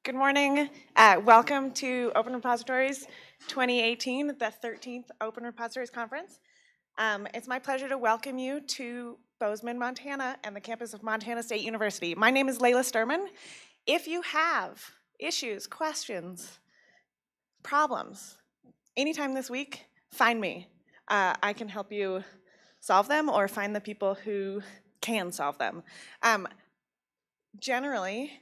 Good morning. Welcome to Open Repositories 2018, the 13th Open Repositories Conference. It's my pleasure to welcome you to Bozeman, Montana, and the campus of Montana State University. My name is Layla Sturman. If you have issues, questions, problems, anytime this week, find me. I can help you solve them or find the people who can solve them. Generally,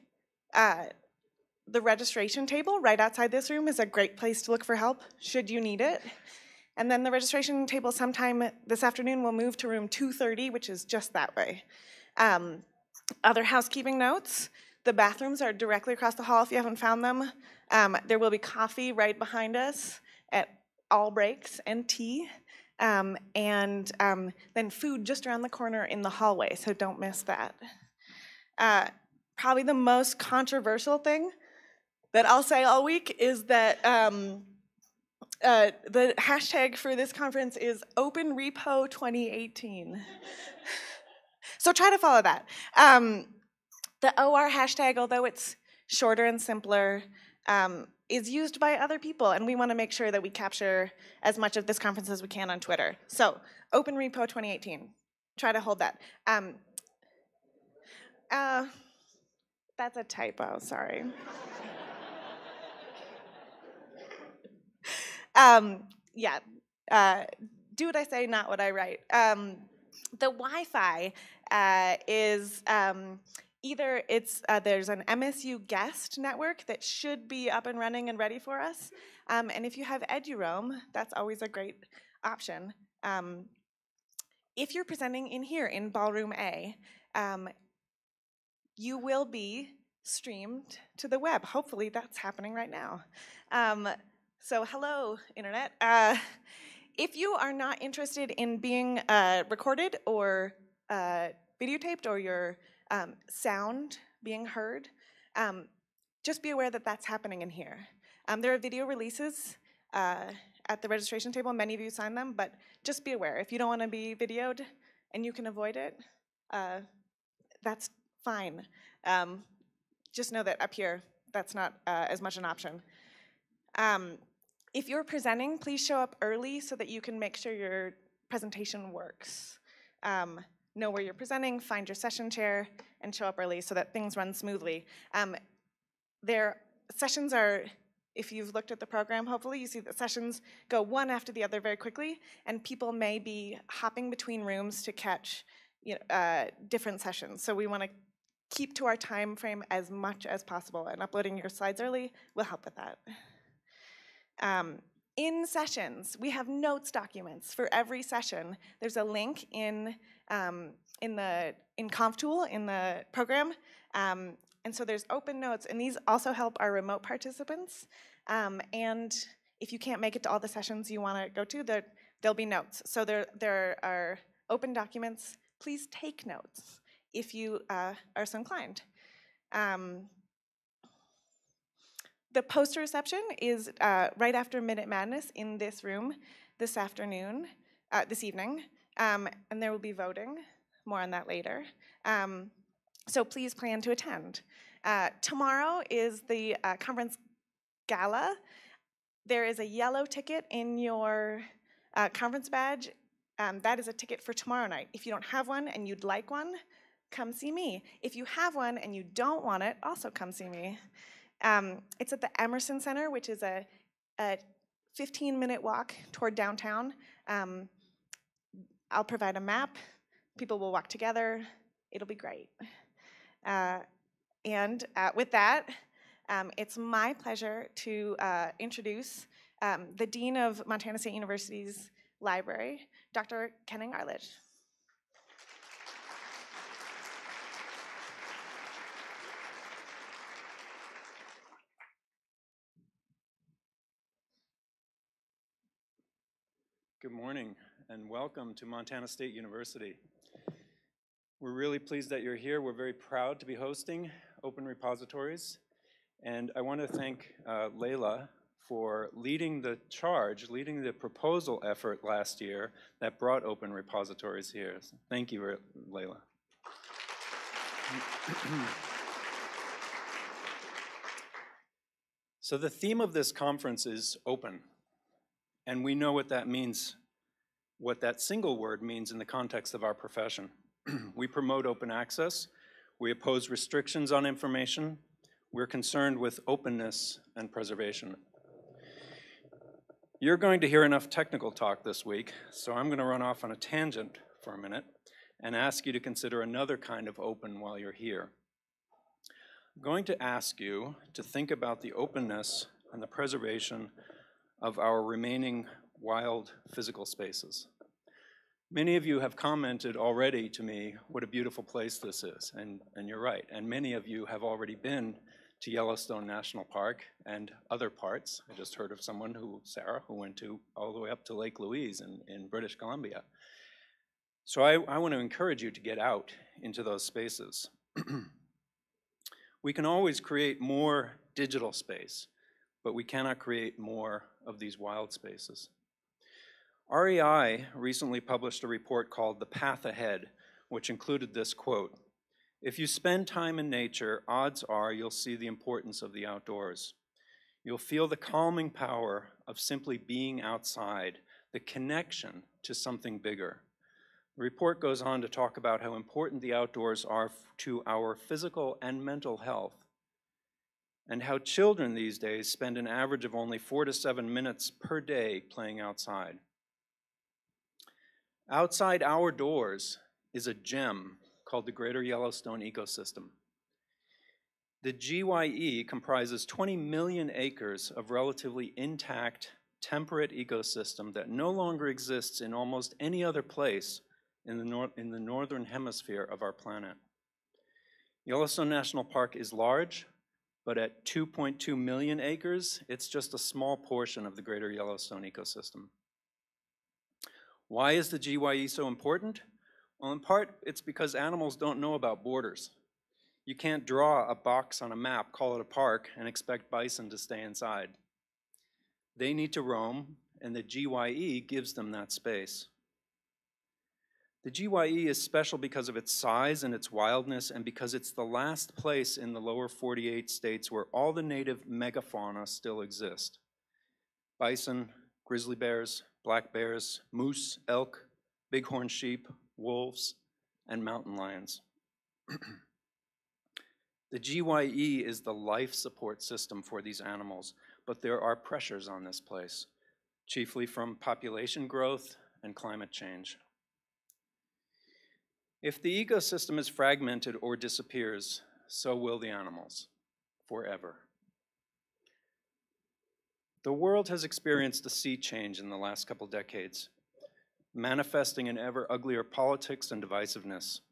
the registration table right outside this room is a great place to look for help, should you need it. And then the registration table sometime this afternoon will move to room 230, which is just that way. Other housekeeping notes, the bathrooms are directly across the hall if you haven't found them. There will be coffee right behind us at all breaks and tea. And then food just around the corner in the hallway, so don't miss that. Probably the most controversial thing that I'll say all week is that the hashtag for this conference is OpenRepo 2018. So try to follow that. The OR hashtag, although it's shorter and simpler, is used by other people, and we want to make sure that we capture as much of this conference as we can on Twitter. So OpenRepo 2018, try to hold that. That's a typo, sorry. Do what I say, not what I write. The Wi-Fi is either there's an MSU guest network that should be up and running and ready for us, and if you have EduRoam, that's always a great option. If you're presenting in here in Ballroom A, you will be streamed to the web. Hopefully that's happening right now. So hello, Internet. If you are not interested in being recorded or videotaped or your sound being heard, just be aware that that's happening in here. There are video releases at the registration table. Many of you signed them, but just be aware. If you don't want to be videoed and you can avoid it, that's fine. Just know that up here, that's not as much an option. If you're presenting, please show up early so that you can make sure your presentation works. Know where you're presenting, find your session chair, and show up early so that things run smoothly. Their sessions are, if you've looked at the program, hopefully you see that sessions go one after the other very quickly, and people may be hopping between rooms to catch different sessions. So we want to keep to our time frame as much as possible, and uploading your slides early will help with that. In sessions, we have notes documents for every session. There's a link in ConfTool in the program, and so there's open notes, and these also help our remote participants. And if you can't make it to all the sessions you want to go to, there'll be notes. So there are open documents. Please take notes if you are so inclined. The poster reception is right after Minute Madness in this room this evening, and there will be voting. More on that later. So please plan to attend. Tomorrow is the conference gala. There is a yellow ticket in your conference badge. That is a ticket for tomorrow night. If you don't have one and you'd like one, come see me. If you have one and you don't want it, also come see me. It's at the Emerson Center, which is a 15-minute walk toward downtown. I'll provide a map. People will walk together. It'll be great. With that, it's my pleasure to introduce the Dean of Montana State University's library, Dr. Kenning Arledge. Good morning and welcome to Montana State University. We're really pleased that you're here. We're very proud to be hosting Open Repositories. And I want to thank Layla for leading the charge, leading the proposal effort last year that brought Open Repositories here. So thank you, Layla. So the theme of this conference is open, and we know what that means, what that single word means in the context of our profession. We promote open access, we oppose restrictions on information, we're concerned with openness and preservation. You're going to hear enough technical talk this week, so I'm going to run off on a tangent for a minute and ask you to consider another kind of open while you're here. I'm going to ask you to think about the openness and the preservation of our remaining wild physical spaces. Many of you have commented already to me what a beautiful place this is, and you're right. And many of you have already been to Yellowstone National Park and other parts. I just heard of someone, Sarah, who went all the way up to Lake Louise in British Columbia. So I want to encourage you to get out into those spaces. We can always create more digital space, but we cannot create more of these wild spaces. REI recently published a report called The Path Ahead, which included this quote: "If you spend time in nature, odds are you'll see the importance of the outdoors. You'll feel the calming power of simply being outside, the connection to something bigger." The report goes on to talk about how important the outdoors are to our physical and mental health, and how children these days spend an average of only 4 to 7 minutes per day playing outside. Outside our doors is a gem called the Greater Yellowstone Ecosystem. The GYE comprises 20 million acres of relatively intact, temperate ecosystem that no longer exists in almost any other place in the northern hemisphere of our planet. Yellowstone National Park is large, but at 2.2 million acres, it's just a small portion of the Greater Yellowstone ecosystem. Why is the GYE so important? Well, in part, it's because animals don't know about borders. You can't draw a box on a map, call it a park, and expect bison to stay inside. They need to roam, and the GYE gives them that space. The GYE is special because of its size and its wildness, and because it's the last place in the lower 48 states where all the native megafauna still exist. Bison, grizzly bears, black bears, moose, elk, bighorn sheep, wolves, and mountain lions. The GYE is the life support system for these animals, but there are pressures on this place, chiefly from population growth and climate change. If the ecosystem is fragmented or disappears, so will the animals, forever. The world has experienced a sea change in the last couple decades, manifesting in ever uglier politics and divisiveness.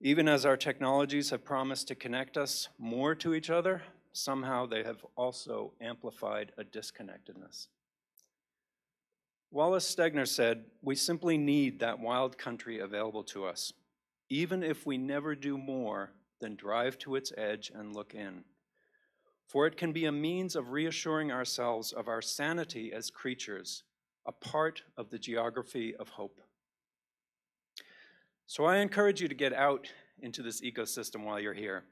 Even as our technologies have promised to connect us more to each other, somehow they have also amplified a disconnectedness. Wallace Stegner said, "We simply need that wild country available to us, even if we never do more than drive to its edge and look in. For it can be a means of reassuring ourselves of our sanity as creatures, a part of the geography of hope." So I encourage you to get out into this ecosystem while you're here.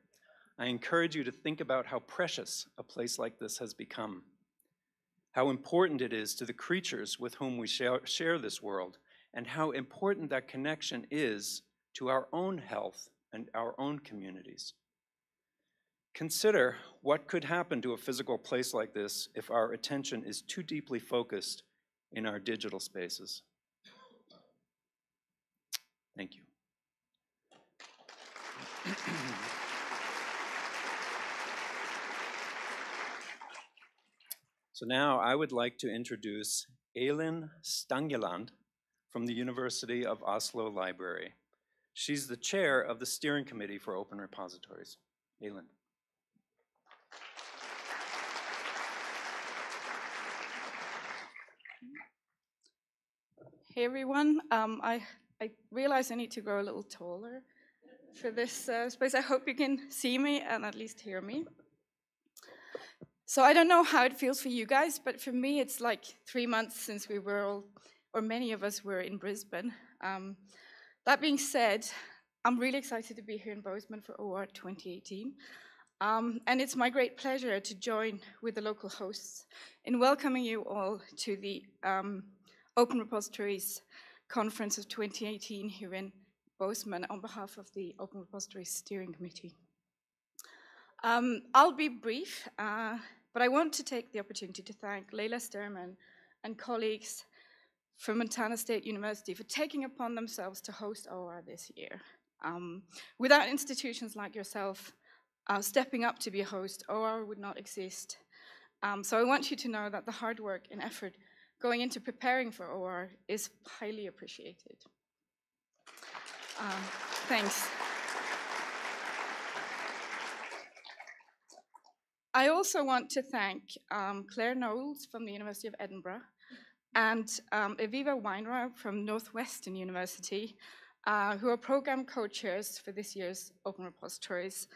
I encourage you to think about how precious a place like this has become, how important it is to the creatures with whom we share this world, and how important that connection is to our own health and our own communities. Consider what could happen to a physical place like this if our attention is too deeply focused in our digital spaces. Thank you. So now I would like to introduce Elin Stangeland from the University of Oslo Library. She's the chair of the steering committee for open repositories. Elin. Hey everyone, I realize I need to grow a little taller for this space. I hope you can see me and at least hear me. So I don't know how it feels for you guys, but for me it's like 3 months since we were all, or many of us were in Brisbane. That being said, I'm really excited to be here in Bozeman for OR 2018. And it's my great pleasure to join with the local hosts in welcoming you all to the Open Repositories Conference of 2018 here in Bozeman on behalf of the Open Repositories Steering Committee. I'll be brief, but I want to take the opportunity to thank Leila Sterman and colleagues from Montana State University for taking upon themselves to host OR this year. Without institutions like yourself stepping up to be a host, OR would not exist. So I want you to know that the hard work and effort going into preparing for OR is highly appreciated. Thanks. I also want to thank Claire Knowles from the University of Edinburgh and Aviva Weinrau from Northwestern University, who are program co-chairs for this year's Open Repositories,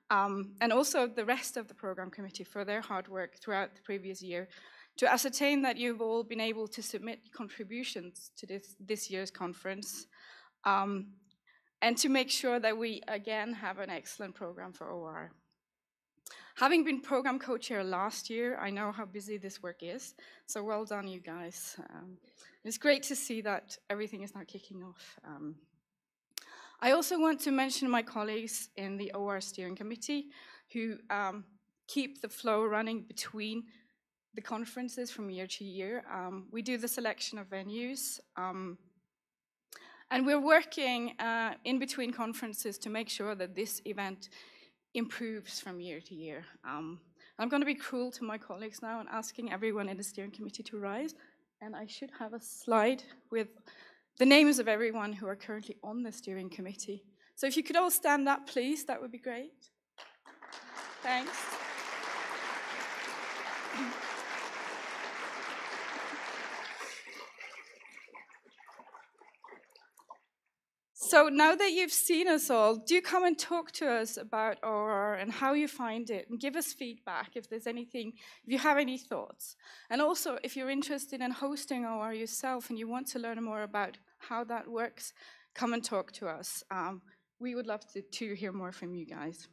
and also the rest of the program committee for their hard work throughout the previous year to ascertain that you've all been able to submit contributions to this year's conference, and to make sure that we again have an excellent program for OR. Having been program co-chair last year, I know how busy this work is, so well done, you guys. It's great to see that everything is now kicking off. I also want to mention my colleagues in the OR Steering Committee who keep the flow running between the conferences from year to year. We do the selection of venues, and we're working in between conferences to make sure that this event improves from year to year. I'm going to be cruel to my colleagues now and asking everyone in the steering committee to rise. And I should have a slide with the names of everyone who are currently on the steering committee. So if you could all stand up, please, that would be great. Thanks. So now that you've seen us all, do come and talk to us about OR and how you find it, and give us feedback if there's anything, if you have any thoughts. And also, if you're interested in hosting OR yourself and you want to learn more about how that works, come and talk to us. We would love to hear more from you guys.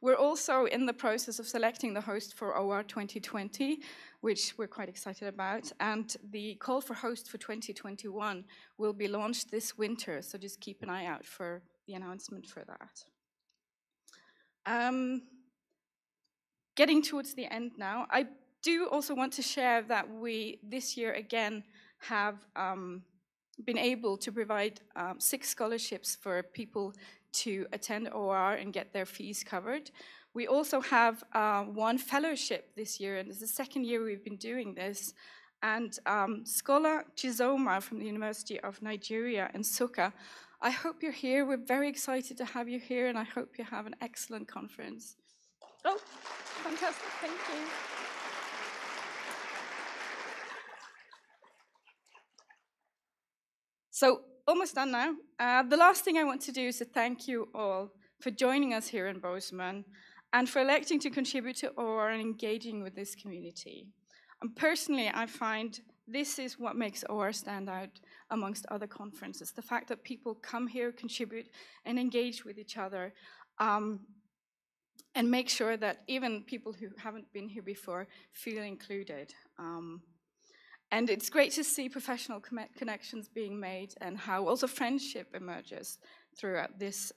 We're also in the process of selecting the host for OR 2020, which we're quite excited about, and the call for host for 2021 will be launched this winter, so just keep an eye out for the announcement for that. Getting towards the end now, I do also want to share that we, this year again, have been able to provide 6 scholarships for people to attend OR and get their fees covered. We also have 1 fellowship this year, and it's the 2nd year we've been doing this. And Scholar Chizoma from the University of Nigeria in Nsukka, I hope you're here. We're very excited to have you here, and I hope you have an excellent conference. Oh, fantastic, thank you. So, almost done now. The last thing I want to do is to thank you all for joining us here in Bozeman and for electing to contribute to OR and engaging with this community. And personally, I find this is what makes OR stand out amongst other conferences, the fact that people come here, contribute, and engage with each other, and make sure that even people who haven't been here before feel included. And it's great to see professional connections being made and how also friendship emerges throughout this,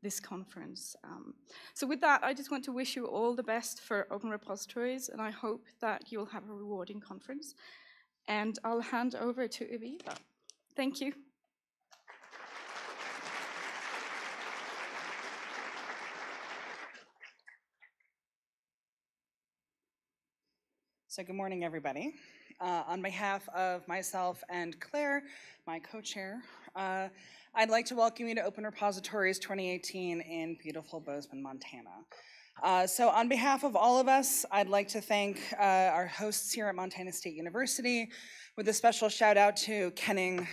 this conference. So with that, I just want to wish you all the best for Open Repositories, and I hope that you'll have a rewarding conference. And I'll hand over to Aviva. Thank you. So good morning, everybody. On behalf of myself and Claire, my co-chair, I'd like to welcome you to Open Repositories 2018 in beautiful Bozeman, Montana. So on behalf of all of us, I'd like to thank our hosts here at Montana State University, with a special shout out to Kenning,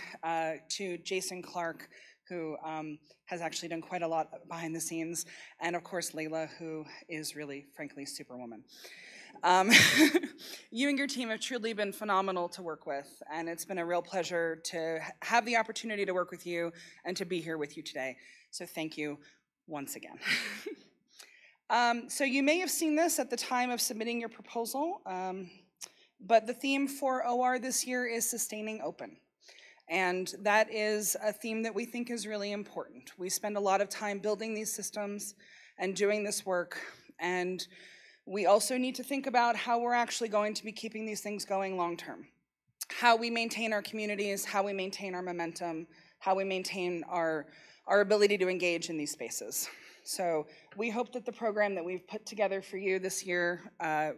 to Jason Clark, who has actually done quite a lot behind the scenes, and of course Layla, who is really, frankly, superwoman. You and your team have truly been phenomenal to work with, and it's been a real pleasure to have the opportunity to work with you and to be here with you today. So thank you once again. So you may have seen this at the time of submitting your proposal, but the theme for OR this year is sustaining open. And that is a theme that we think is really important. We spend a lot of time building these systems and doing this work, and we also need to think about how we're actually going to be keeping these things going long term. How we maintain our communities, how we maintain our momentum, how we maintain our ability to engage in these spaces. So we hope that the program that we've put together for you this year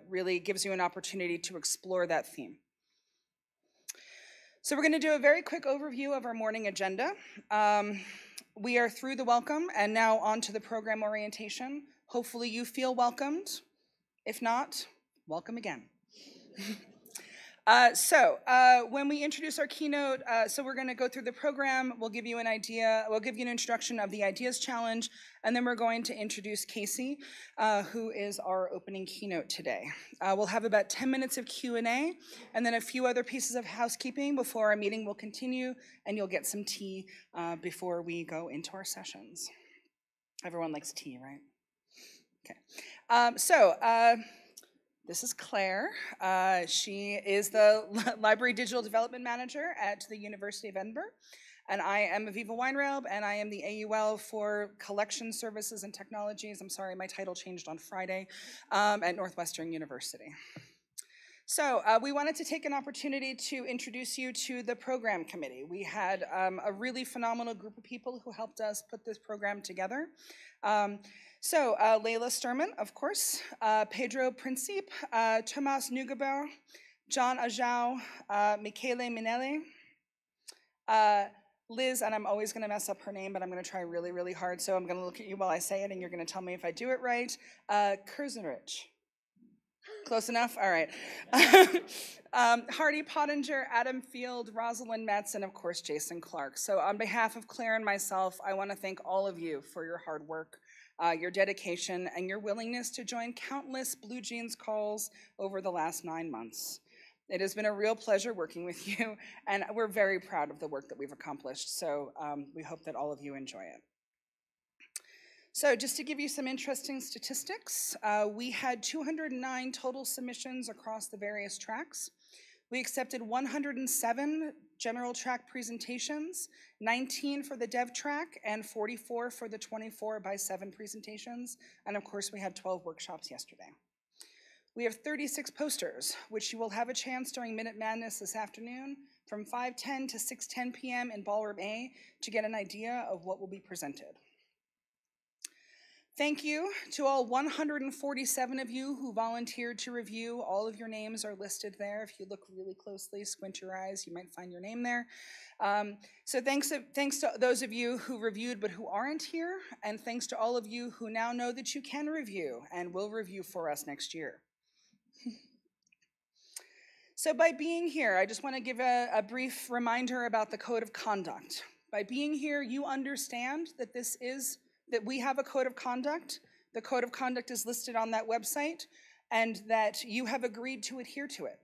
really gives you an opportunity to explore that theme. So we're going to do a very quick overview of our morning agenda. We are through the welcome and now on to the program orientation. Hopefully you feel welcomed. If not, welcome again. When we introduce our keynote, so we're going to go through the program, we'll give you an idea, we'll give you an introduction of the Ideas Challenge, and then we're going to introduce Casey, who is our opening keynote today. We'll have about 10 minutes of Q&A, and then a few other pieces of housekeeping before our meeting will continue, and you'll get some tea before we go into our sessions. Everyone likes tea, right? Okay. This is Claire. She is the Library Digital Development Manager at the University of Edinburgh. And I am Aviva Weinraub, and I am the AUL for Collection Services and Technologies. I'm sorry, my title changed on Friday at Northwestern University. So we wanted to take an opportunity to introduce you to the program committee. We had a really phenomenal group of people who helped us put this program together. Leila Sturman, of course, Pedro Principe, Tomas Nugaber, John Ajau, Michele Minelli, Liz, and I'm always going to mess up her name, but I'm going to try really, really hard, so I'm going to look at you while I say it, and you're going to tell me if I do it right. Kurzenrich. Close enough? All right. Hardy Pottinger, Adam Field, Rosalind Metz, and of course, Jason Clark. So on behalf of Claire and myself, I want to thank all of you for your hard work, your dedication, and your willingness to join countless Blue Jeans calls over the last 9 months. It has been a real pleasure working with you, and we're very proud of the work that we've accomplished, so we hope that all of you enjoy it. So just to give you some interesting statistics, we had 209 total submissions across the various tracks. We accepted 107 general track presentations, 19 for the dev track, and 44 for the 24/7 presentations. And of course, we had 12 workshops yesterday. We have 36 posters, which you will have a chance during Minute Madness this afternoon from 5:10 to 6:10 p.m. in Ballroom A to get an idea of what will be presented. Thank you to all 147 of you who volunteered to review. All of your names are listed there. If you look really closely, squint your eyes, you might find your name there. So thanks to those of you who reviewed but who aren't here, and thanks to all of you who now know that you can review and will review for us next year. So by being here, I just want to give a brief reminder about the Code of Conduct. By being here, you understand that that we have a code of conduct. The code of conduct is listed on that website, and that you have agreed to adhere to it.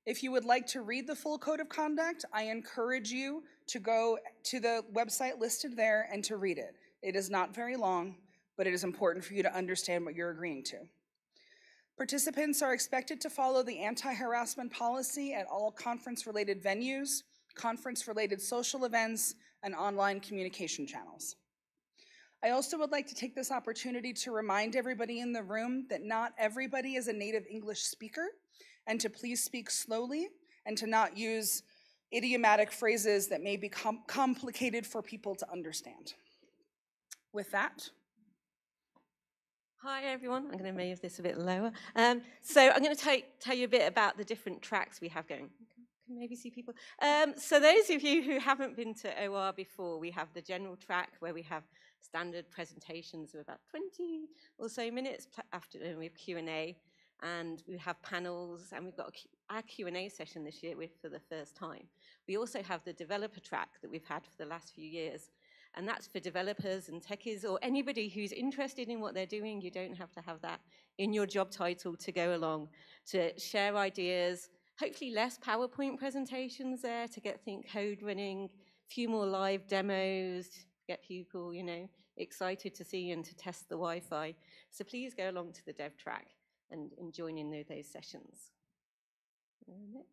If you would like to read the full code of conduct, I encourage you to go to the website listed there and to read it. It is not very long, but it is important for you to understand what you're agreeing to. Participants are expected to follow the anti-harassment policy at all conference-related venues, conference-related social events, and online communication channels. I also would like to take this opportunity to remind everybody in the room that not everybody is a native English speaker, and to please speak slowly and to not use idiomatic phrases that may be complicated for people to understand. With that. Hi everyone, I'm going to move this a bit lower. So I'm going to tell you a bit about the different tracks we have going. Can maybe see people. So those of you who haven't been to OR before, we have the general track where we have standard presentations of about 20 or so minutes after we have Q&A, and we have panels, and we've got our Q&A session this year for the first time. We also have the developer track that we've had for the last few years, and that's for developers and techies or anybody who's interested in what they're doing. You don't have to have that in your job title to go along, to share ideas, hopefully less PowerPoint presentations there to get Think Code running, a few more live demos, get people, you know, excited to see and to test the Wi-Fi. So please go along to the dev track and join in those sessions. Next.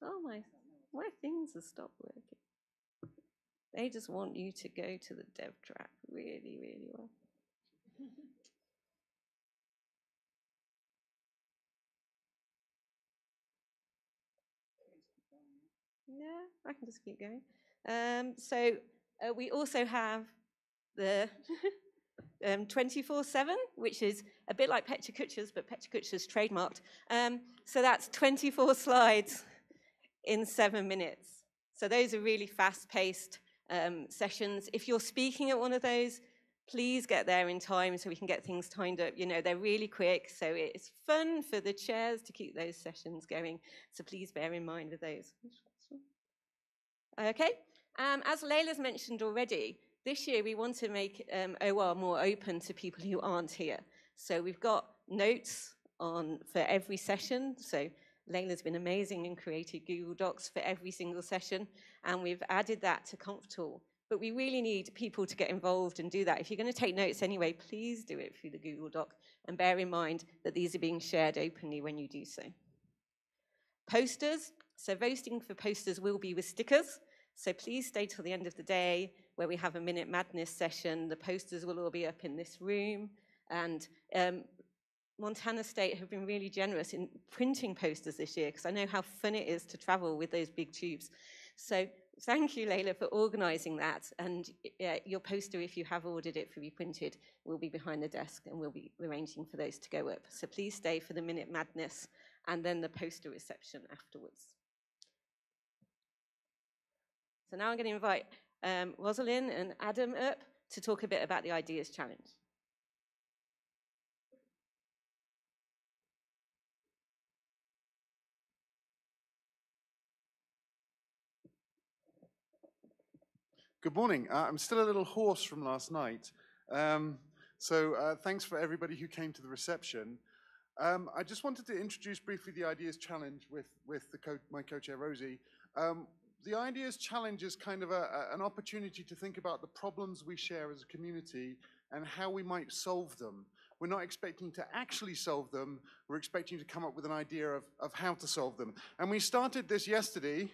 Oh, my things have stopped working. They just want you to go to the dev track really, really well. Yeah, I can just keep going. So we also have the 24/7, which is a bit like Pecha Kucha's, but Pecha Kucha's trademarked. So that's 24 slides in 7 minutes. So those are really fast-paced sessions. If you're speaking at one of those, please get there in time so we can get things timed up. You know, they're really quick, so it's fun for the chairs to keep those sessions going. So please bear in mind with those. Okay, as Layla's mentioned already, this year we want to make OR more open to people who aren't here. So we've got notes for every session. So Layla's been amazing and created Google Docs for every single session, and we've added that to ConfTool. But we really need people to get involved and do that. If you're going to take notes anyway, please do it through the Google Doc, and bear in mind that these are being shared openly when you do so. Posters. So voting for posters will be with stickers. So please stay till the end of the day where we have a Minute Madness session. The posters will all be up in this room. And Montana State have been really generous in printing posters this year because I know how fun it is to travel with those big tubes. So thank you, Layla, for organizing that. And your poster, if you have ordered it for reprinted, will be behind the desk and we'll be arranging for those to go up. So please stay for the Minute Madness and then the poster reception afterwards. So now I'm going to invite Rosalind and Adam up to talk a bit about the Ideas Challenge. Good morning. I'm still a little hoarse from last night. So thanks for everybody who came to the reception. I just wanted to introduce briefly the Ideas Challenge with my co-chair, Rosie. The Ideas Challenge is kind of an opportunity to think about the problems we share as a community and how we might solve them. We're not expecting to actually solve them, we're expecting to come up with an idea of how to solve them. And we started this yesterday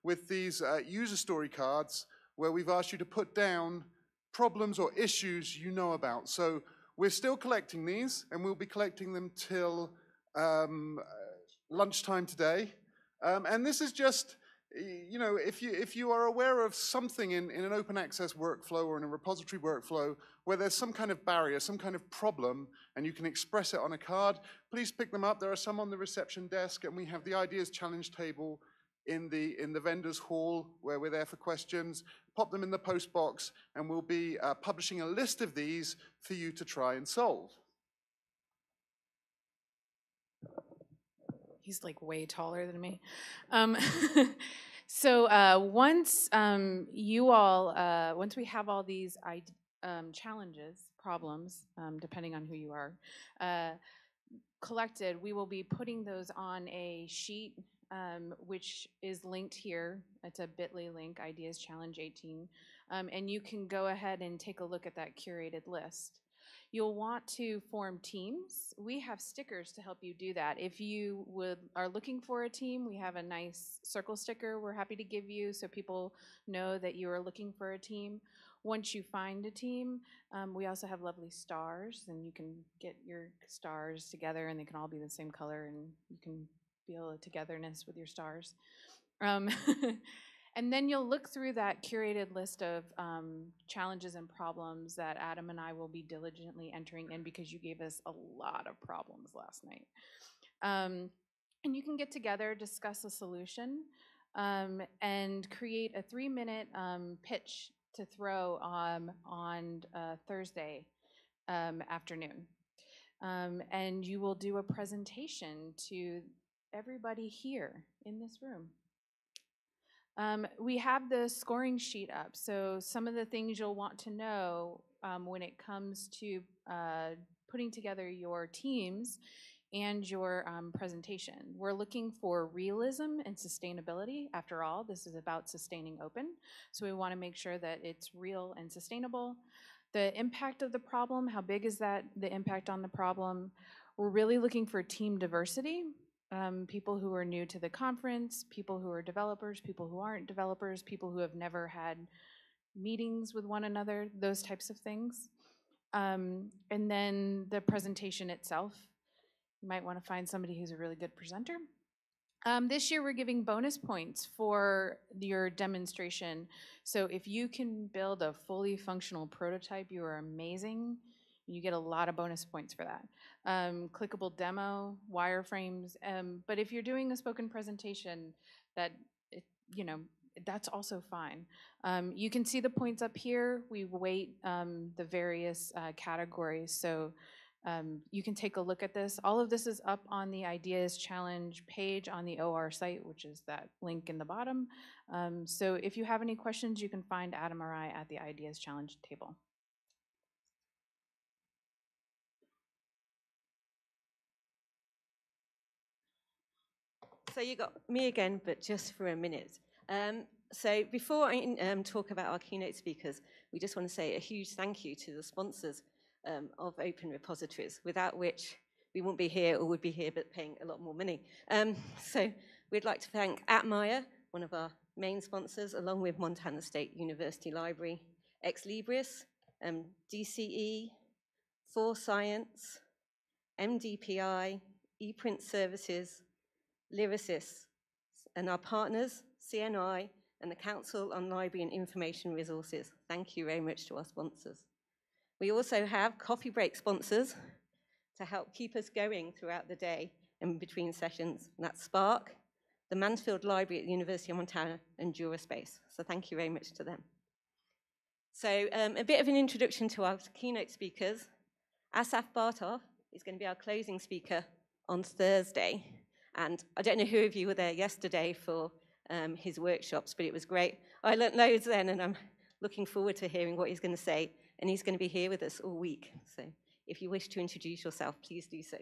with these user story cards where we've asked you to put down problems or issues you know about. So we're still collecting these, and we'll be collecting them till lunchtime today. And this is just, you know, if you are aware of something in an open access workflow or in a repository workflow where there's some kind of barrier, some kind of problem, and you can express it on a card, please pick them up. There are some on the reception desk, and we have the Ideas Challenge table in the vendors hall where we're there for questions. Pop them in the post box, and we'll be publishing a list of these for you to try and solve. He's like way taller than me. So once once we have all these challenges, problems, depending on who you are, collected, we will be putting those on a sheet which is linked here. It's a bit.ly link, Ideas Challenge 18. And you can go ahead and take a look at that curated list. You'll want to form teams. We have stickers to help you do that. If you are looking for a team, we have a nice circle sticker we're happy to give you so people know that you are looking for a team. Once you find a team, we also have lovely stars, and you can get your stars together and they can all be the same color and you can feel a togetherness with your stars. And then you'll look through that curated list of challenges and problems that Adam and I will be diligently entering in because you gave us a lot of problems last night. And you can get together, discuss a solution, and create a 3-minute pitch to throw on Thursday afternoon. And you will do a presentation to everybody here in this room. We have the scoring sheet up, so some of the things you'll want to know when it comes to putting together your teams and your presentation. We're looking for realism and sustainability. After all, this is about sustaining open, so we want to make sure that it's real and sustainable. The impact of the problem, how big is that, the impact on the problem? We're really looking for team diversity, people who are new to the conference, people who are developers, people who aren't developers, people who have never had meetings with one another, those types of things. And then the presentation itself. You might want to find somebody who's a really good presenter. This year we're giving bonus points for your demonstration. So if you can build a fully functional prototype, you are amazing. You get a lot of bonus points for that. Clickable demo, wireframes. But if you're doing a spoken presentation, that's also fine. You can see the points up here. We weight the various categories. So you can take a look at this. All of this is up on the Ideas Challenge page on the OR site, which is that link in the bottom. So if you have any questions, you can find Adam or I at the Ideas Challenge table. So you got me again, but just for a minute. So before I talk about our keynote speakers, we just want to say a huge thank you to the sponsors of Open Repositories, without which we wouldn't be here, or would be here but paying a lot more money. So we'd like to thank Atmire, one of our main sponsors, along with Montana State University Library, Ex Libris, DCE, For Science, MDPI, ePrint Services, Lyrasis, and our partners, CNI, and the Council on Library and Information Resources. Thank you very much to our sponsors. We also have coffee break sponsors to help keep us going throughout the day and between sessions. And that's Spark, the Mansfield Library at the University of Montana, and Duraspace. So thank you very much to them. So a bit of an introduction to our keynote speakers. Asaf Bartov is going to be our closing speaker on Thursday. And I don't know who of you were there yesterday for his workshops, but it was great. I learnt loads then, and I'm looking forward to hearing what he's going to say. And he's going to be here with us all week. So if you wish to introduce yourself, please do so.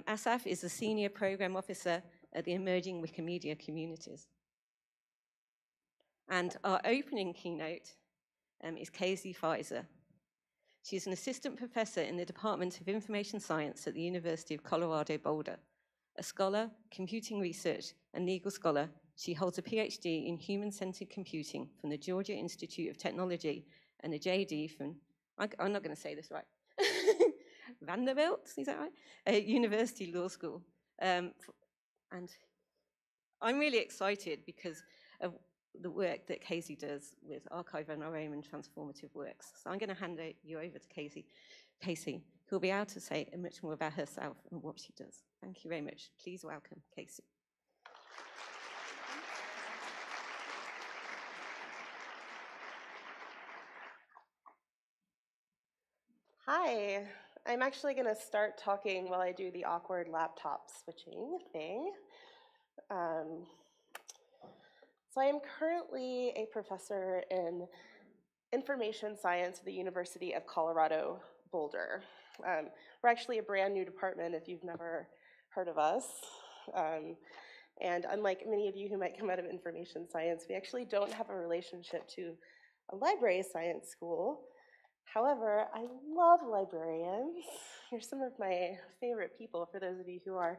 Asaf is the Senior Program Officer at the Emerging Wikimedia Communities. And our opening keynote is Casey Pfizer. She's an assistant professor in the Department of Information Science at the University of Colorado Boulder. A scholar, computing research, and legal scholar, she holds a PhD in human-centered computing from the Georgia Institute of Technology and a JD from, I'm not going to say this right, Vanderbilt, is that right? University Law School. And I'm really excited because of the work that Casey does with Archive NRM and Transformative Works. So I'm going to hand you over to Casey, who will be able to say much more about herself and what she does. Thank you very much. Please welcome Casey. Hi, I'm actually going to start talking while I do the awkward laptop switching thing. So I am currently a professor in information science at the University of Colorado Boulder. We're actually a brand new department if you've never heard of us. And unlike many of you who might come out of information science, we actually don't have a relationship to a library science school. However, I love librarians. You're some of my favorite people, for those of you who are.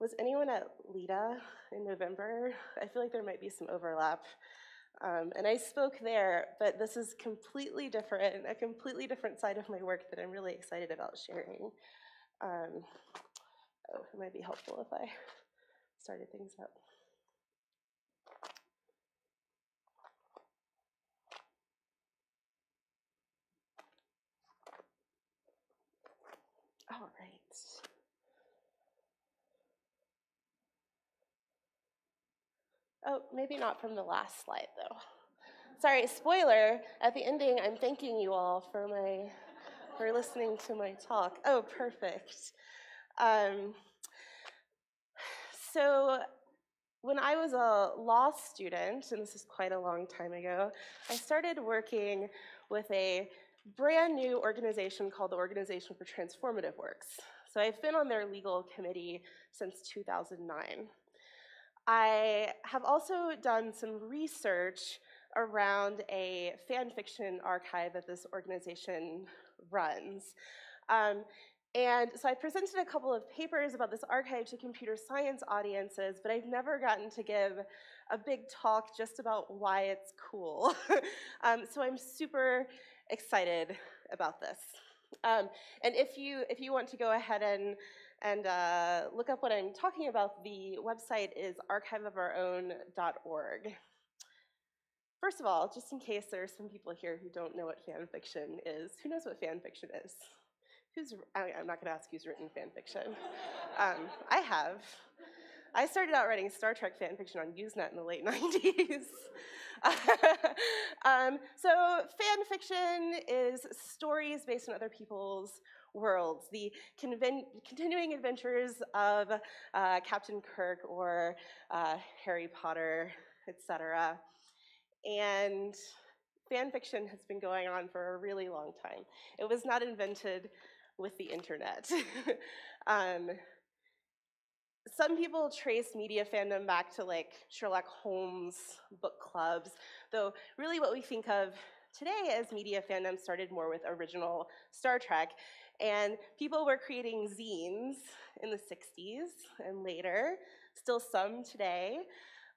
Was anyone at LIDA in November? I feel like there might be some overlap. And I spoke there, but this is completely different, a completely different side of my work that I'm really excited about sharing. It might be helpful if I started things up. All right. Oh, maybe not from the last slide, though. Sorry, spoiler, at the ending, I'm thanking you all for listening to my talk. Oh, perfect. So when I was a law student, and this is quite a long time ago, I started working with a brand new organization called the Organization for Transformative Works. So I've been on their legal committee since 2009. I have also done some research around a fan fiction archive that this organization runs. And so I presented a couple of papers about this archive to computer science audiences, but I've never gotten to give a big talk just about why it's cool. So I'm super excited about this. And if you want to go ahead and look up what I'm talking about, the website is archiveofourown.org. First of all, just in case there are some people here who don't know what fan fiction is, who knows what fan fiction is? I'm not going to ask who's written fan fiction. I have. I started out writing Star Trek fan fiction on Usenet in the late 90s. So fan fiction is stories based on other people's worlds, the continuing adventures of Captain Kirk or Harry Potter, etc. And fan fiction has been going on for a really long time. It was not invented with the internet. Some people trace media fandom back to like Sherlock Holmes book clubs, though really what we think of today as media fandom started more with original Star Trek, and people were creating zines in the 60s and later, still some today.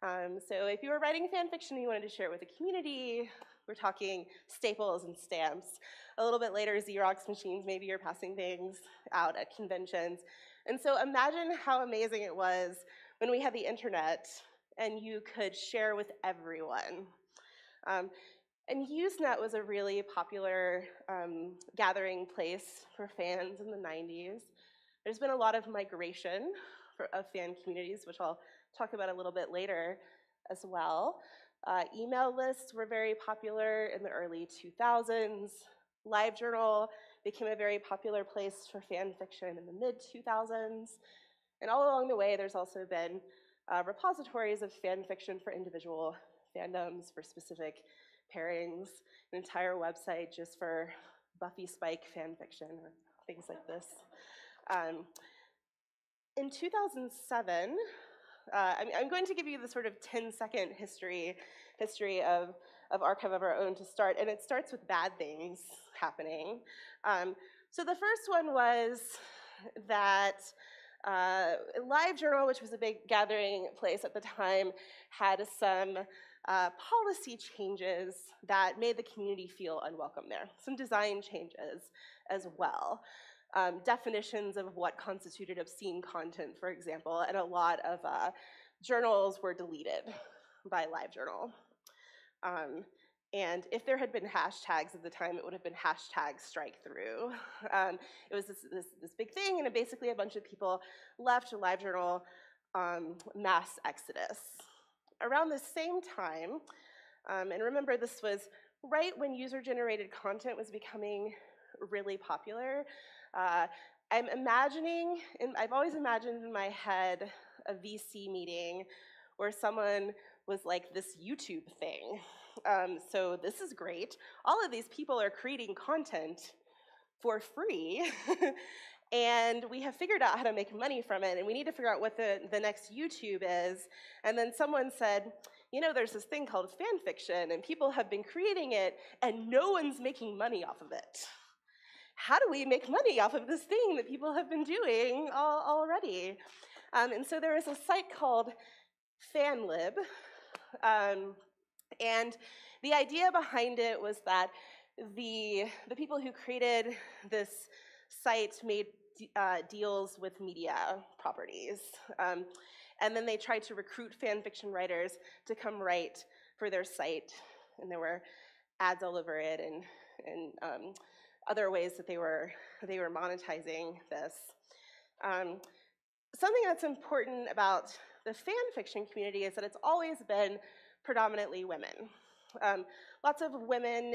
So if you were writing fan fiction and you wanted to share it with the community, we're talking staples and stamps. A little bit later, Xerox machines, maybe you're passing things out at conventions. And so imagine how amazing it was when we had the internet and you could share with everyone. And Usenet was a really popular gathering place for fans in the 90s. There's been a lot of migration of fan communities, which I'll talk about a little bit later as well. Email lists were very popular in the early 2000s. LiveJournal became a very popular place for fan fiction in the mid-2000s. And all along the way, there's also been repositories of fan fiction for individual fandoms, for specific pairings, an entire website just for Buffy Spike fan fiction, or things like this. In 2007, I'm going to give you the sort of 10-second history of Archive of Our Own to start, and it starts with bad things happening. So the first one was that LiveJournal, which was a big gathering place at the time, had some policy changes that made the community feel unwelcome there. Some design changes as well. Definitions of what constituted obscene content, for example, and a lot of journals were deleted by LiveJournal. And if there had been hashtags at the time, it would have been hashtag strike through. It was this big thing, and basically a bunch of people left LiveJournal mass exodus. Around the same time, and remember this was right when user-generated content was becoming really popular, I'm imagining, and I've always imagined in my head a VC meeting where someone was like, this YouTube thing. So this is great. All of these people are creating content for free, and we have figured out how to make money from it, and we need to figure out what the next YouTube is. And then someone said, you know, there's this thing called fan fiction, and people have been creating it, and no one's making money off of it. How do we make money off of this thing that people have been doing already? And so there is a site called FanLib, and the idea behind it was that the people who created this site made deals with media properties. And then they tried to recruit fan fiction writers to come write for their site. And there were ads all over it and other ways that they were monetizing this. Something that's important about the fan fiction community is that it's always been predominantly women. Lots of women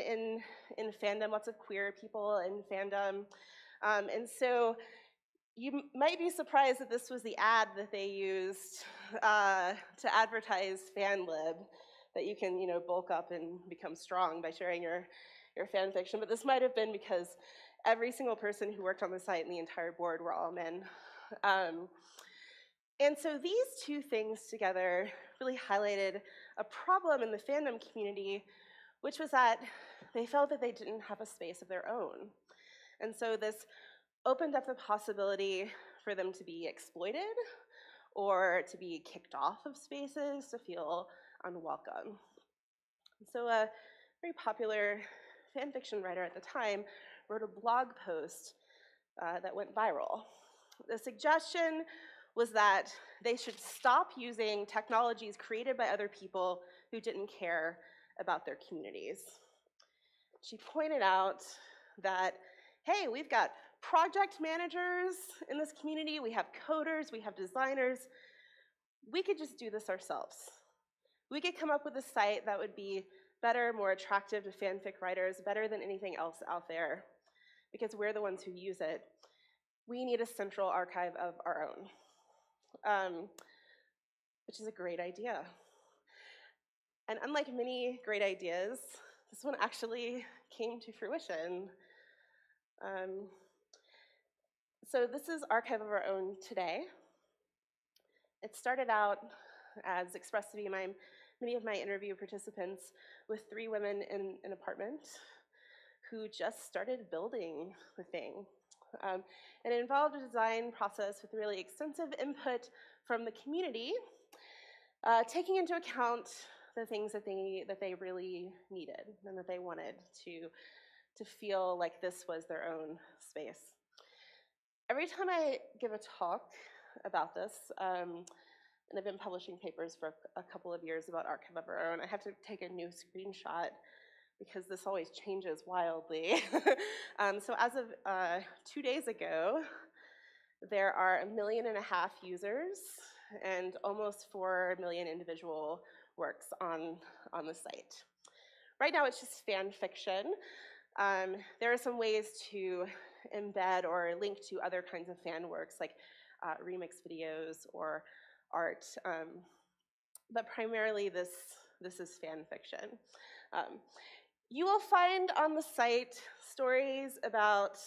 in fandom, lots of queer people in fandom. And so you might be surprised that this was the ad that they used to advertise FanLib, that you can, bulk up and become strong by sharing your fan fiction. But this might have been because every single person who worked on the site and the entire board were all men. And so these two things together really highlighted a problem in the fandom community, which was that they felt that they didn't have a space of their own. And so this opened up the possibility for them to be exploited or to be kicked off of spaces, to feel unwelcome. So a very popular fan fiction writer at the time wrote a blog post that went viral. The suggestion was that they should stop using technologies created by other people who didn't care about their communities. She pointed out that, hey, we've got project managers in this community, we have coders, we have designers. We could just do this ourselves. We could come up with a site that would be better, more attractive to fanfic writers, better than anything else out there, because we're the ones who use it. We need a central archive of our own, which is a great idea. And unlike many great ideas, this one actually came to fruition. So this is Archive of Our Own today. It started out, as expressed to me by many of my interview participants, with 3 women in an apartment who just started building the thing. And it involved a design process with really extensive input from the community, taking into account the things that they really needed and that they wanted to feel like this was their own space. Every time I give a talk about this, and I've been publishing papers for a couple of years about Archive of Our Own, I have to take a new screenshot because this always changes wildly. So as of 2 days ago, there are 1.5 million users and almost 4 million individual works on the site. Right now it's just fan fiction. There are some ways to embed or link to other kinds of fan works like remix videos or art, but primarily this is fan fiction. You will find on the site stories about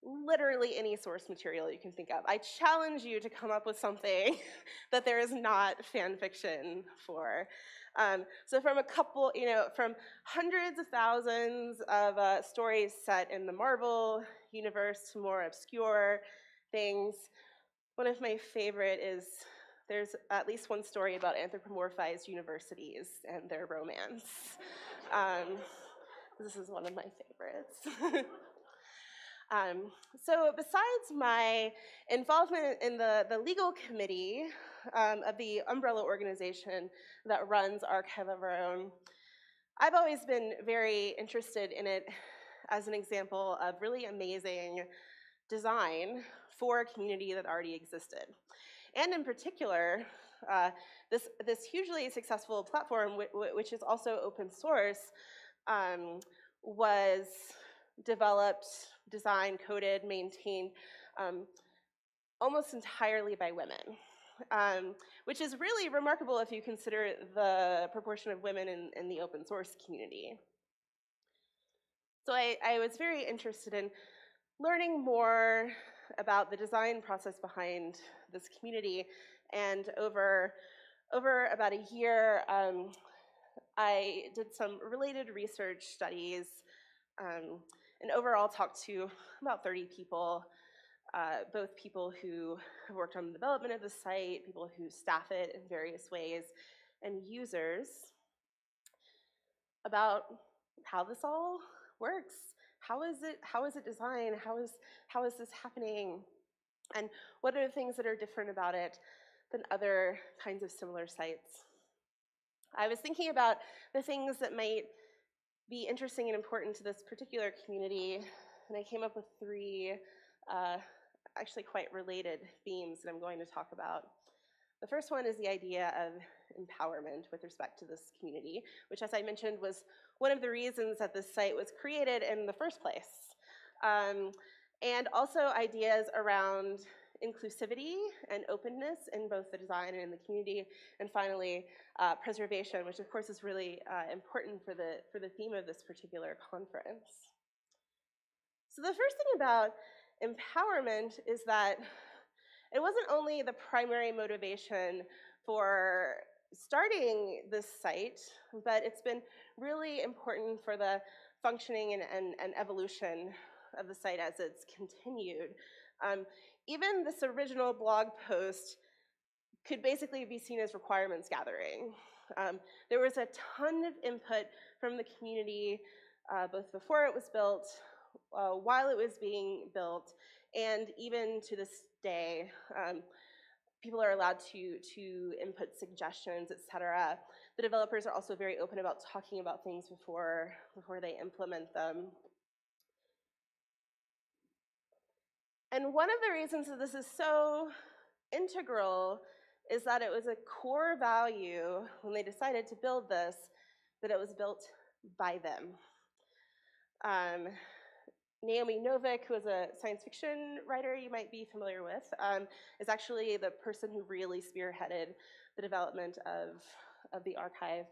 literally any source material you can think of. I challenge you to come up with something that there is not fan fiction for. So from a couple, from hundreds of thousands of stories set in the Marvel universe to more obscure things, one of my favorite is there's at least one story about anthropomorphized universities and their romance. This is one of my favorites. So besides my involvement in the legal committee of the umbrella organization that runs Archive of Our Own, I've always been very interested in it as an example of really amazing design for a community that already existed. And in particular, this hugely successful platform, which is also open source, was developed, designed, coded, maintained almost entirely by women, which is really remarkable if you consider the proportion of women in the open source community. So I was very interested in learning more about the design process behind this community, and over about a year, I did some related research studies, and overall talked to about 30 people, both people who have worked on the development of the site, people who staff it in various ways, and users, about how this all works. How is it designed? How is this happening? And what are the things that are different about it than other kinds of similar sites? I was thinking about the things that might be interesting and important to this particular community, and I came up with 3 actually quite related themes that I'm going to talk about. The first one is the idea of empowerment with respect to this community, which, as I mentioned, was one of the reasons that this site was created in the first place. And also ideas around inclusivity and openness in both the design and in the community. And finally, preservation, which of course is really important for the theme of this particular conference. So the first thing about empowerment is that it wasn't only the primary motivation for starting this site, but it's been really important for the functioning and evolution of the site as it's continued. Even this original blog post could basically be seen as requirements gathering. There was a ton of input from the community, both before it was built, while it was being built, and even to this day. People are allowed to input suggestions, et cetera. The developers are also very open about talking about things before they implement them. And one of the reasons that this is so integral is that it was a core value when they decided to build this, that it was built by them. Naomi Novik, who is a science fiction writer you might be familiar with, is actually the person who really spearheaded the development of the archive.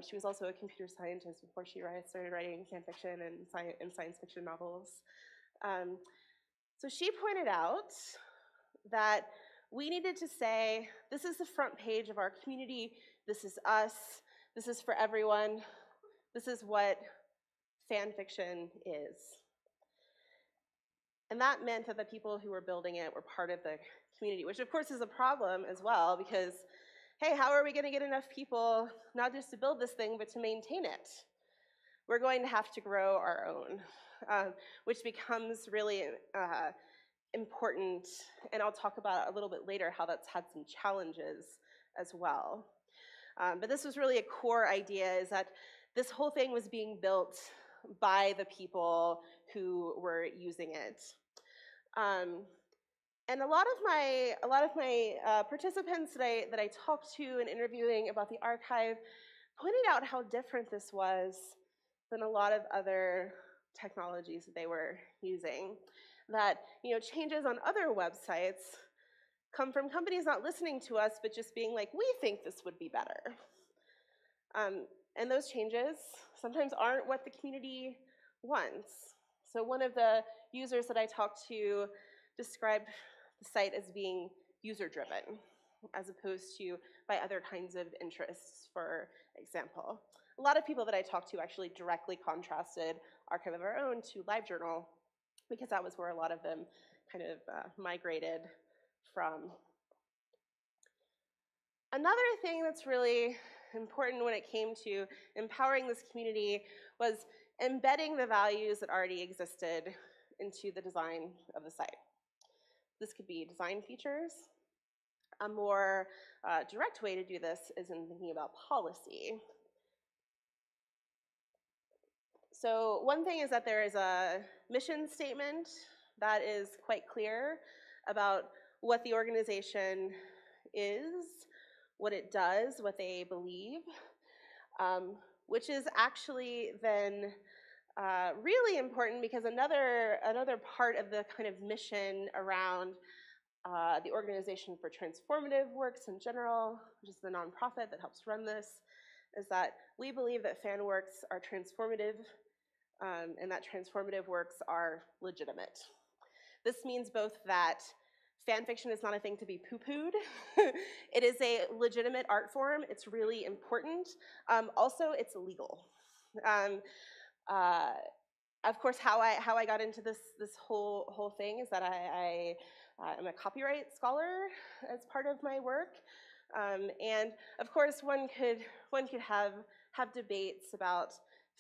She was also a computer scientist before she started writing fan fiction and science fiction novels. So she pointed out that we needed to say, this is the front page of our community, this is us, this is for everyone, this is what fan fiction is. And that meant that the people who were building it were part of the community, which of course is a problem as well, because, hey, how are we going to get enough people, not just to build this thing, but to maintain it? We're going to have to grow our own, which becomes really important, and I'll talk about a little bit later how that's had some challenges as well. But this was really a core idea, is that this whole thing was being built by the people who were using it. And a lot of my participants that I talked to in interviewing about the archive pointed out how different this was than a lot of other technologies that they were using. That, changes on other websites come from companies not listening to us, but just being like, we think this would be better. And those changes sometimes aren't what the community wants. So one of the users that I talked to described the site as being user-driven, as opposed to by other kinds of interests, for example. A lot of people that I talked to actually directly contrasted Archive of Our Own to LiveJournal, because that was where a lot of them kind of migrated from. Another thing that's really important when it came to empowering this community was embedding the values that already existed into the design of the site. This could be design features. A more direct way to do this is in thinking about policy. So one thing is that there is a mission statement that is quite clear about what the organization is, what it does, what they believe, which is actually then really important, because another part of the kind of mission around the Organization for Transformative Works in general, which is the nonprofit that helps run this, is that we believe that fan works are transformative, and that transformative works are legitimate. This means both that fan fiction is not a thing to be poo-pooed. It is a legitimate art form. It's really important. Also, it's legal. Of course, how I got into this whole thing is that I am a copyright scholar as part of my work, and of course, one could have debates about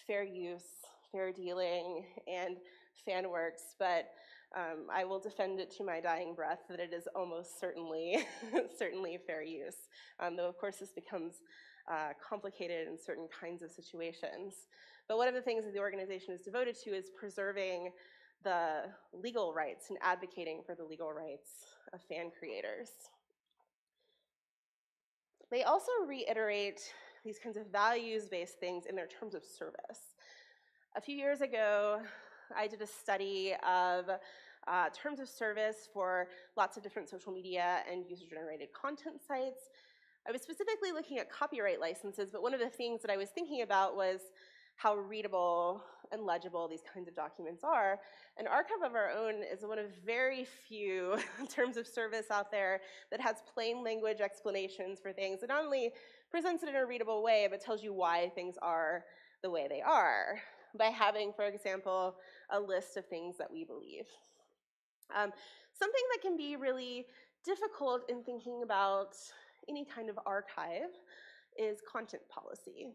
fair use, fair dealing, and fan works, but I will defend it to my dying breath that it is almost certainly certainly fair use, though of course this becomes complicated in certain kinds of situations. But one of the things that the organization is devoted to is preserving the legal rights and advocating for the legal rights of fan creators. They also reiterate these kinds of values-based things in their terms of service. A few years ago, I did a study of terms of service for lots of different social media and user-generated content sites. I was specifically looking at copyright licenses, but one of the things that I was thinking about was, how readable and legible these kinds of documents are. An archive of our own is one of very few terms of service out there that has plain language explanations for things. It not only presents it in a readable way, but tells you why things are the way they are by having, for example, a list of things that we believe. Something that can be really difficult in thinking about any kind of archive is content policy.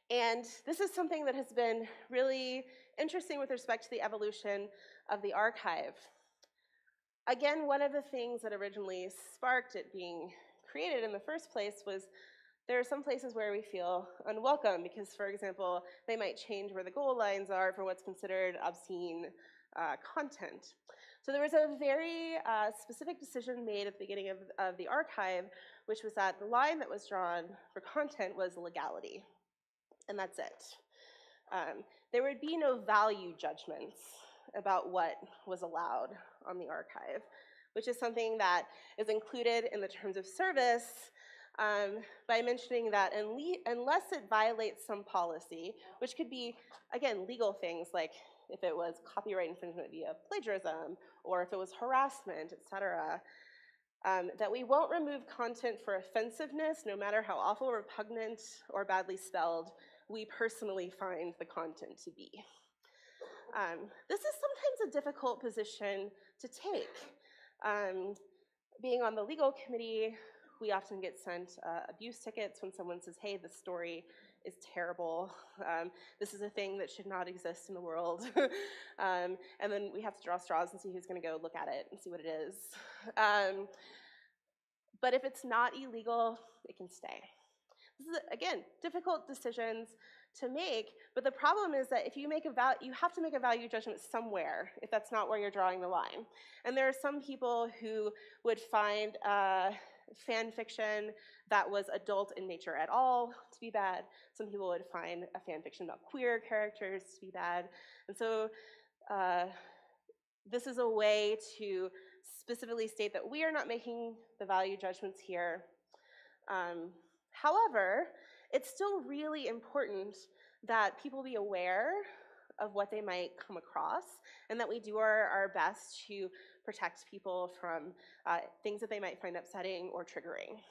And this is something that has been really interesting with respect to the evolution of the archive. Again, one of the things that originally sparked it being created in the first place was there are some places where we feel unwelcome because, for example, they might change where the goal lines are for what's considered obscene content. So there was a very specific decision made at the beginning of the archive, which was that the line that was drawn for content was legality, and that's it. There would be no value judgments about what was allowed on the archive, which is something that is included in the terms of service by mentioning that unless it violates some policy, which could be, again, legal things like if it was copyright infringement via plagiarism, or if it was harassment, et cetera, that we won't remove content for offensiveness, no matter how awful, repugnant, or badly spelled we personally find the content to be. This is sometimes a difficult position to take. Being on the legal committee, we often get sent abuse tickets when someone says, hey, this story is terrible. This is a thing that should not exist in the world. And then we have to draw straws and see who's gonna go look at it and see what it is. But if it's not illegal, it can stay. This is, again, difficult decisions to make, but the problem is that if you make you have to make a value judgment somewhere if that's not where you're drawing the line. And there are some people who would find fan fiction that was adult in nature at all to be bad. Some people would find a fan fiction about queer characters to be bad. And so this is a way to specifically state that we are not making the value judgments here. However, it's still really important that people be aware of what they might come across and that we do our best to protect people from things that they might find upsetting or triggering.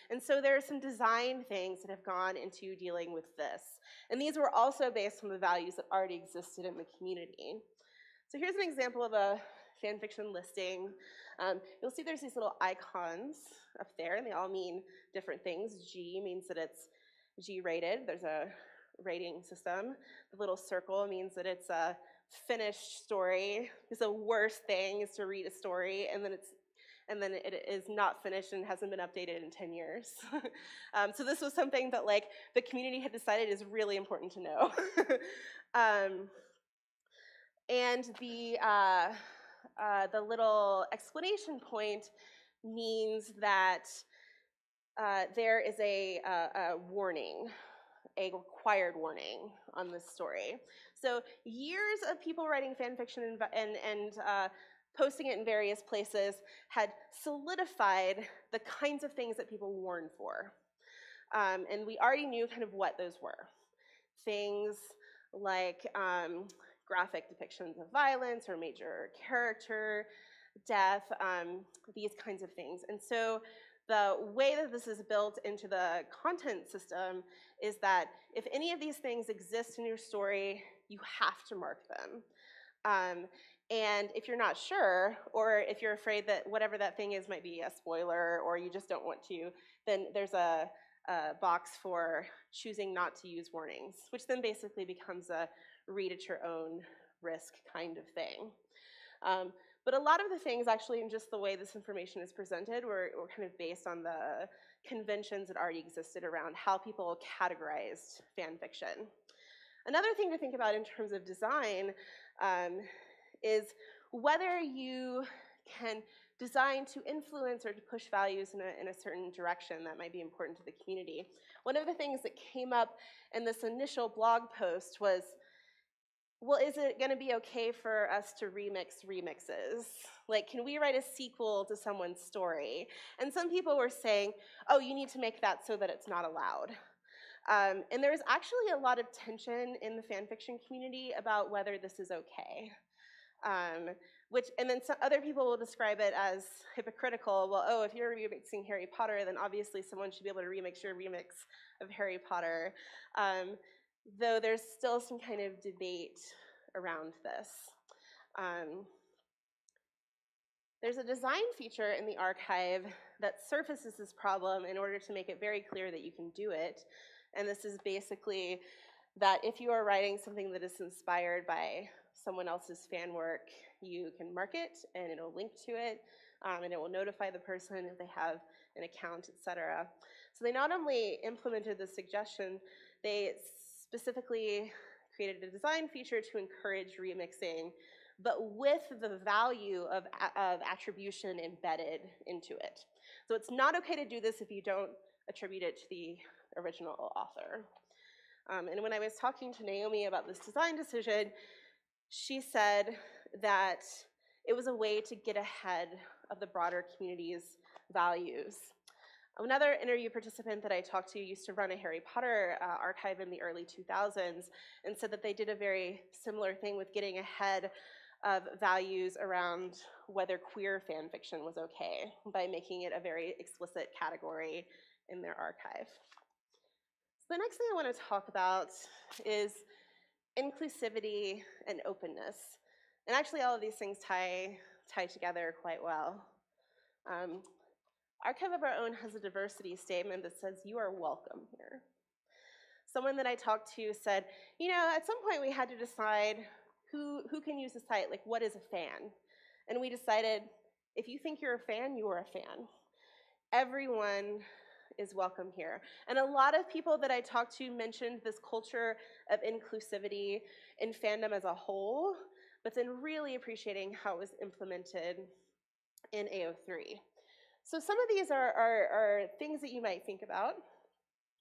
And so there are some design things that have gone into dealing with this. And these were also based on the values that already existed in the community. So here's an example of a fan fiction listing. You'll see there's these little icons up there, and they all mean different things. G means that it's G-rated. There's a rating system. The little circle means that it's a finished story. Because the worst thing is to read a story, and then it is not finished and hasn't been updated in 10 years. So this was something that like the community had decided is really important to know. And the little explanation point means that there is a warning, a required warning on this story. So years of people writing fan fiction and posting it in various places had solidified the kinds of things that people warn for. And we already knew kind of what those were. Things like graphic depictions of violence or major character death, these kinds of things. And so the way that this is built into the content system is that if any of these things exist in your story, you have to mark them. And if you're not sure, or if you're afraid that whatever that thing is might be a spoiler, or you just don't want to, then there's a box for choosing not to use warnings, which then basically becomes a read at your own risk kind of thing. But a lot of the things actually in just the way this information is presented were kind of based on the conventions that already existed around how people categorized fan fiction. Another thing to think about in terms of design is whether you can design to influence or to push values in a certain direction that might be important to the community. One of the things that came up in this initial blog post was, well, is it going to be okay for us to remix remixes? Like, can we write a sequel to someone's story? And some people were saying, oh, you need to make that so that it's not allowed. And there's actually a lot of tension in the fan fiction community about whether this is okay. And then some other people will describe it as hypocritical. Well, oh, if you're remixing Harry Potter, then obviously someone should be able to remix your remix of Harry Potter. Though there's still some kind of debate around this. There's a design feature in the archive that surfaces this problem in order to make it very clear that you can do it. And this is basically that if you are writing something that is inspired by someone else's fan work, you can mark it and it'll link to it, and it will notify the person if they have an account, etc. So they not only implemented this suggestion, they specifically created a design feature to encourage remixing, but with the value of attribution embedded into it. So it's not okay to do this if you don't attribute it to the original author. And when I was talking to Naomi about this design decision, she said that it was a way to get ahead of the broader community's values. Another interview participant that I talked to used to run a Harry Potter archive in the early 2000s and said that they did a very similar thing with getting ahead of values around whether queer fan fiction was okay by making it a very explicit category in their archive. So the next thing I want to talk about is inclusivity and openness. And actually all of these things tie together quite well. Archive of Our Own has a diversity statement that says, you are welcome here. Someone that I talked to said, you know, at some point we had to decide who can use the site, like what is a fan? And we decided, if you think you're a fan, you are a fan. Everyone is welcome here. And a lot of people that I talked to mentioned this culture of inclusivity in fandom as a whole, but then really appreciating how it was implemented in AO3. So some of these are things that you might think about.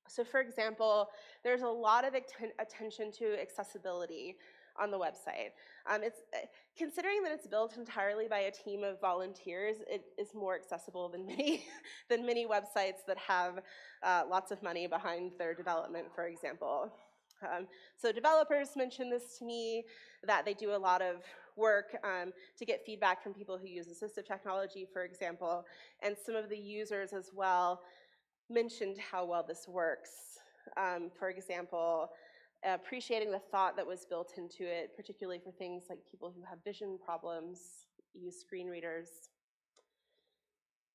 So for example, there's a lot of attention to accessibility on the website. Considering that it's built entirely by a team of volunteers, it is more accessible than many websites that have lots of money behind their development, for example. So developers mentioned this to me, that they do a lot of work to get feedback from people who use assistive technology, for example, and some of the users as well mentioned how well this works. For example, appreciating the thought that was built into it, particularly for things like people who have vision problems, use screen readers.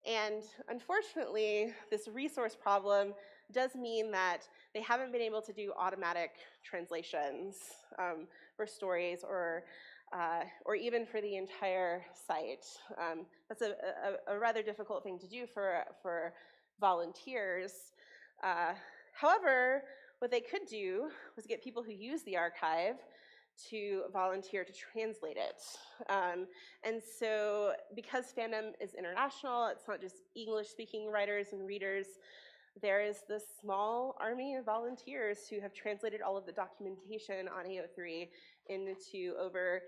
And unfortunately, this resource problem does mean that they haven't been able to do automatic translations for stories or even for the entire site. That's a rather difficult thing to do for volunteers. However, what they could do was get people who use the archive to volunteer to translate it. And so because fandom is international, it's not just English-speaking writers and readers, there is this small army of volunteers who have translated all of the documentation on AO3 into over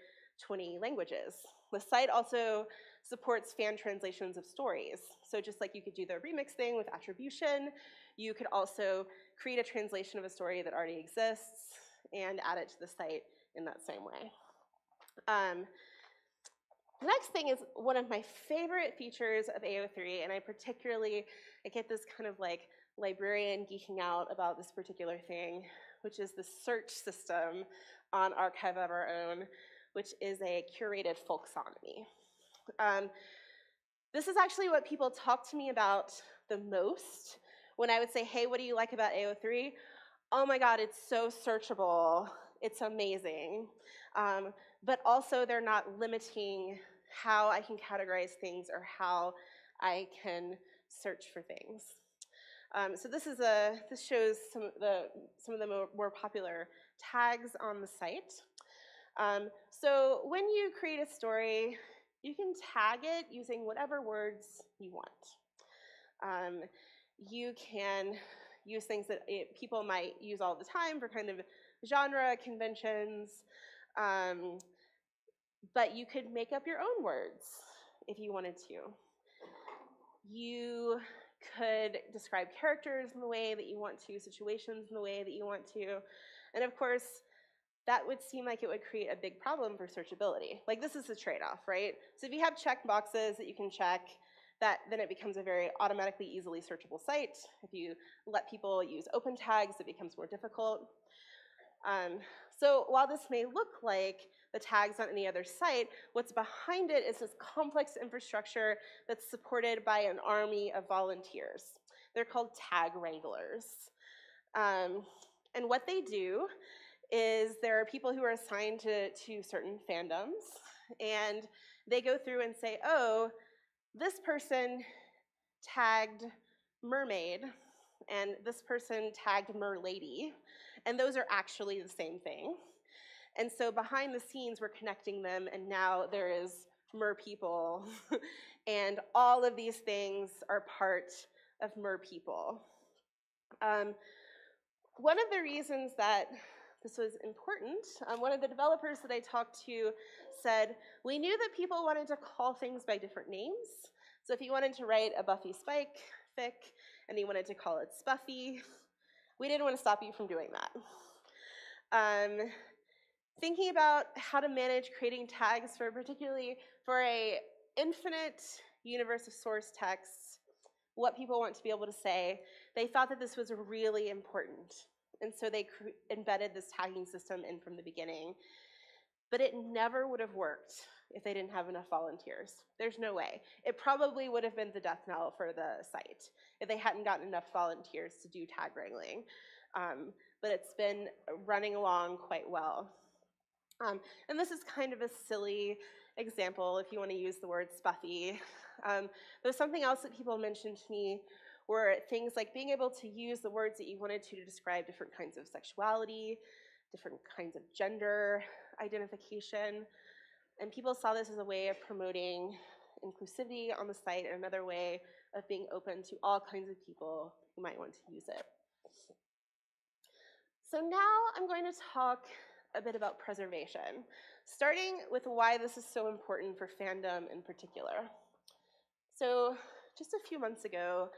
20 languages. The site also supports fan translations of stories. So just like you could do the remix thing with attribution, you could also create a translation of a story that already exists and add it to the site in that same way. The next thing is one of my favorite features of AO3, and I get this kind of like librarian geeking out about this particular thing, which is the search system on Archive of Our Own, which is a curated folksonomy. This is actually what people talk to me about the most when I would say, hey, what do you like about AO3? Oh my God, it's so searchable. It's amazing. But also they're not limiting how I can categorize things or how I can search for things. So this shows some of the more popular tags on the site. So when you create a story, you can tag it using whatever words you want. You can use things that people might use all the time for kind of genre conventions, but you could make up your own words if you wanted to. You could describe characters in the way that you want to, situations in the way that you want to. And of course, that would seem like it would create a big problem for searchability. Like, this is the trade-off, right? So if you have check boxes that you can check, then it becomes a very automatically easily searchable site. If you let people use open tags, it becomes more difficult. So while this may look like the tags on any other site, what's behind it is this complex infrastructure that's supported by an army of volunteers. They're called tag wranglers. And what they do is there are people who are assigned to certain fandoms, and they go through and say, oh, this person tagged mermaid, and this person tagged merlady, and those are actually the same thing. And so behind the scenes, we're connecting them, and now there is mer people, and all of these things are part of mer people. One of the reasons that this was important, one of the developers that I talked to said, we knew that people wanted to call things by different names. So if you wanted to write a Buffy Spike fic and you wanted to call it Spuffy, we didn't want to stop you from doing that. Thinking about how to manage creating tags particularly for a infinite universe of source texts, what people want to be able to say, they thought that this was really important. And so they embedded this tagging system in from the beginning. But it never would have worked if they didn't have enough volunteers. There's no way. It probably would have been the death knell for the site if they hadn't gotten enough volunteers to do tag wrangling. But it's been running along quite well. And this is kind of a silly example if you want to use the word spuffy. There's something else that people mentioned to me were things like being able to use the words that you wanted to describe different kinds of sexuality, different kinds of gender identification. And people saw this as a way of promoting inclusivity on the site and another way of being open to all kinds of people who might want to use it. So now I'm going to talk a bit about preservation, starting with why this is so important for fandom in particular. So just a few months ago,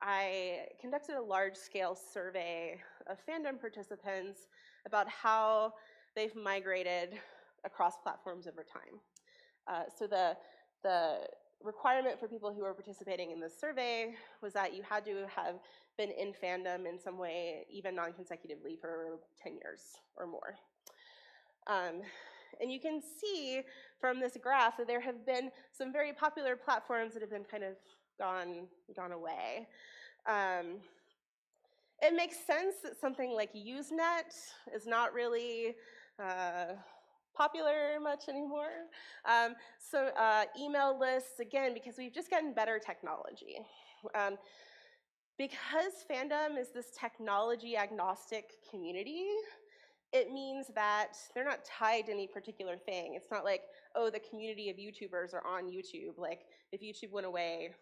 I conducted a large-scale survey of fandom participants about how they've migrated across platforms over time. So the requirement for people who were participating in this survey was that you had to have been in fandom in some way, even non-consecutively, for 10 years or more. And you can see from this graph that there have been some very popular platforms that have been kind of gone away. It makes sense that something like Usenet is not really popular much anymore. So email lists, again, because we've just gotten better technology. Because fandom is this technology agnostic community, it means that they're not tied to any particular thing. It's not like, oh, the community of YouTubers are on YouTube. Like, if YouTube went away,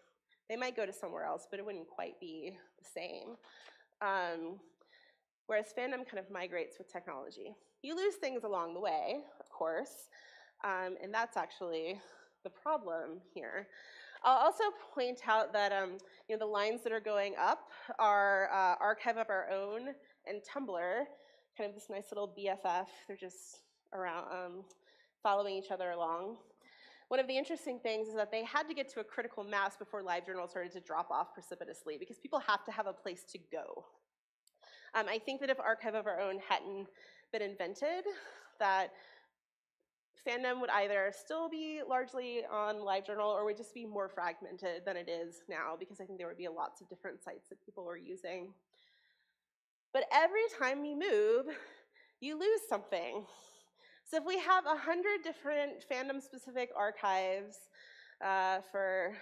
they might go to somewhere else, but it wouldn't quite be the same. Whereas fandom kind of migrates with technology. You lose things along the way, of course, and that's actually the problem here. I'll also point out that the lines that are going up are Archive of Our Own and Tumblr, kind of this nice little BFF. They're just around following each other along. One of the interesting things is that they had to get to a critical mass before LiveJournal started to drop off precipitously because people have to have a place to go. I think that if Archive of Our Own hadn't been invented, that fandom would either still be largely on LiveJournal or would just be more fragmented than it is now, because I think there would be lots of different sites that people were using. But every time you move, you lose something. So if we have 100 different fandom-specific archives for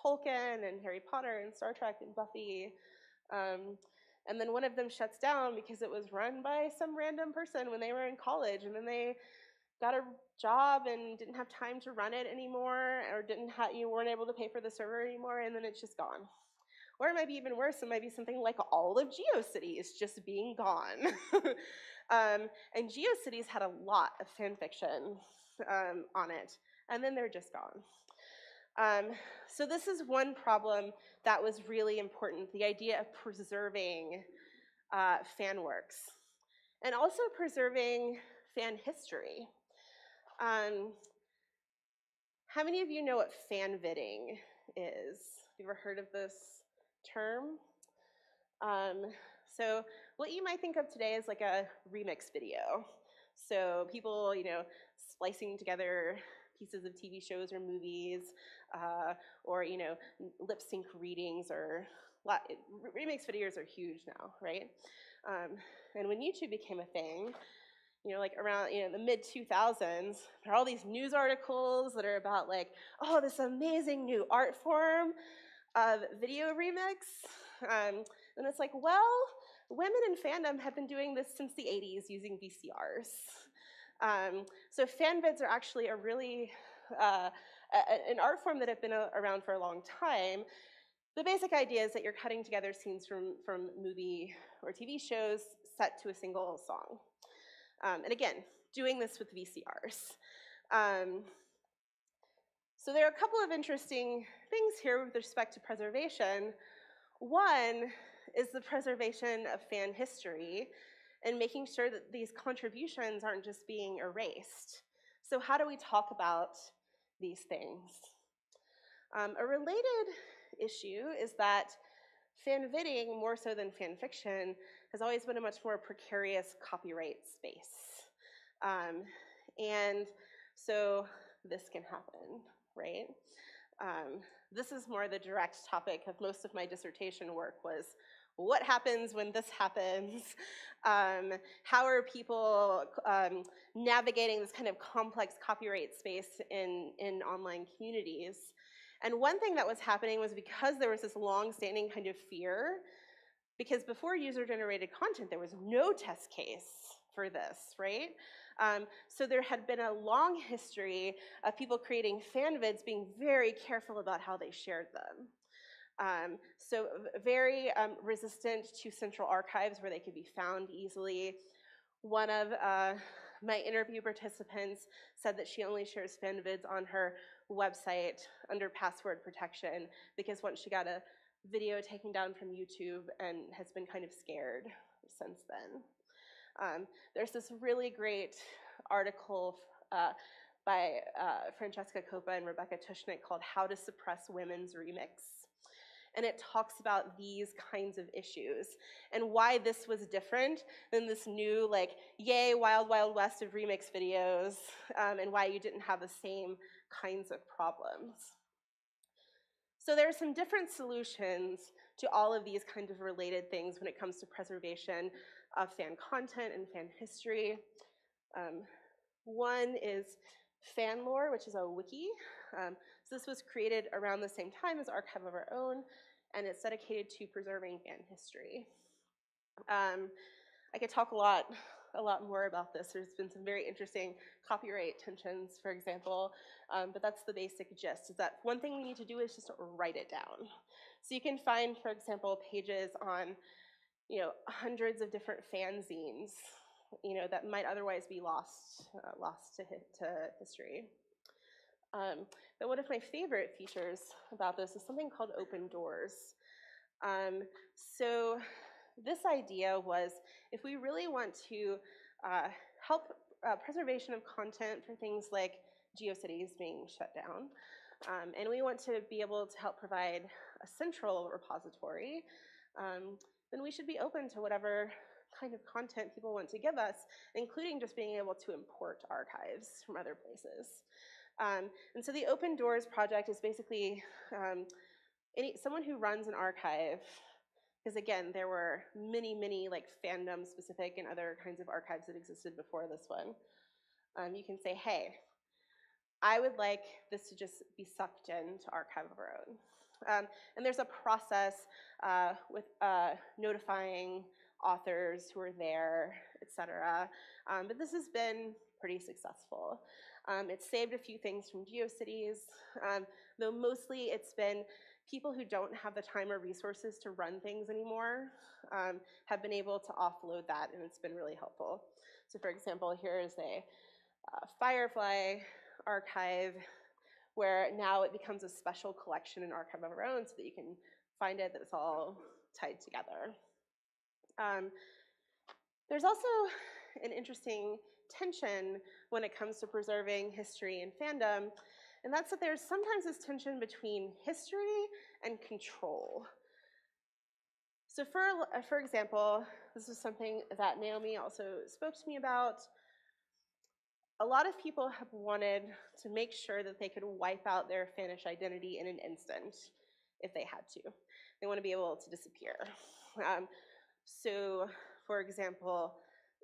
Tolkien and Harry Potter and Star Trek and Buffy, and then one of them shuts down because it was run by some random person when they were in college, and then they got a job and didn't have time to run it anymore, or you weren't able to pay for the server anymore, and then it's just gone. Or it might be even worse. It might be something like all of GeoCities just being gone. And GeoCities had a lot of fan fiction on it, and then they're just gone. So this is one problem that was really important, the idea of preserving fan works, and also preserving fan history. How many of you know what fanviding is? You ever heard of this term? So what you might think of today is like a remix video. So people, splicing together pieces of TV shows or movies, or lip sync readings, or remix videos are huge now, right? And when YouTube became a thing, like around the mid 2000s, there are all these news articles that are about like, oh, this amazing new art form of video remix. And it's like, well, women in fandom have been doing this since the 80s using VCRs. So fanvids are actually a really, an art form that have been around for a long time. The basic idea is that you're cutting together scenes from movie or TV shows set to a single song. And again, doing this with VCRs. So there are a couple of interesting things here with respect to preservation. One is the preservation of fan history and making sure that these contributions aren't just being erased. So how do we talk about these things? A related issue is that fanviding, more so than fan fiction, has always been a much more precarious copyright space. And so this can happen, right? This is more the direct topic of most of my dissertation work was, what happens when this happens? How are people navigating this kind of complex copyright space in online communities? And one thing that was happening was because there was this long-standing kind of fear, because before user-generated content, there was no test case for this, right? So there had been a long history of people creating fanvids being very careful about how they shared them. So very resistant to central archives where they could be found easily. One of my interview participants said that she only shares fanvids on her website under password protection because once she got a video taken down from YouTube and has been kind of scared since then. There's this really great article by Francesca Coppa and Rebecca Tushnick called How to Suppress Women's Remix. And it talks about these kinds of issues and why this was different than this new, like, yay, wild, wild west of remix videos, and why you didn't have the same kinds of problems. So there are some different solutions to all of these kinds of related things when it comes to preservation of fan content and fan history. One is Fanlore, which is a wiki. So this was created around the same time as Archive of Our Own, and it's dedicated to preserving fan history. I could talk a lot more about this. There's been some very interesting copyright tensions, for example, but that's the basic gist, is that one thing we need to do is just write it down. So you can find, for example, pages on, hundreds of different fanzines, that might otherwise be lost to history. But one of my favorite features about this is something called open doors. So this idea was, if we really want to help preservation of content for things like GeoCities being shut down, and we want to be able to help provide a central repository, then we should be open to whatever kind of content people want to give us, including just being able to import archives from other places. And so the Open Doors project is basically someone who runs an archive, because again, there were many like fandom specific and other kinds of archives that existed before this one. You can say, hey, I would like this to just be sucked into Archive of Our Own. And there's a process with notifying authors who are there, et cetera. But this has been pretty successful. It's saved a few things from GeoCities, though mostly it's been people who don't have the time or resources to run things anymore have been able to offload that, and it's been really helpful. So for example, here is a Firefly archive where now it becomes a special collection and archive of our own so that you can find it, that it's all tied together. There's also an interesting tension when it comes to preserving history and fandom, and that's that there's sometimes this tension between history and control. So for example, this is something that Naomi also spoke to me about. A lot of people have wanted to make sure that they could wipe out their Finnish identity in an instant if they had to. They want to be able to disappear. So, for example,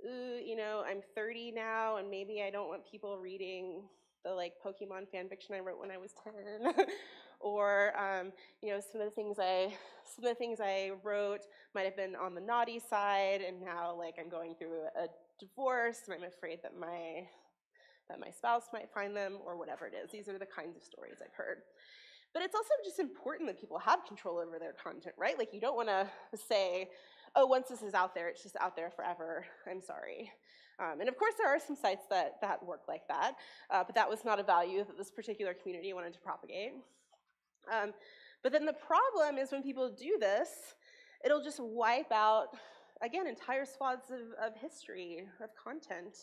you know, I'm 30 now, and maybe I don't want people reading the like Pokemon fan fiction I wrote when I was 10, or you know, some of the things I wrote might have been on the naughty side, and now like I'm going through a divorce, and I'm afraid that my spouse might find them, or whatever it is. These are the kinds of stories I've heard. But it's also just important that people have control over their content, right? Like, you don't want to say, oh, once this is out there, it's just out there forever. I'm sorry. And of course, there are some sites that work like that, but that was not a value that this particular community wanted to propagate. But then the problem is when people do this, it'll just wipe out, again, entire swaths of history, of content.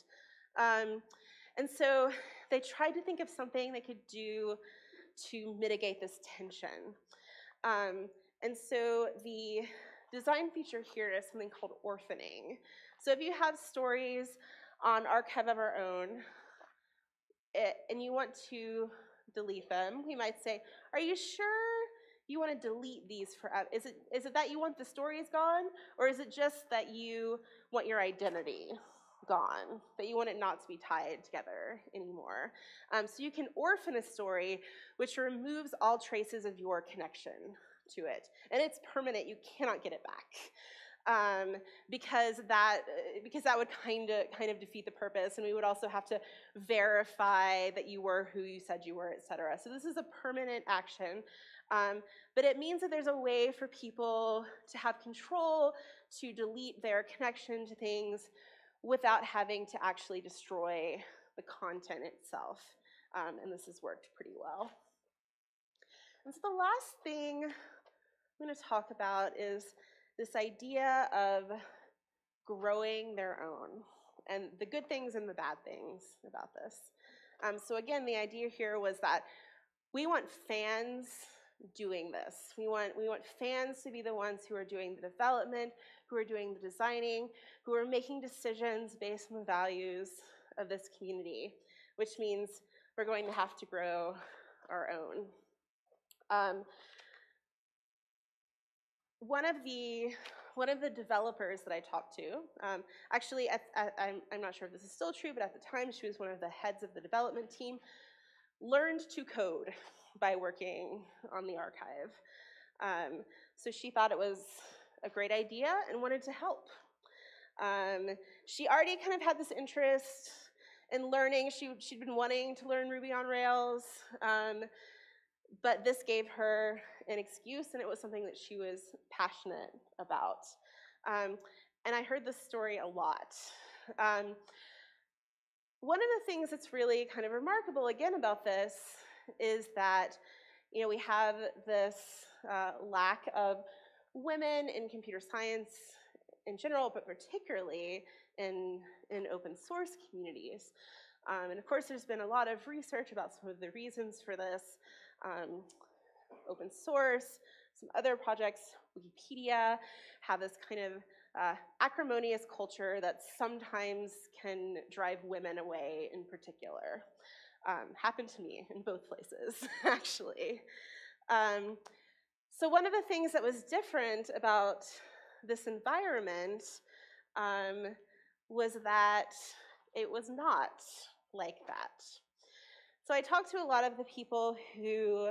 And so they tried to think of something they could do to mitigate this tension. And so the design feature here is something called orphaning. So if you have stories on Archive of Our Own, and you want to delete them, we might say, are you sure you want to delete these forever? Is it that you want the stories gone, or is it just that you want your identity gone, that you want it not to be tied together anymore? So you can orphan a story, which removes all traces of your connection to it, and it's permanent. You cannot get it back, because that would kind of defeat the purpose, and we would also have to verify that you were who you said you were, etc. So this is a permanent action, but it means that there's a way for people to have control to delete their connection to things without having to actually destroy the content itself. And this has worked pretty well. And so the last thing I'm going to talk about is this idea of growing their own, and the good things and the bad things about this. So again, the idea here was that we want fans doing this. We want fans to be the ones who are doing the development, who are doing the designing, who are making decisions based on the values of this community, which means we're going to have to grow our own. One of the developers that I talked to, actually, I'm not sure if this is still true, but at the time she was one of the heads of the development team, learned to code by working on the archive. So she thought it was a great idea and wanted to help. She already kind of had this interest in learning. She'd been wanting to learn Ruby on Rails, but this gave her an excuse, and it was something that she was passionate about. And I heard this story a lot. One of the things that's really kind of remarkable, again, about this is that, you know, we have this lack of women in computer science in general, but particularly in open source communities. And of course, there's been a lot of research about some of the reasons for this. Open source, some other projects, Wikipedia, have this kind of acrimonious culture that sometimes can drive women away in particular. Happened to me in both places, actually. So one of the things that was different about this environment was that it was not like that. So I talked to a lot of the people who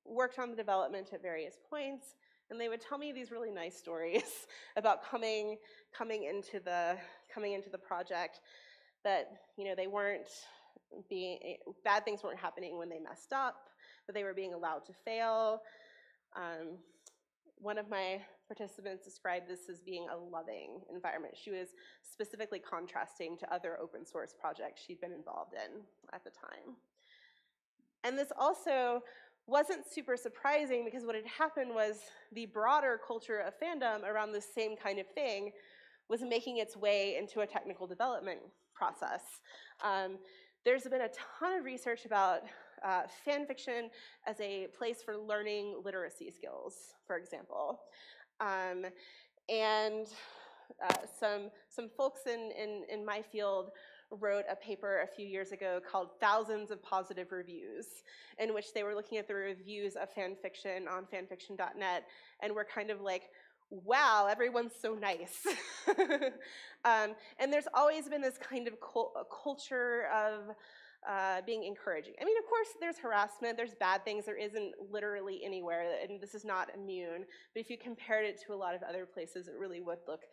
worked on the development at various points, and they would tell me these really nice stories about coming into the project, that, you know, they weren't being, bad things weren't happening when they messed up, but they were being allowed to fail. One of my participants described this as being a loving environment. She was specifically contrasting to other open source projects she'd been involved in at the time. And this also wasn't super surprising because what had happened was the broader culture of fandom around this same kind of thing was making its way into a technical development process. There's been a ton of research about fan fiction as a place for learning literacy skills, for example. And some folks in my field wrote a paper a few years ago called Thousands of Positive Reviews, in which they were looking at the reviews of fan fiction on fanfiction.net and were kind of like, wow, everyone's so nice. And there's always been this kind of culture of being encouraging. I mean, of course, there's harassment, there's bad things, there isn't literally anywhere, and this is not immune, but if you compared it to a lot of other places, it really would look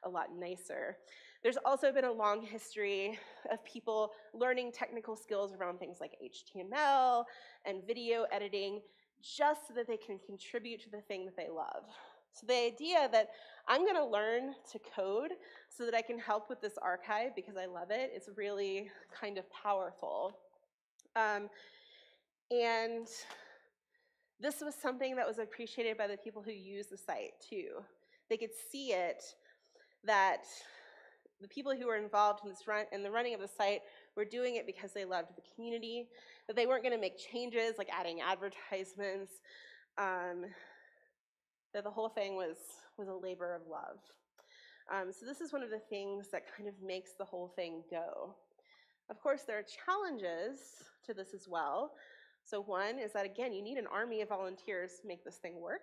a lot nicer. There's also been a long history of people learning technical skills around things like HTML and video editing just so that they can contribute to the thing that they love. So the idea that I'm going to learn to code so that I can help with this archive because I love it is really kind of powerful. And this was something that was appreciated by the people who use the site too. They could see it, that the people who were involved in the running of the site were doing it because they loved the community, that they weren't going to make changes like adding advertisements, that the whole thing was a labor of love. So this is one of the things that kind of makes the whole thing go. Of course, there are challenges to this as well. So one is that, again, you need an army of volunteers to make this thing work.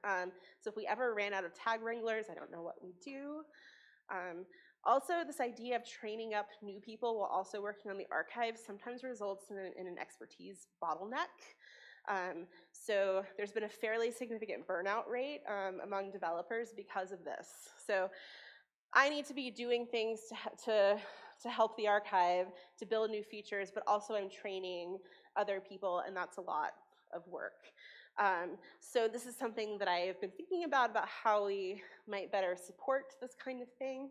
So if we ever ran out of tag wranglers, I don't know what we'd do. Also, this idea of training up new people while also working on the archive sometimes results in an expertise bottleneck. So there's been a fairly significant burnout rate among developers because of this. So I need to be doing things to help the archive, to build new features, but also I'm training other people, and that's a lot of work. So this is something that I have been thinking about how we might better support this kind of thing.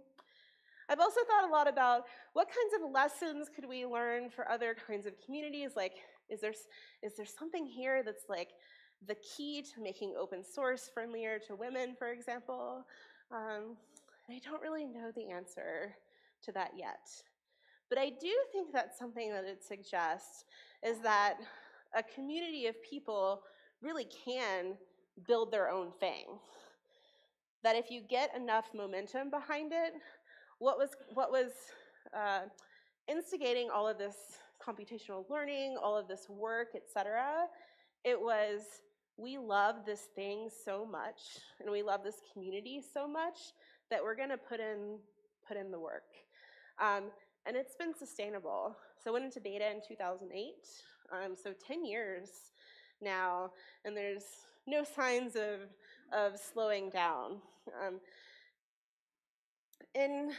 I've also thought a lot about what kinds of lessons could we learn for other kinds of communities. Like, is there something here that's like the key to making open source friendlier to women, for example? I don't really know the answer to that yet. But I do think that something that it suggests is that a community of people really can build their own thing. That if you get enough momentum behind it, what was instigating all of this computational learning, all of this work, etc., it was, we love this thing so much, and we love this community so much that we're going to put in the work. And it's been sustainable. So I went into beta in 2008, so 10 years now, and there's no signs of slowing down. In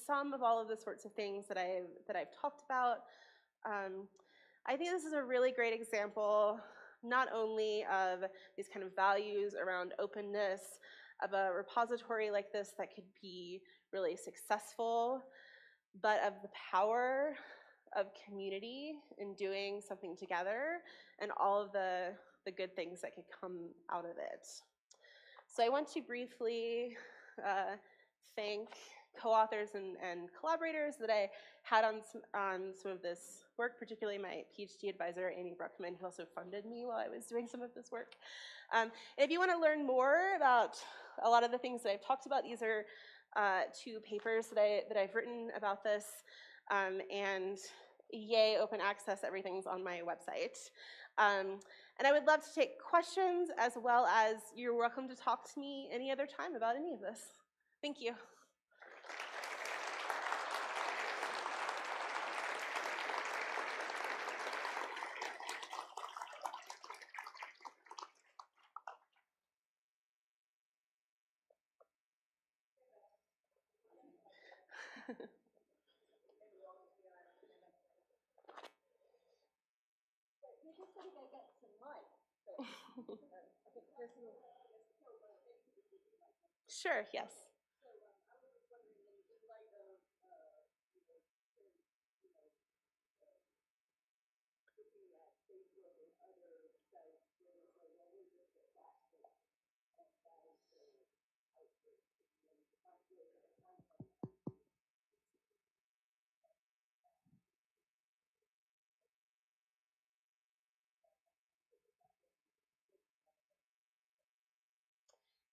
some of all of the sorts of things that I've talked about, I think this is a really great example, not only of these kind of values around openness, of a repository like this that could be really successful, but of the power of community in doing something together and all of the good things that could come out of it. So I want to briefly thank co-authors and collaborators that I had on some of this work, particularly my PhD advisor, Amy Bruckman, who also funded me while I was doing some of this work. If you want to learn more about a lot of the things that I've talked about, these are 2 papers that I've written about this, and yay, open access, everything's on my website. And I would love to take questions, as well as you're welcome to talk to me any other time about any of this. Thank you. Sure, yes.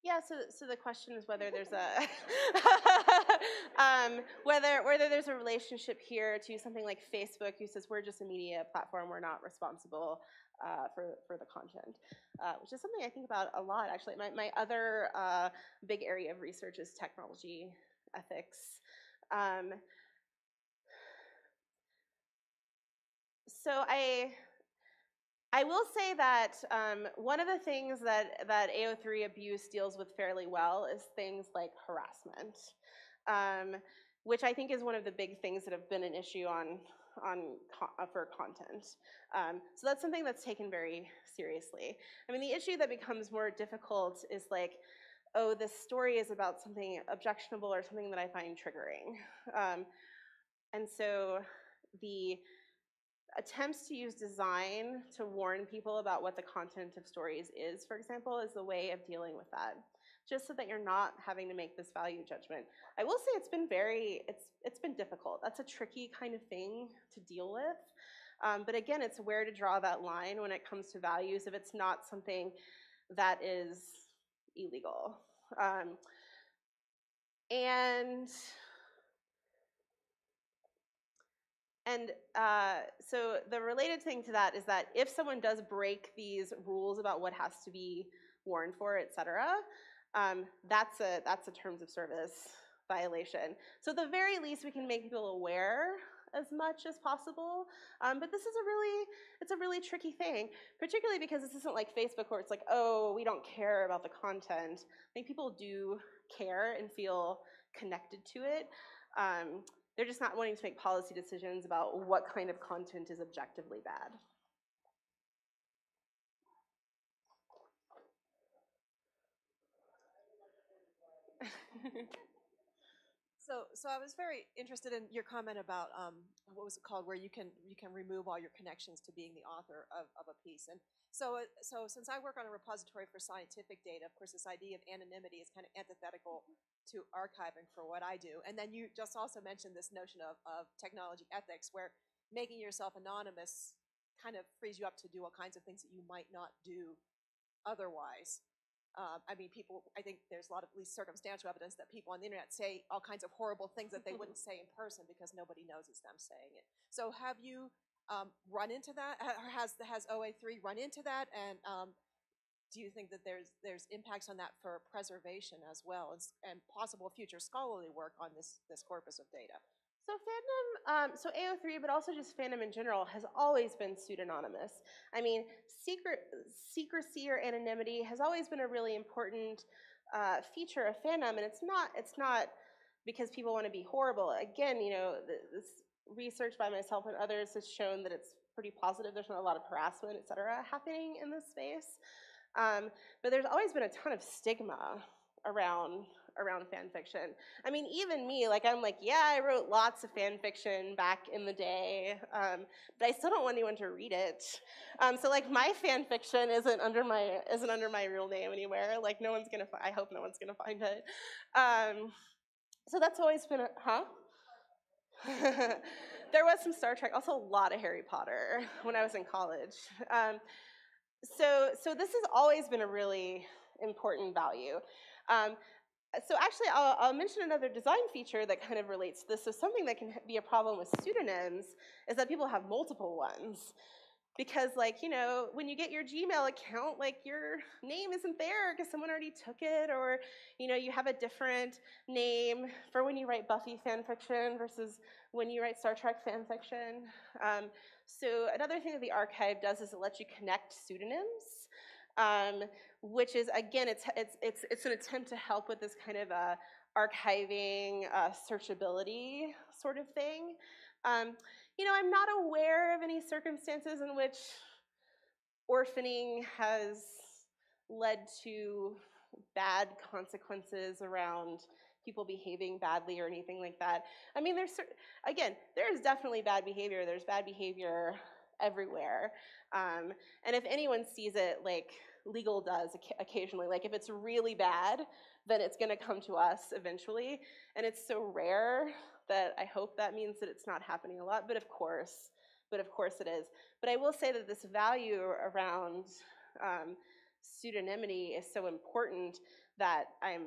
Yeah, so the question is whether there's a whether there's a relationship here to something like Facebook, who says we're just a media platform, we're not responsible for the content, which is something I think about a lot actually. My other big area of research is technology ethics. So I will say that one of the things that AO3 abuse deals with fairly well is things like harassment, which I think is one of the big things that have been an issue for content. So that's something that's taken very seriously. I mean, the issue that becomes more difficult is like, oh, this story is about something objectionable or something that I find triggering. And so the attempts to use design to warn people about what the content of stories is, for example, is a way of dealing with that, just so that you're not having to make this value judgment. I will say it's been difficult. That's a tricky kind of thing to deal with. But again, it's where to draw that line when it comes to values if it's not something that is illegal. So the related thing to that is that if someone does break these rules about what has to be warned for, et cetera, that's a terms of service violation. So at the very least, we can make people aware as much as possible. But this is it's a really tricky thing, particularly because this isn't like Facebook where it's like, oh, we don't care about the content. I think people do care and feel connected to it. They're just not wanting to make policy decisions about what kind of content is objectively bad. So I was very interested in your comment about what was it called, where you can remove all your connections to being the author of a piece. And so since I work on a repository for scientific data, of course, this idea of anonymity is kind of antithetical to archiving for what I do. And then you just also mentioned this notion of technology ethics, where making yourself anonymous kind of frees you up to do all kinds of things that you might not do otherwise. I mean, I think there's a lot of at least circumstantial evidence that people on the internet say all kinds of horrible things that they wouldn't say in person because nobody knows it's them saying it. So have you run into that? Or has OA3 run into that? And do you think that there's impacts on that for preservation as well, and possible future scholarly work on this corpus of data? So fandom, so AO3, but also just fandom in general, has always been pseudonymous. I mean, secrecy or anonymity has always been a really important feature of fandom, and it's not because people want to be horrible. Again, you know, this research by myself and others has shown that it's pretty positive. There's not a lot of harassment, et cetera, happening in this space. But there's always been a ton of stigma around fan fiction. I mean, even me, like, I'm like, yeah, I wrote lots of fan fiction back in the day, but I still don't want anyone to read it. So like, my fan fiction isn't under my real name anywhere. Like, I hope no one's gonna find it. So that's always been There was some Star Trek, also a lot of Harry Potter when I was in college. So this has always been a really important value. So actually, I'll mention another design feature that kind of relates to this. So something that can be a problem with pseudonyms is that people have multiple ones. Because, like, you know, when you get your Gmail account, like, your name isn't there because someone already took it, or, you know, you have a different name for when you write Buffy fan fiction versus when you write Star Trek fan fiction. So another thing that the archive does is it lets you connect pseudonyms, which is, again, it's an attempt to help with this kind of archiving, searchability sort of thing. You know, I'm not aware of any circumstances in which orphaning has led to bad consequences around people behaving badly or anything like that. I mean, there's definitely bad behavior. There's bad behavior everywhere. And if anyone sees it, like legal does occasionally, like if it's really bad, then it's going to come to us eventually. And it's so rare that I hope that means that it's not happening a lot, but of course it is. But I will say that this value around pseudonymity is so important that I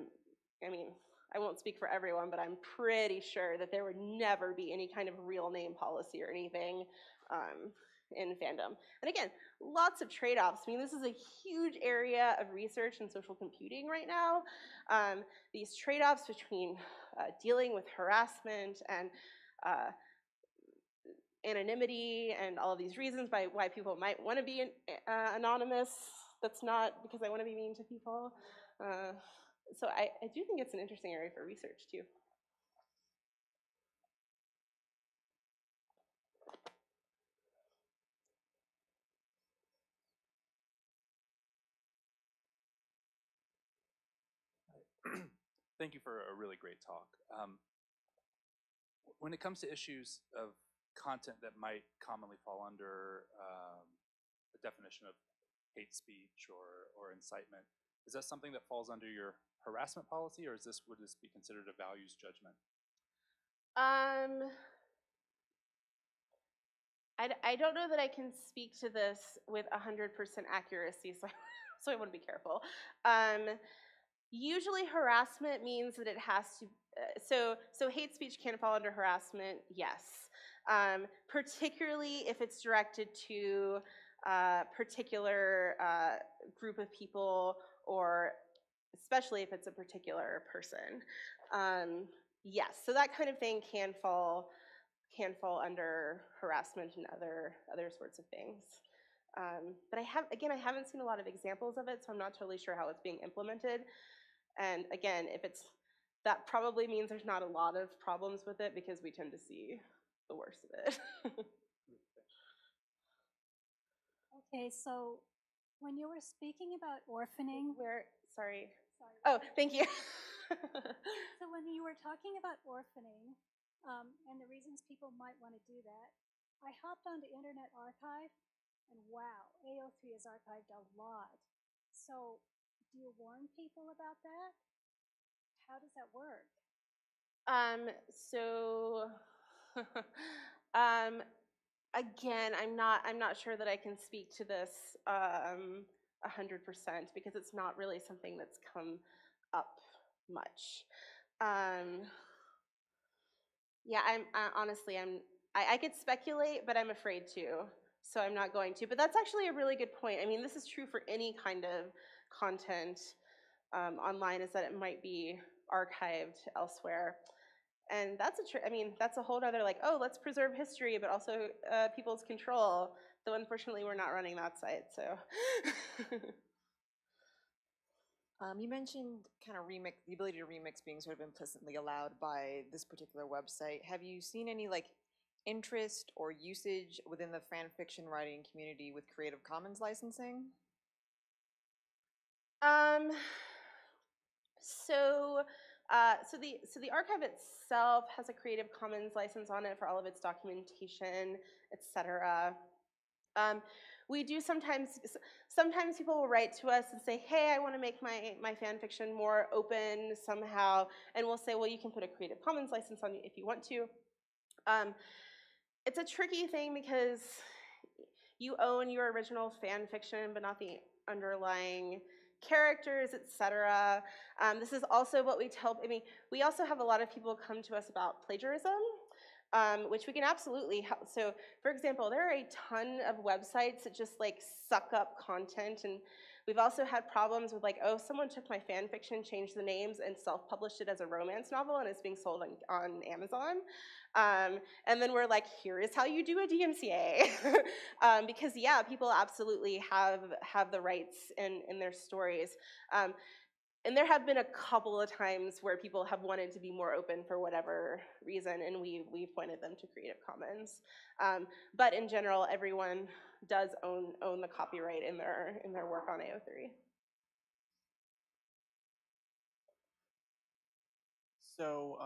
won't speak for everyone, but I'm pretty sure that there would never be any kind of real name policy or anything in fandom. And again, lots of trade-offs. I mean, this is a huge area of research in social computing right now. These trade-offs between dealing with harassment and anonymity and all of these reasons why people might want to be anonymous. That's not because I want to be mean to people. So I do think it's an interesting area for research too. Thank you for a really great talk. When it comes to issues of content that might commonly fall under the definition of hate speech or incitement, is that something that falls under your harassment policy, or would this be considered a values judgment? I don't know that I can speak to this with 100% accuracy, so I want to be careful. Usually harassment means that it has to, so hate speech can fall under harassment, yes. Particularly if it's directed to a particular group of people, or especially if it's a particular person. Yes, so that kind of thing can fall under harassment and other sorts of things. But I haven't seen a lot of examples of it, so I'm not totally sure how it's being implemented. And again, that probably means there's not a lot of problems with it, because we tend to see the worst of it. Okay, so when you were speaking about orphaning, Sorry. Oh, thank you. So when you were talking about orphaning and the reasons people might want to do that, I hopped onto Internet Archive, and wow, AO3 has archived a lot. So do you warn people about that? How does that work? Again, I'm not sure that I can speak to this 100%, because it's not really something that's come up much. Yeah, honestly, I could speculate, but I'm afraid to, so I'm not going to. But that's actually a really good point. I mean, this is true for any kind of content online, is that it might be archived elsewhere. And that's that's a whole other, like, oh, let's preserve history, but also people's control. Though unfortunately, we're not running that site, so. You mentioned kind of the ability to remix being sort of implicitly allowed by this particular website. Have you seen any interest or usage within the fan fiction writing community with Creative Commons licensing? So the archive itself has a Creative Commons license on it for all of its documentation, etc. We do sometimes people will write to us and say, hey, I want to make my fan fiction more open somehow, and we'll say, well, you can put a Creative Commons license on it if you want to. It's a tricky thing, because you own your original fan fiction, but not the underlying characters, etc. This is also what we tell, we also have a lot of people come to us about plagiarism, which we can absolutely help. So, for example, there are a ton of websites that just suck up content, and we've also had problems with oh, someone took my fan fiction, changed the names, and self-published it as a romance novel, and it's being sold on Amazon. And then we're like, here is how you do a DMCA. Because yeah, people absolutely have the rights in their stories. And there have been a couple of times where people have wanted to be more open for whatever reason, and we've pointed them to Creative Commons. But in general, everyone does own the copyright in their work on AO3. So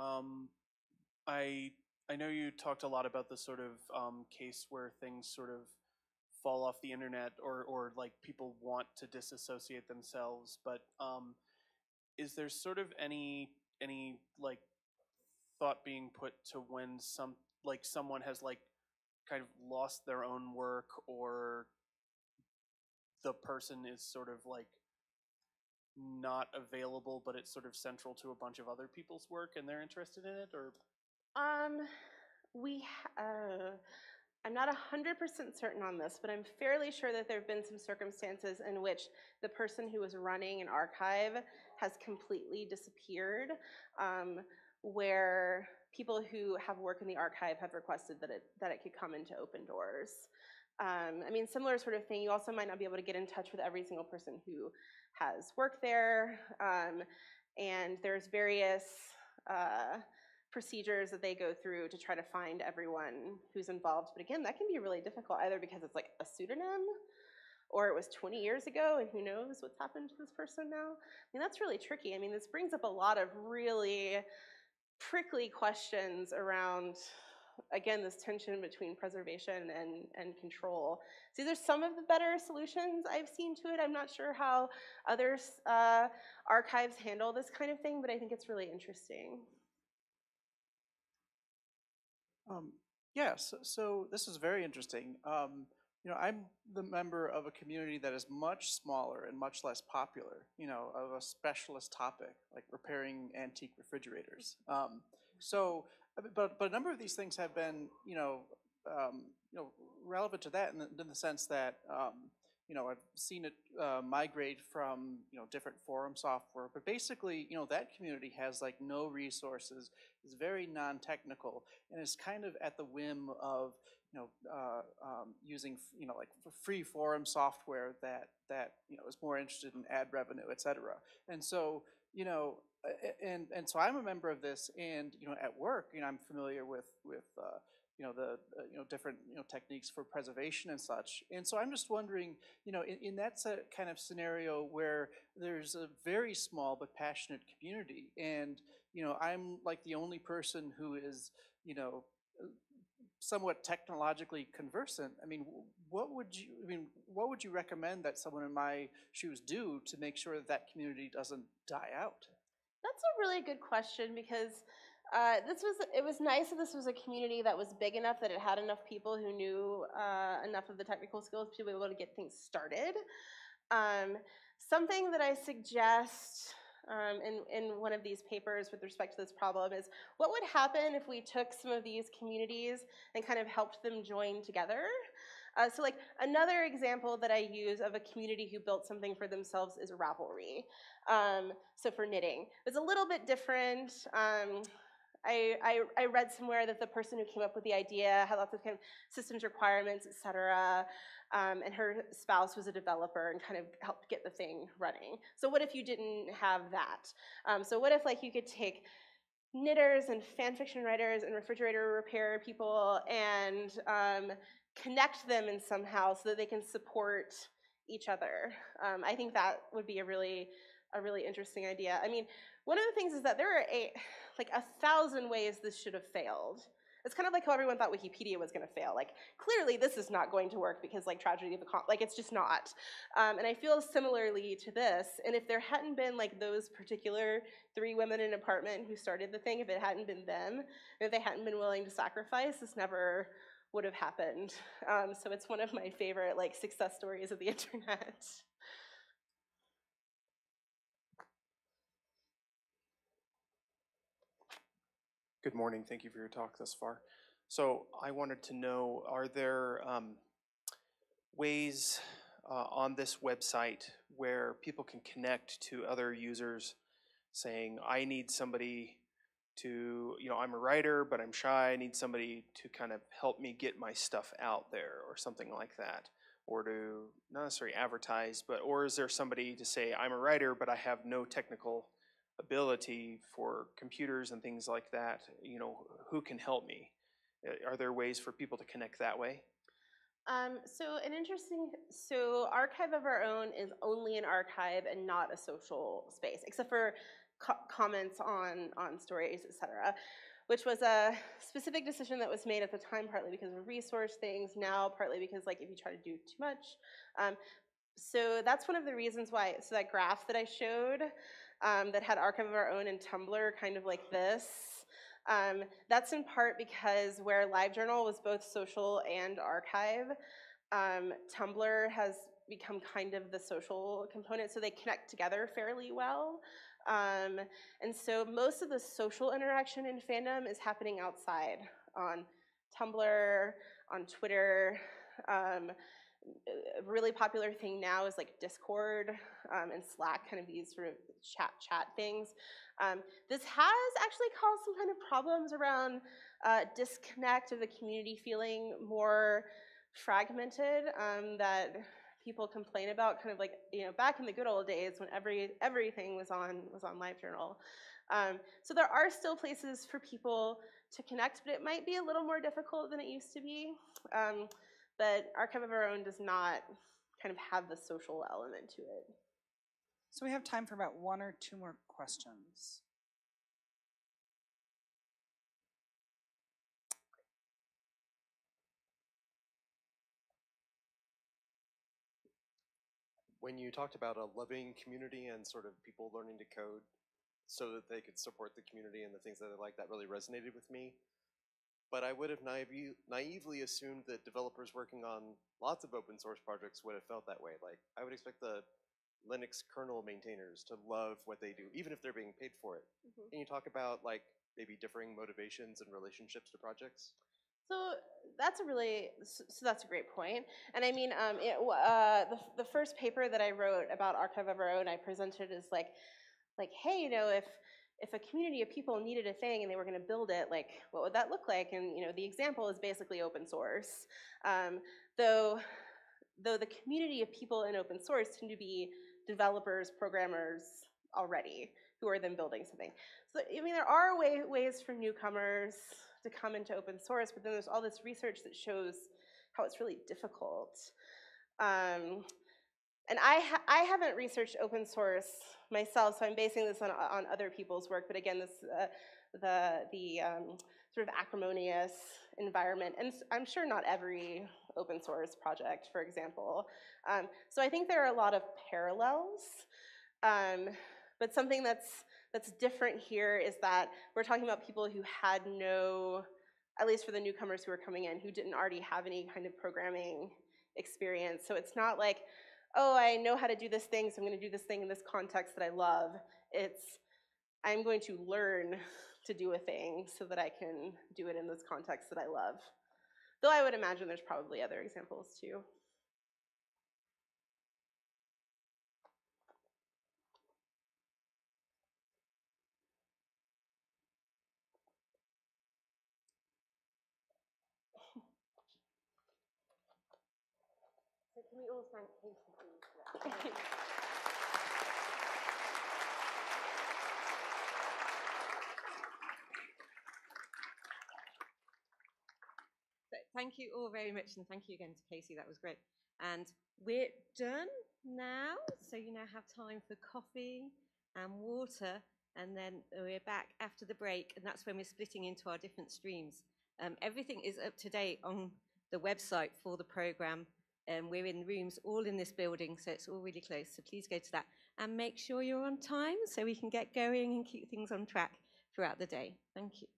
I know you talked a lot about the sort of case where things sort of fall off the internet or like people want to disassociate themselves. But is there sort of any like thought being put to when someone has like kind of lost their own work, or the person is sort of like not available, but it's sort of central to a bunch of other people's work and they're interested in it? Or I'm not 100% certain on this, but I'm fairly sure that there have been some circumstances in which the person who was running an archive has completely disappeared, where people who have work in the archive have requested that it could come into Open Doors. I mean, similar sort of thing. You also might not be able to get in touch with every single person who has worked there, and there's various procedures that they go through to try to find everyone who's involved. But again, that can be really difficult, either because it's like a pseudonym, or it was 20 years ago, and who knows what's happened to this person now. I mean, that's really tricky. I mean, this brings up a lot of really prickly questions around, again, this tension between preservation and control. So these are some of the better solutions I've seen to it. I'm not sure how other archives handle this kind of thing, but I think it's really interesting. Yes, so this is very interesting. You know, I'm the member of a community that is much smaller and much less popular, you know, of a specialist topic, like repairing antique refrigerators. But a number of these things have been, relevant to that in the sense that, I've seen it migrate from, different forum software, but basically, that community has like no resources, is very non-technical, and is kind of at the whim of, using, like free forum software that is more interested in ad revenue, et cetera. And so, and so I'm a member of this, and, at work, I'm familiar with different, techniques for preservation and such. And so I'm just wondering, in that kind of scenario where there's a very small but passionate community, and, I'm like the only person who is, somewhat technologically conversant. I mean, what would you recommend that someone in my shoes do to make sure that that community doesn't die out? That's a really good question, because it was nice that this was a community that was big enough that it had enough people who knew enough of the technical skills to be able to get things started. Something that I suggest in one of these papers with respect to this problem is, what would happen if we took some of these communities and kind of helped them join together? So like another example that I use of a community who built something for themselves is Ravelry. So for knitting, it's a little bit different. I read somewhere that the person who came up with the idea had lots of kind of systems requirements, et cetera, and her spouse was a developer and kind of helped get the thing running. So what if you didn't have that? So what if like you could take knitters and fan fiction writers and refrigerator repair people and connect them in somehow so that they can support each other? I think that would be a really interesting idea. I mean, one of the things is that there are like 1,000 ways this should have failed. It's kind of like how everyone thought Wikipedia was going to fail. Like, clearly this is not going to work because like tragedy of the like it's just not. And I feel similarly to this. And if there hadn't been like those particular 3 women in an apartment who started the thing, if it hadn't been them, if they hadn't been willing to sacrifice, this never would have happened. So it's one of my favorite like success stories of the internet. Good morning. Thank you for your talk thus far. So I wanted to know, are there ways on this website where people can connect to other users saying, I need somebody to, I'm a writer, but I'm shy. I need somebody to kind of help me get my stuff out there, or something like that, or to not necessarily advertise, or is there somebody to say, I'm a writer, but I have no technical ability for computers and things like that, who can help me? Are there ways for people to connect that way? So Archive of Our Own is only an archive and not a social space, except for comments on stories, etc. which was a specific decision that was made at the time, partly because of resource things, now partly because like if you try to do too much. So that's one of the reasons why, so that graph that I showed that had Archive of Our Own and Tumblr kind of like this, that's in part because where LiveJournal was both social and archive, Tumblr has become kind of the social component, so they connect together fairly well. And so most of the social interaction in fandom is happening outside on Tumblr, on Twitter. A really popular thing now is like Discord and Slack, kind of these sort of chat things. This has actually caused some kind of problems around disconnect of the community feeling more fragmented that people complain about, kind of like, you know, back in the good old days when everything was on LiveJournal. So there are still places for people to connect, but it might be a little more difficult than it used to be. But Archive of Our Own does not kind of have the social element to it. So we have time for about 1 or 2 more questions. When you talked about a loving community and sort of people learning to code so that they could support the community and the things that they like, that really resonated with me. But I would have naively assumed that developers working on lots of open source projects would have felt that way. Like, I would expect the Linux kernel maintainers to love what they do, even if they're being paid for it. Mm-hmm. Can you talk about like maybe differing motivations and relationships to projects? So that's a great point. And I mean, the first paper that I wrote about Archive of Our Own, I presented as like, hey, you know, if a community of people needed a thing and they were going to build it, like, what would that look like? And, you know, the example is basically open source. Though the community of people in open source tend to be developers, programmers already, who are then building something. So, I mean, there are ways for newcomers to come into open source, but then there's all this research that shows how it's really difficult. And I haven't researched open source myself, so I'm basing this on other people's work. But again, this sort of acrimonious environment, and I'm sure not every open source project, for example. So I think there are a lot of parallels. But something that's different here is that we're talking about people who had no, at least for the newcomers who are coming in, who didn't already have any kind of programming experience. So it's not like, oh, I know how to do this thing, so I'm going to do this thing in this context that I love. It's, I'm going to learn to do a thing so that I can do it in this context that I love. Though I would imagine there's probably other examples too. So can we all thank Casey, please? So thank you all very much, and thank you again to Casey. That was great. And we're done now, so you now have time for coffee and water, and then we're back after the break, and that's when we're splitting into our different streams. Everything is up to date on the website for the program. We're in rooms all in this building, so it's all really close. So please go to that and make sure you're on time so we can get going and keep things on track throughout the day. Thank you.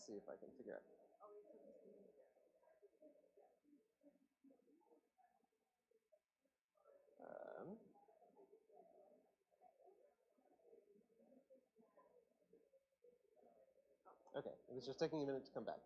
see if I can figure out. Okay, it was just taking a minute to come back.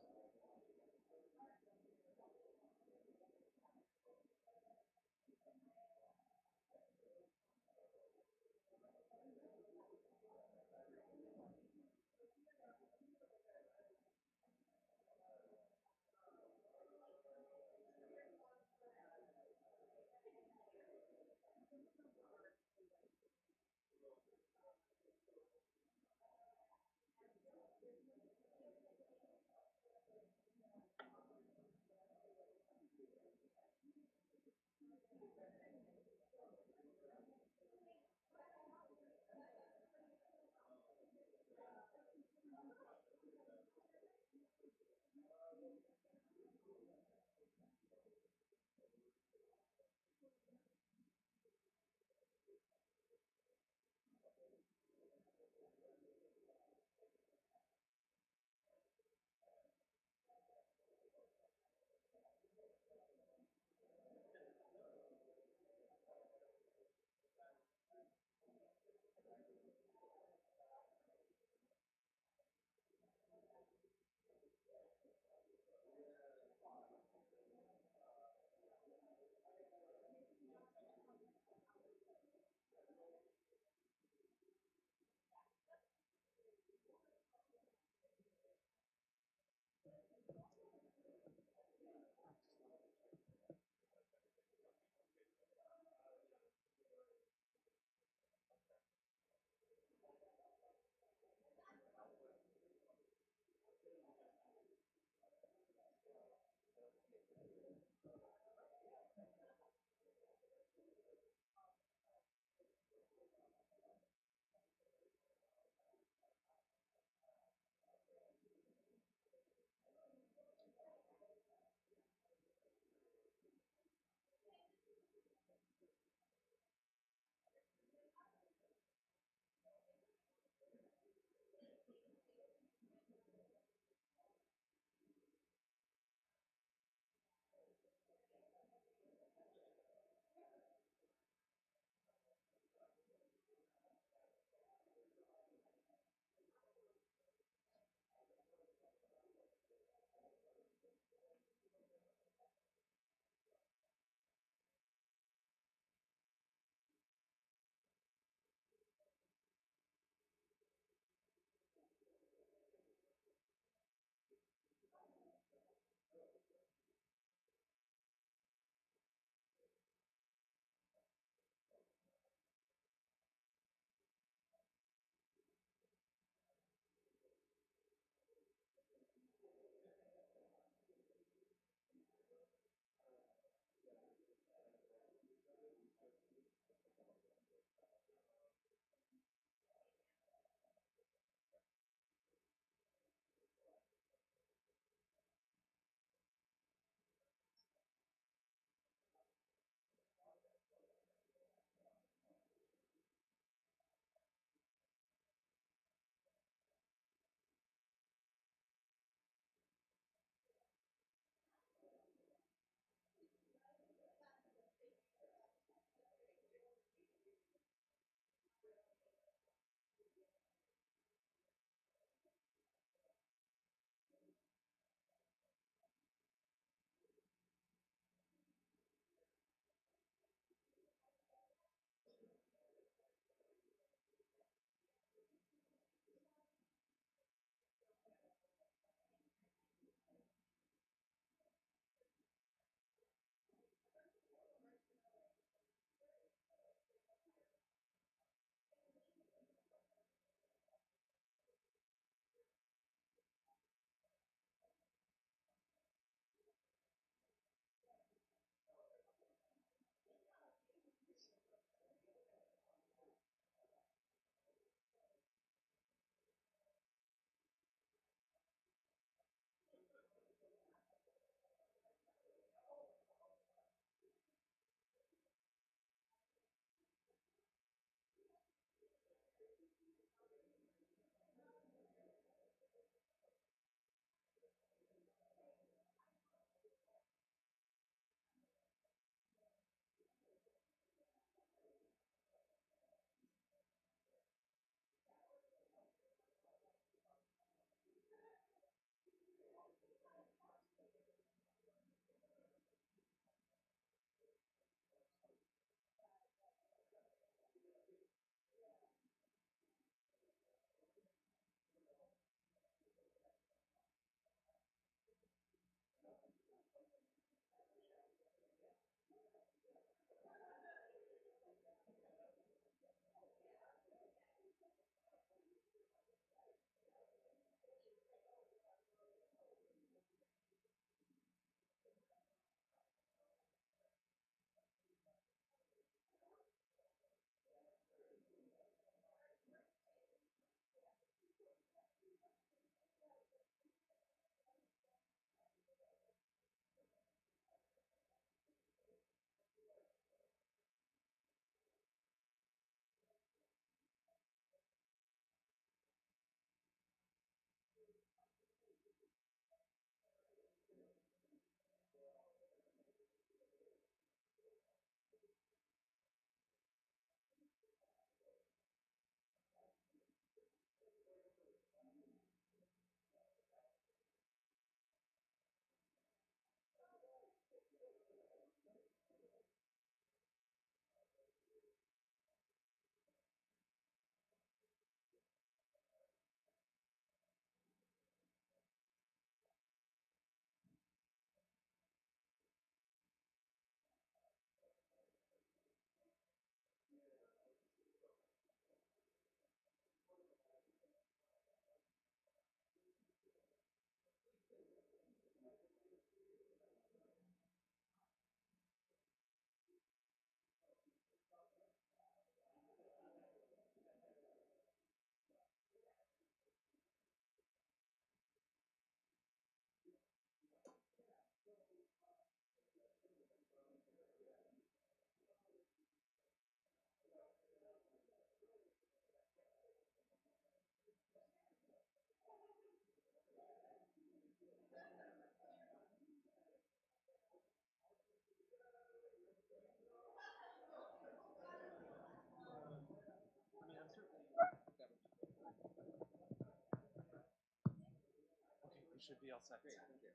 should be all set. Great, thank you.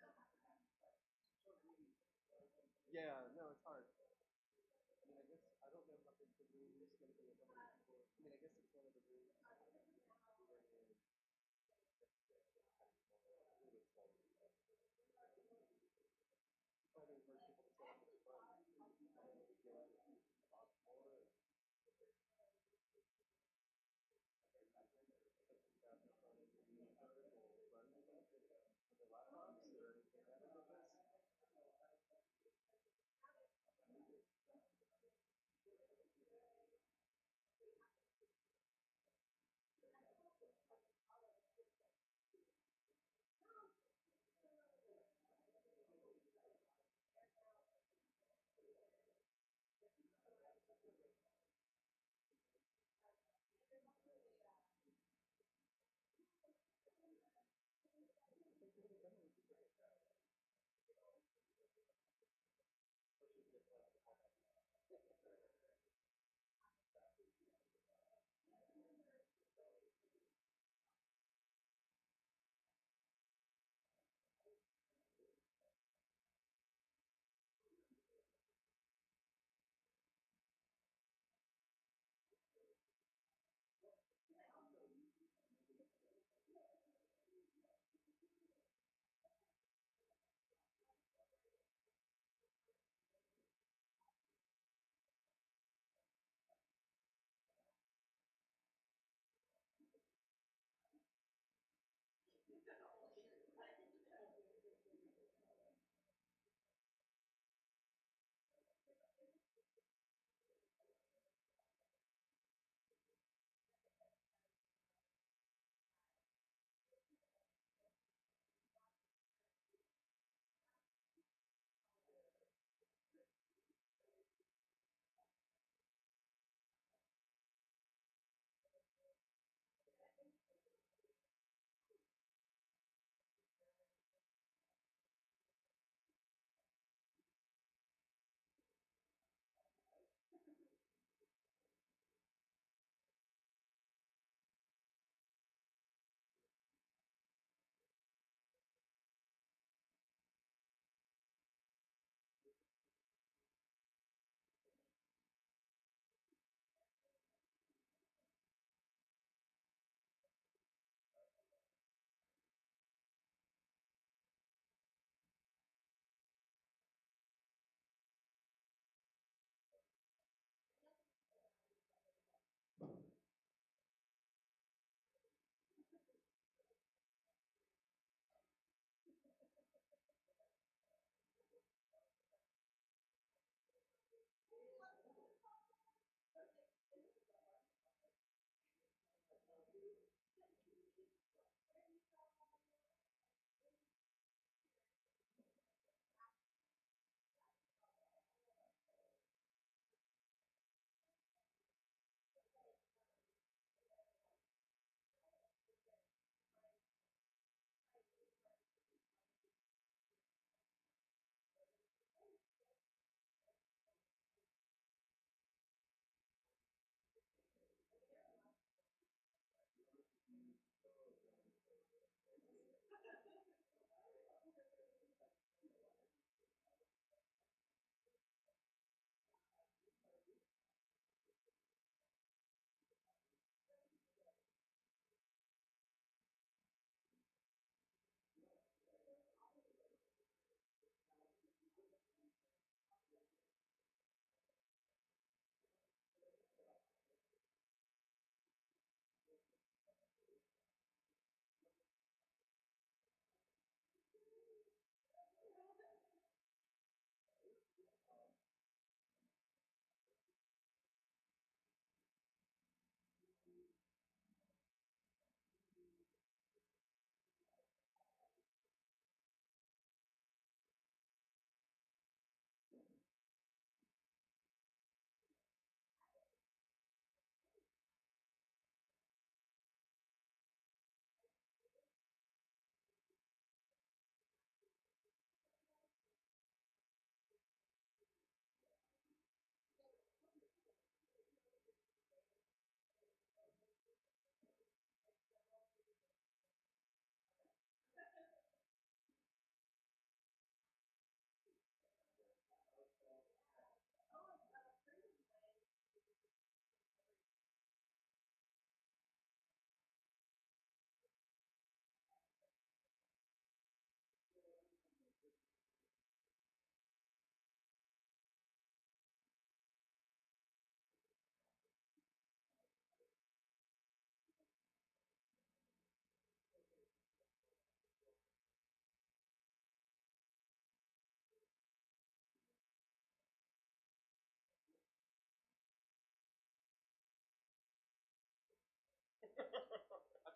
Yeah, no, it's hard. I mean, I guess I don't know how big the room is going to be and how many people. I mean, I guess it's one of the rooms we were in. Trying to encourage people to set up at the front.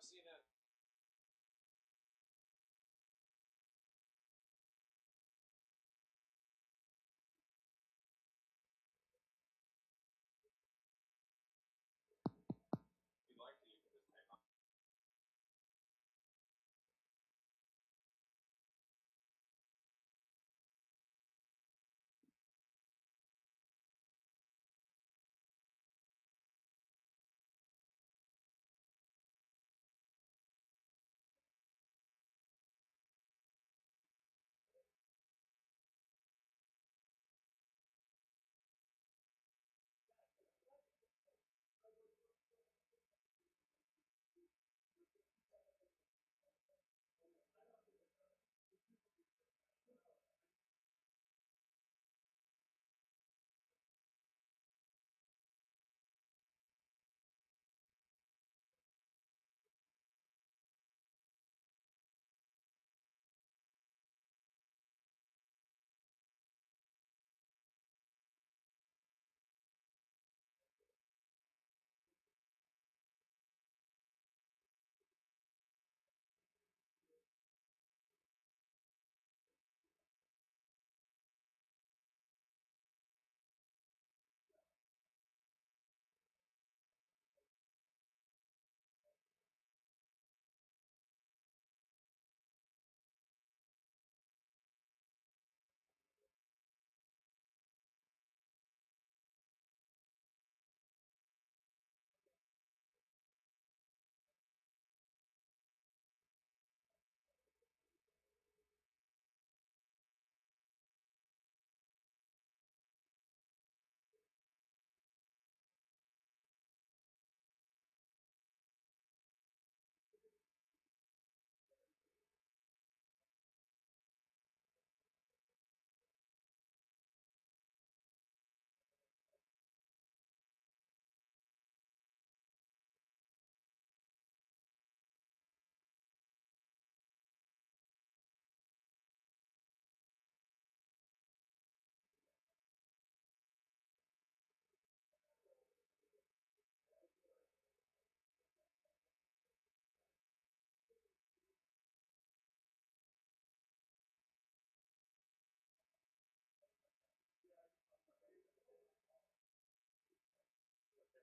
I've seen it.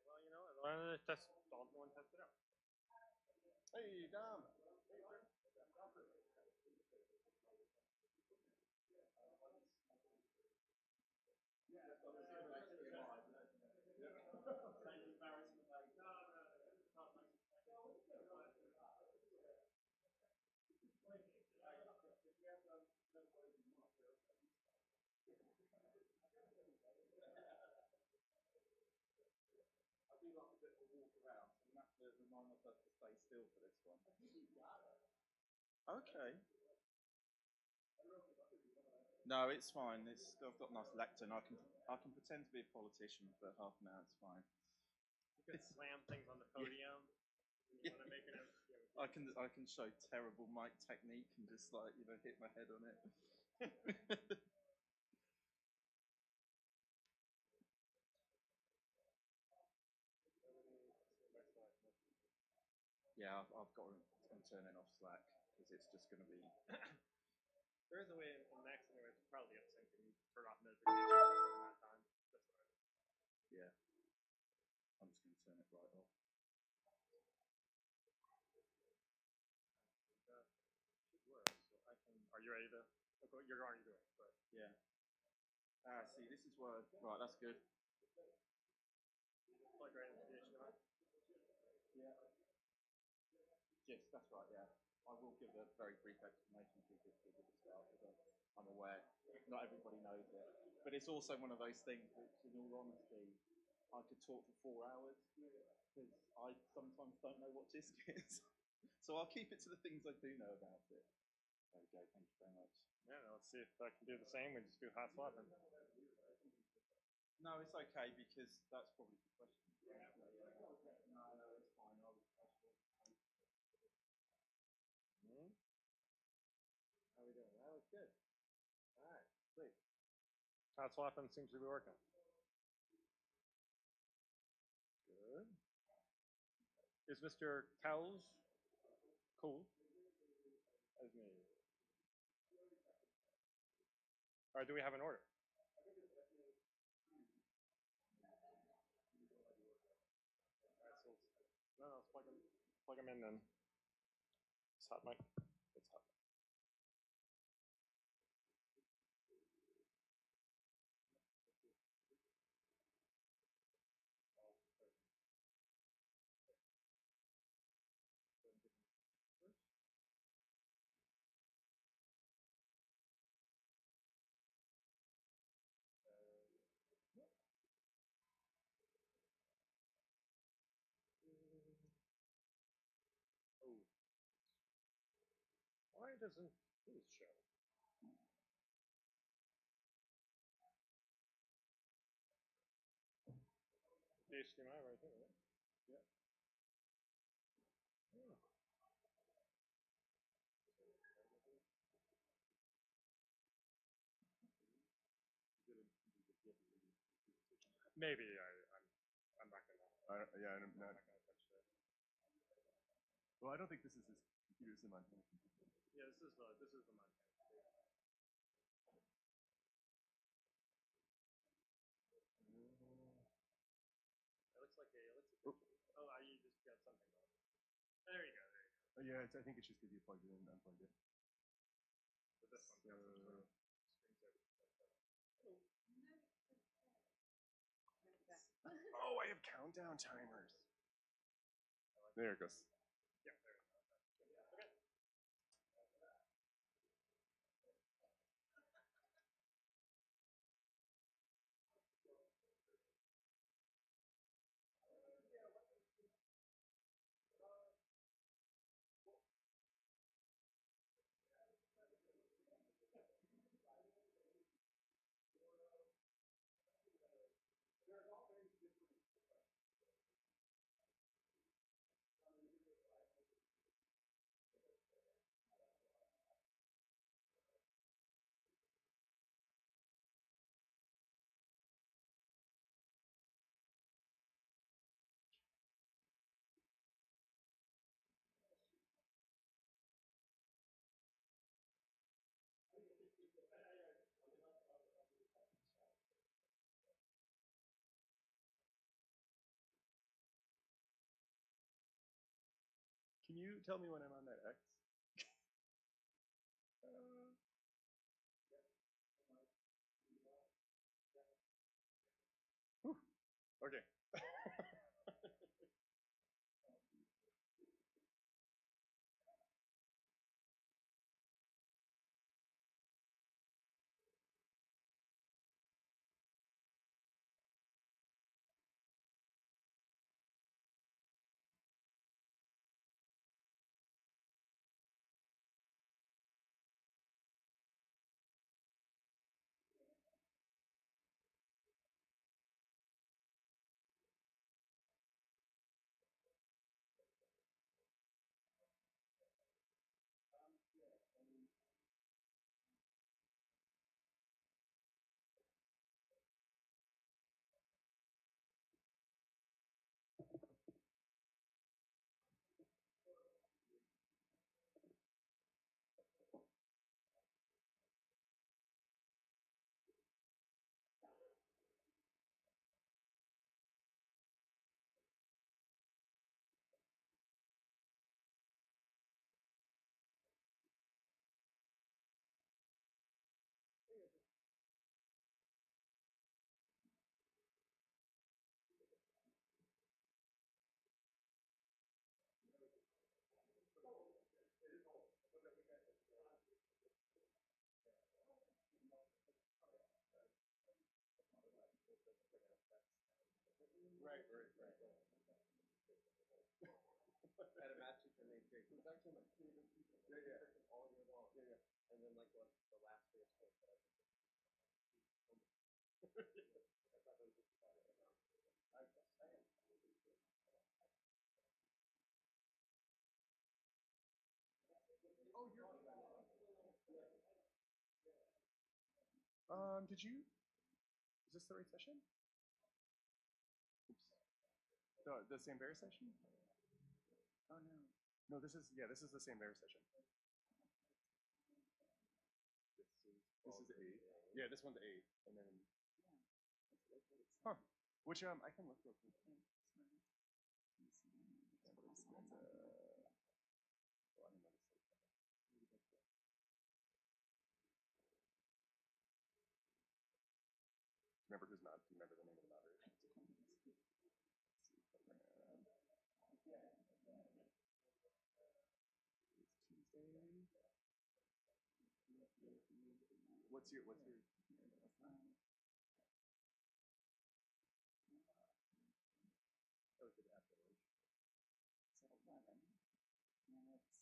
Well, you know, why don't I test, I'll go and test it out. Hey, Dom. I do like a bit of a walk around, and that's to remind myself to stay still for this one. Okay. No, it's fine. I've got a nice lectern. I can pretend to be a politician for half an hour. It's fine. You can slam things on the podium. You want to make it a, I can show terrible mic technique and just hit my head on it. Yeah, I've got to turn it off Slack because it's just going to be. There is a way in Max anyway to probably up sync and turn off notifications for a certain amount of time. That's what I do. Yeah. I'm just going to turn it right off. Are you ready to? You're already doing it, but yeah. See, this is where. Right, that's good. Plug right into the HDMI. Yeah. Yes, that's right. Yeah, I will give a very brief explanation to you at the start because I'm aware not everybody knows it, but it's also one of those things which, in all honesty, I could talk for 4 hours because I sometimes don't know what DISC is. So I'll keep it to the things I do know about it. There we go. Thank you very much. Yeah, let's see if I can do the same. We just do hot swapping. No, it's okay because that's probably the question. No, it's fine. How are we doing? That looks good. All right, sweet. Hot swapping seems to be working. Good. Is Mr. Cowles Cool. As me. All right, do we have an order? No, let's plug them in then. It's hot mic. It's hot. Oh. Why doesn't this show? HDMI right here, right? Yeah. Oh. Maybe I'm not gonna. Yeah, I'm not. Gonna touch that. Well, I don't think this is his computer. It's in Montana. Yeah, this is the Montana. It looks like oh, you just got something going. There you go. There you go. Oh, yeah, I think it's just because you plugged it in and unplugged it. But this one's got some sort of screensaver. Oh, I have countdown timers. There it goes. Yeah, there we go. Okay. Can you tell me when I'm on that X? Okay. Right. At a match in eighth grade. It was actually my favorite teacher. Yeah. All year long. Yeah. And then like the last day of school. I thought that was just fun. Oh, you're. Did you? Is this the right session? Oops. The Sambera session? Oh no. No, this is the same mirror session. This is 8. Yeah, this one's 8, and then. Huh. Which I can look real quick. Remember who's not? Do you remember the name of the moderator? What's your? Oh, is it afterwards? It's at 11, and it's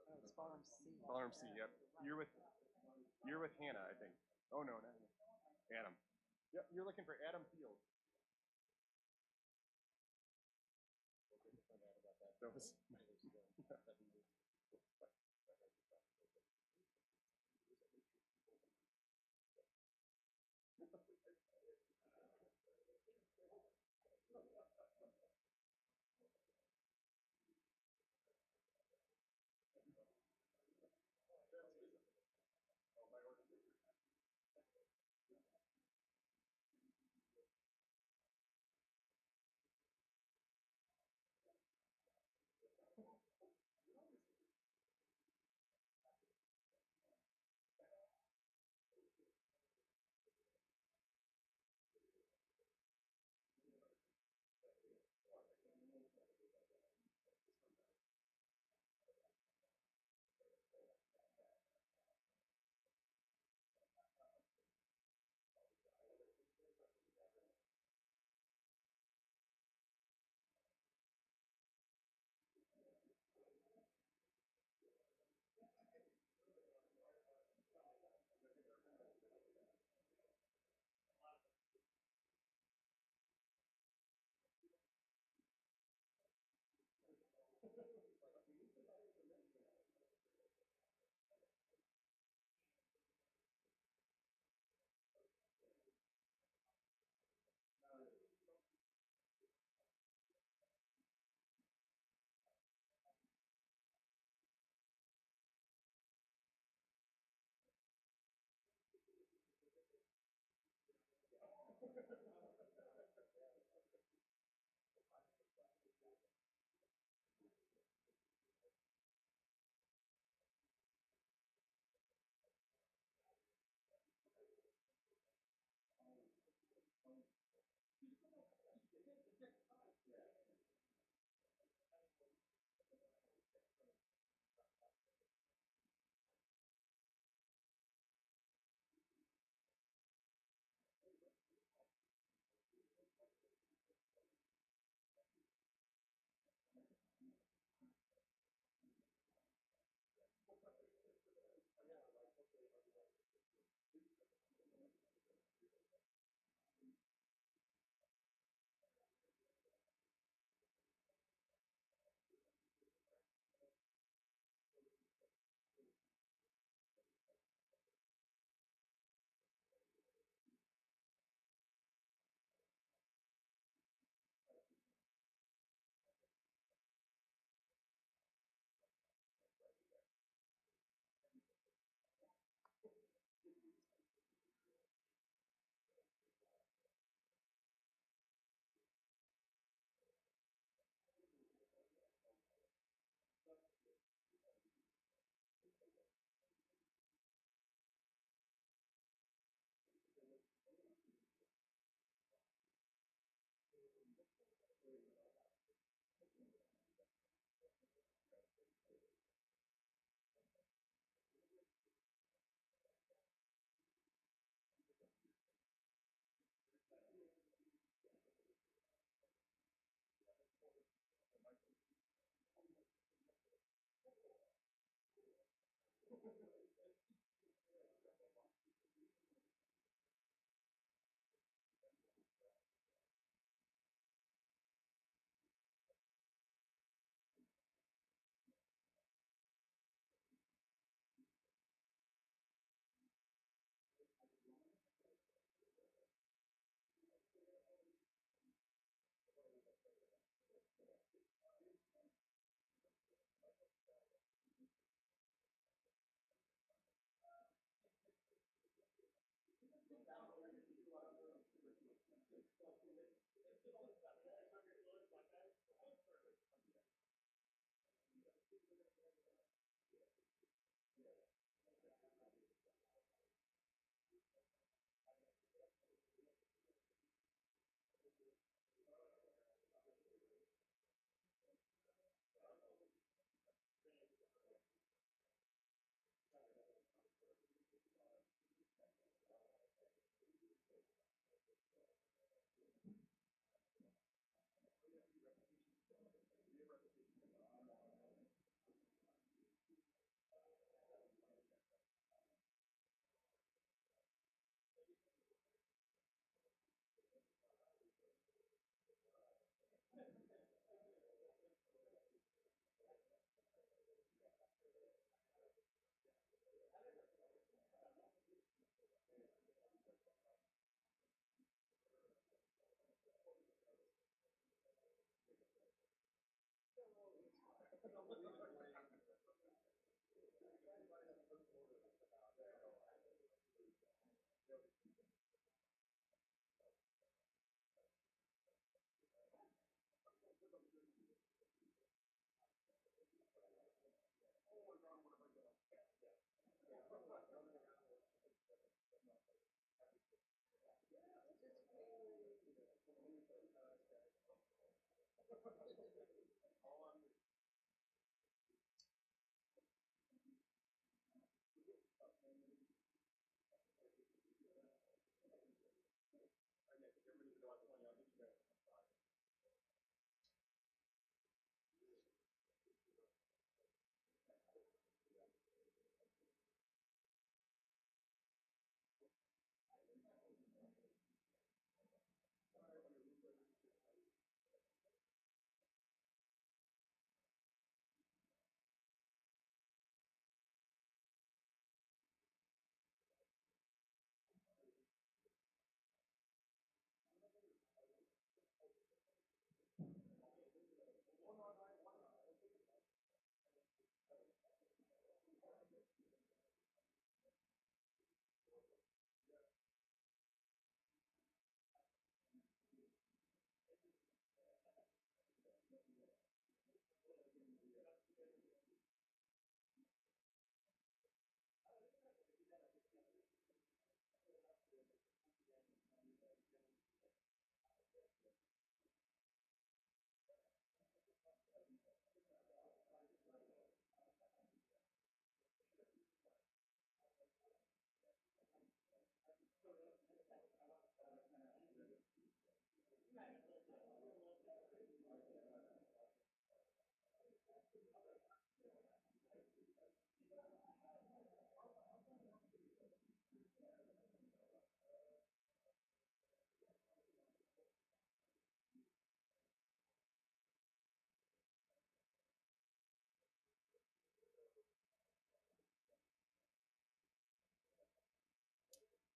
oh, it's ballroom C. Ballroom C. Yep. You're with Hannah, I think. Oh no, not Adam. Yep. You're looking for Adam Field. That was.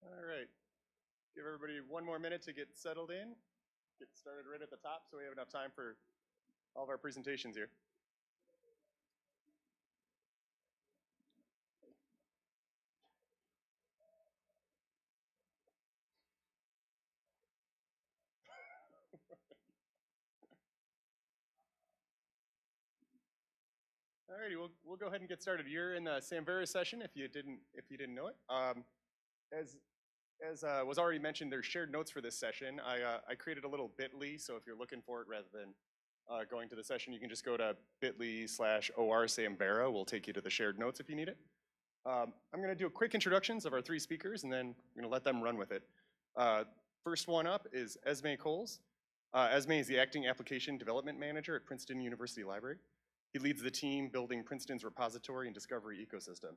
All right. Give everybody one more minute to get settled in. Get started right at the top so we have enough time for all of our presentations here. All righty, we'll go ahead and get started. You're in the Samvera session if you didn't know it. As was already mentioned, there's shared notes for this session. I created a little bit.ly, so if you're looking for it rather than going to the session, you can just go to bit.ly/OR Samvera. We'll take you to the shared notes if you need it. I'm going to do a quick introductions of our three speakers, and then I'm going to let them run with it. First one up is Esme Coles. Esme is the Acting Application Development Manager at Princeton University Library. He leads the team building Princeton's repository and discovery ecosystem.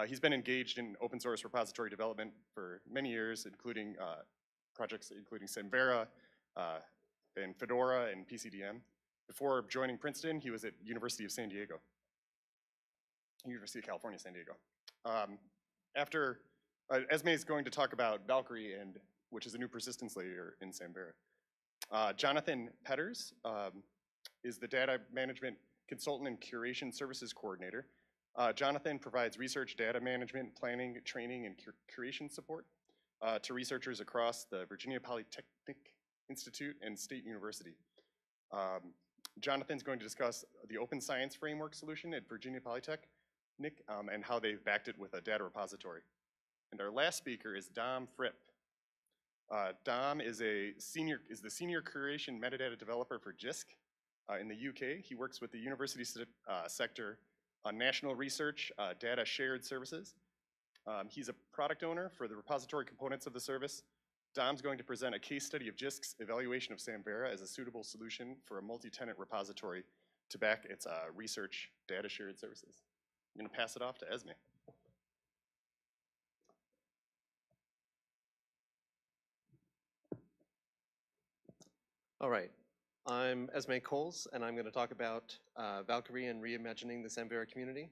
He's been engaged in open source repository development for many years, including projects including Samvera, and Fedora, and PCDM. Before joining Princeton, he was at University of California, San Diego. Esme is going to talk about Valkyrie, which is a new persistence layer in Samvera. Jonathan Petters is the data management consultant and curation services coordinator. Jonathan provides research, data management, planning, training, and curation support to researchers across the Virginia Polytechnic Institute and State University. Jonathan's going to discuss the open science framework solution at Virginia Polytechnic and how they've backed it with a data repository. And our last speaker is Dom Fripp. Dom is the senior curation metadata developer for JISC in the UK. He works with the university sector on national research, data shared services. He's a product owner for the repository components of the service. Dom's going to present a case study of JISC's evaluation of Samvera as a suitable solution for a multi-tenant repository to back its research data shared services. I'm going to pass it off to Esme. All right, I'm Esme Coles, and I'm going to talk about Valkyrie and reimagining the Samvera community.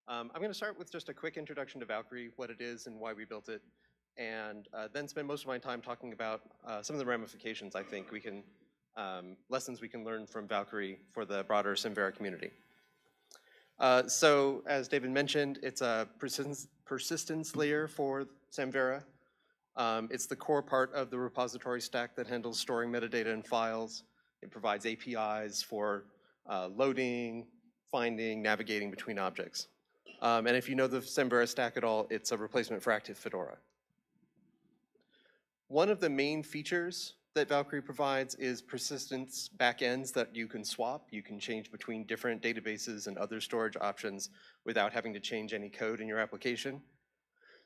I'm going to start with just a quick introduction to Valkyrie, what it is and why we built it, and then spend most of my time talking about some of the ramifications I think we can, lessons we can learn from Valkyrie for the broader Samvera community. So as David mentioned, it's a persistence layer for Samvera. It's the core part of the repository stack that handles storing metadata in files. It provides APIs for loading, finding, navigating between objects. And if you know the Samvera stack at all, it's a replacement for Active Fedora. One of the main features that Valkyrie provides is persistence backends that you can swap. You can change between different databases and other storage options without having to change any code in your application.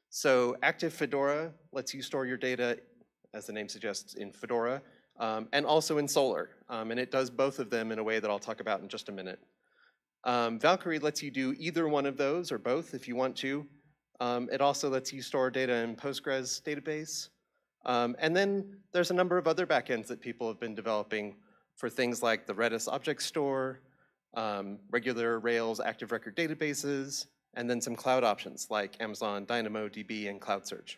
So Active Fedora lets you store your data, as the name suggests, in Fedora, and also in Solr. And it does both of them in a way that I'll talk about in just a minute. Valkyrie lets you do either one of those or both if you want to. It also lets you store data in Postgres database. And then there's a number of other backends that people have been developing for things like the Redis object store, regular Rails active record databases, and then some cloud options like Amazon DynamoDB and Cloud Search.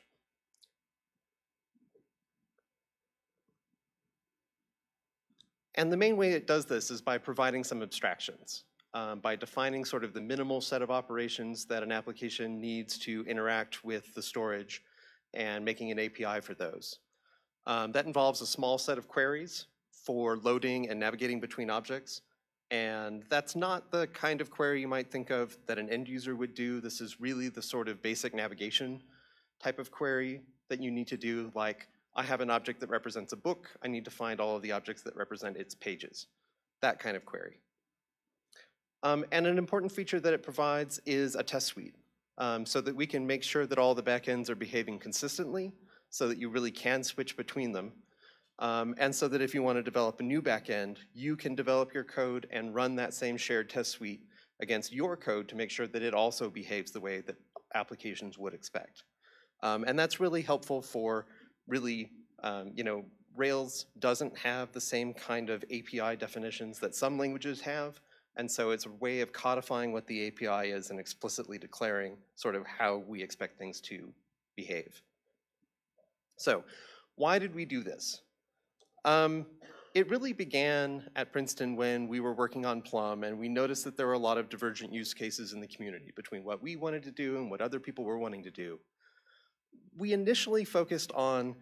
And the main way it does this is by providing some abstractions, by defining sort of the minimal set of operations that an application needs to interact with the storage and making an API for those. That involves a small set of queries for loading and navigating between objects. And that's not the kind of query you might think of that an end user would do. This is really the sort of basic navigation type of query that you need to do, like, I have an object that represents a book. I need to find all of the objects that represent its pages. That kind of query. And an important feature that it provides is a test suite, so that we can make sure that all the backends are behaving consistently, so that you really can switch between them. And so that if you want to develop a new backend, you can develop your code and run that same shared test suite against your code to make sure that it also behaves the way that applications would expect. And that's really helpful for really, Rails doesn't have the same kind of API definitions that some languages have. And so it's a way of codifying what the API is and explicitly declaring sort of how we expect things to behave. So why did we do this? It really began at Princeton when we were working on Plum, and we noticed that there were a lot of divergent use cases in the community between what we wanted to do and what other people were wanting to do. We initially focused on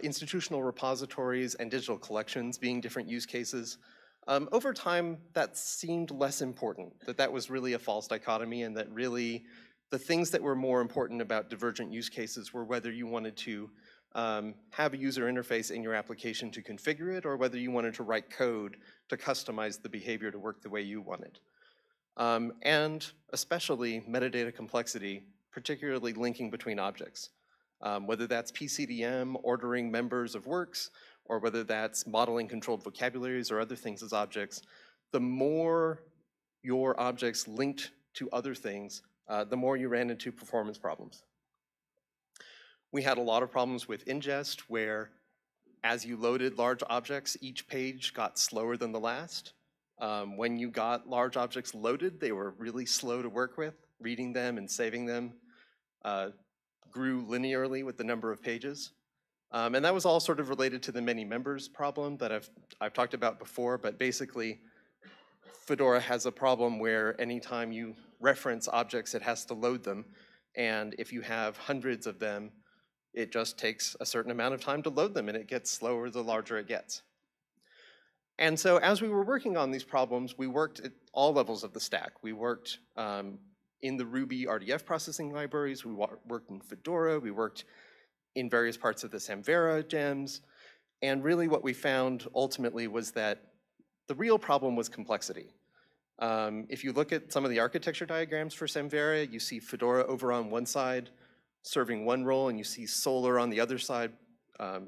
institutional repositories and digital collections being different use cases. Over time, that seemed less important, that was really a false dichotomy, and that really the things that were more important about divergent use cases were whether you wanted to have a user interface in your application to configure it, or whether you wanted to write code to customize the behavior to work the way you wanted. And especially metadata complexity, particularly linking between objects. Whether that's PCDM, ordering members of works, or whether that's modeling controlled vocabularies or other things as objects, the more your objects linked to other things, the more you ran into performance problems. We had a lot of problems with ingest, where as you loaded large objects, each page got slower than the last. When you got large objects loaded, they were really slow to work with. Reading them and saving them grew linearly with the number of pages. And that was all sort of related to the many members problem that I've talked about before, but basically Fedora has a problem where anytime you reference objects, it has to load them. And if you have hundreds of them, it just takes a certain amount of time to load them, and it gets slower the larger it gets. And so as we were working on these problems, we worked at all levels of the stack. We worked in the Ruby RDF processing libraries, we worked in Fedora, we worked in various parts of the Samvera gems, and really what we found ultimately was that the real problem was complexity. If you look at some of the architecture diagrams for Samvera, you see Fedora over on one side serving one role, and you see Solr on the other side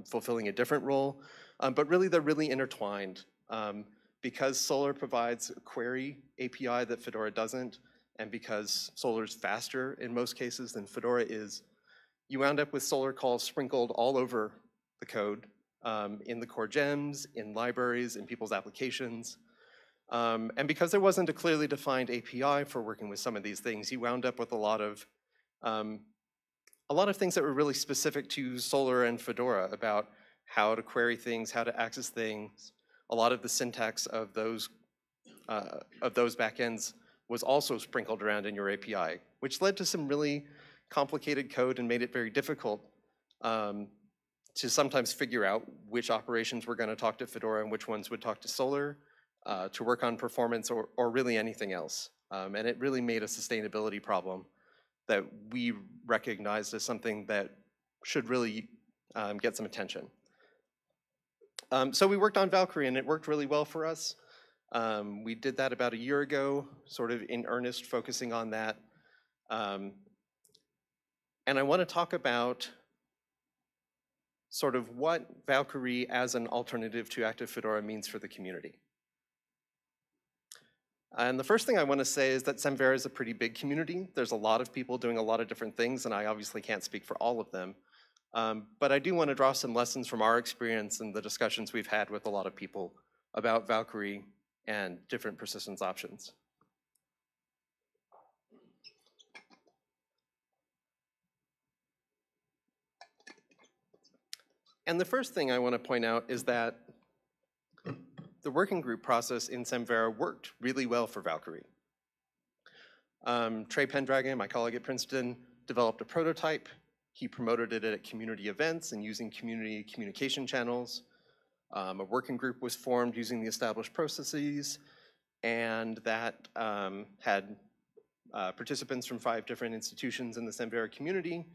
fulfilling a different role. But really, they're really intertwined. Because Solr provides a query API that Fedora doesn't, and because Solr's faster in most cases than Fedora is, you wound up with Solr calls sprinkled all over the code, in the core gems, in libraries, in people's applications. And because there wasn't a clearly defined API for working with some of these things, you wound up with a lot of things that were really specific to Solr and Fedora about how to query things, how to access things. A lot of the syntax of those backends was also sprinkled around in your API, which led to some really complicated code and made it very difficult to sometimes figure out which operations were going to talk to Fedora and which ones would talk to Solar, to work on performance or really anything else. And it really made a sustainability problem that we recognized as something that should really get some attention. So we worked on Valkyrie, and it worked really well for us. We did that about a year ago, sort of in earnest, focusing on that. And I want to talk about sort of what Valkyrie as an alternative to Active Fedora means for the community. And the first thing I want to say is that Samvera is a pretty big community. There's a lot of people doing a lot of different things, and I obviously can't speak for all of them. But I do want to draw some lessons from our experience and the discussions we've had with a lot of people about Valkyrie and different persistence options. And the first thing I want to point out is that the working group process in Samvera worked really well for Valkyrie. Trey Pendragon, my colleague at Princeton, developed a prototype. He promoted it at community events and using community communication channels. A working group was formed using the established processes, and that had participants from 5 different institutions in the Samvera community.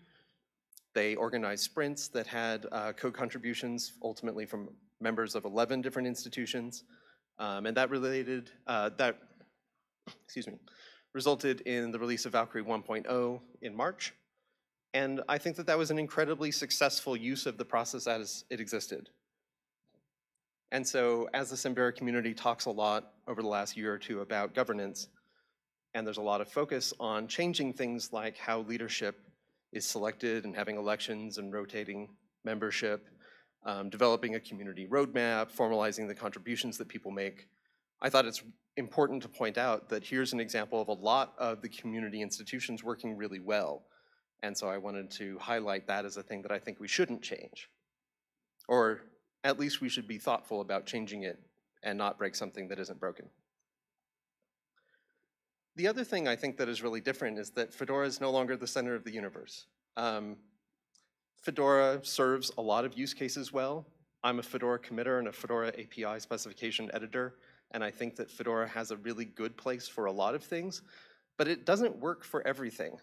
They organized sprints that had code contributions, ultimately from members of 11 different institutions, and that resulted in the release of Valkyrie 1.0 in March. And I think that that was an incredibly successful use of the process as it existed. And so as the Samvera community talks a lot over the last year or two about governance, and there's a lot of focus on changing things like how leadership is selected and having elections and rotating membership, developing a community roadmap, formalizing the contributions that people make, I thought it's important to point out that here's an example of a lot of the community institutions working really well. And so I wanted to highlight that as a thing that I think we shouldn't change. Or at least we should be thoughtful about changing it and not break something that isn't broken. The other thing I think that is really different is that Fedora is no longer the center of the universe. Fedora serves a lot of use cases well. I'm a Fedora committer and a Fedora API specification editor, and I think that Fedora has a really good place for a lot of things, but it doesn't work for everything.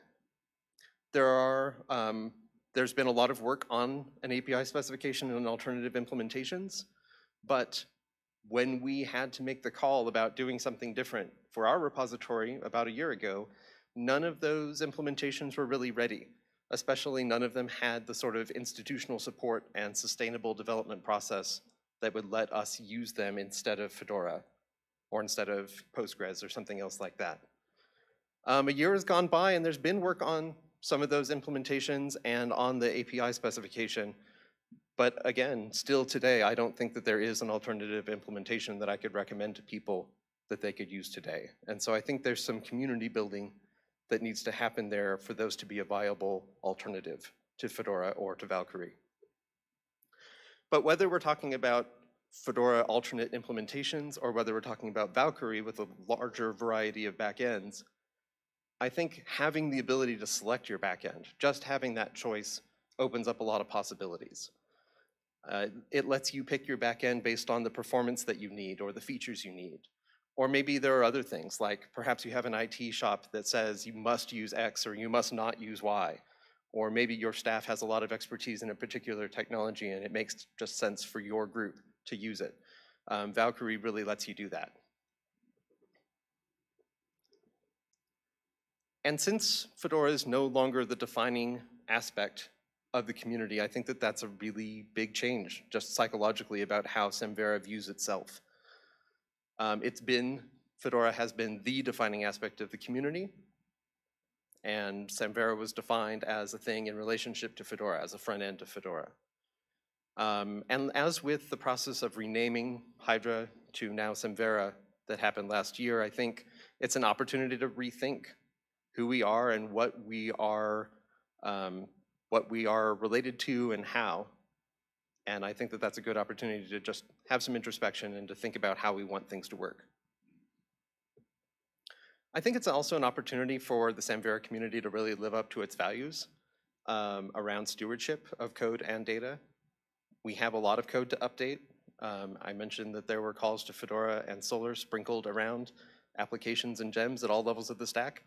There's been a lot of work on an API specification and alternative implementations, but when we had to make the call about doing something different for our repository about a year ago, none of those implementations were really ready. Especially none of them had the sort of institutional support and sustainable development process that would let us use them instead of Fedora or instead of Postgres or something else like that. A year has gone by and there's been work on some of those implementations and on the API specification. But again, still today, I don't think that there is an alternative implementation that I could recommend to people that they could use today. And so I think there's some community building that needs to happen there for those to be a viable alternative to Fedora or to Valkyrie. But whether we're talking about Fedora alternate implementations or whether we're talking about Valkyrie with a larger variety of backends, I think having the ability to select your backend, just having that choice opens up a lot of possibilities. It lets you pick your backend based on the performance that you need or the features you need. Or maybe there are other things, like perhaps you have an IT shop that says you must use X or you must not use Y. Or maybe your staff has a lot of expertise in a particular technology and it makes just sense for your group to use it. Valkyrie really lets you do that. And since Fedora is no longer the defining aspect of the community, I think that that's a really big change, just psychologically, about how Samvera views itself. Fedora has been the defining aspect of the community, and Samvera was defined as a thing in relationship to Fedora, as a front end to Fedora. And as with the process of renaming Hydra to now Samvera that happened last year, I think it's an opportunity to rethink who we are and what we are related to and how. And I think that that's a good opportunity to just have some introspection and to think about how we want things to work. I think it's also an opportunity for the Samvera community to really live up to its values around stewardship of code and data. We have a lot of code to update. I mentioned that there were calls to Fedora and Solr sprinkled around applications and gems at all levels of the stack.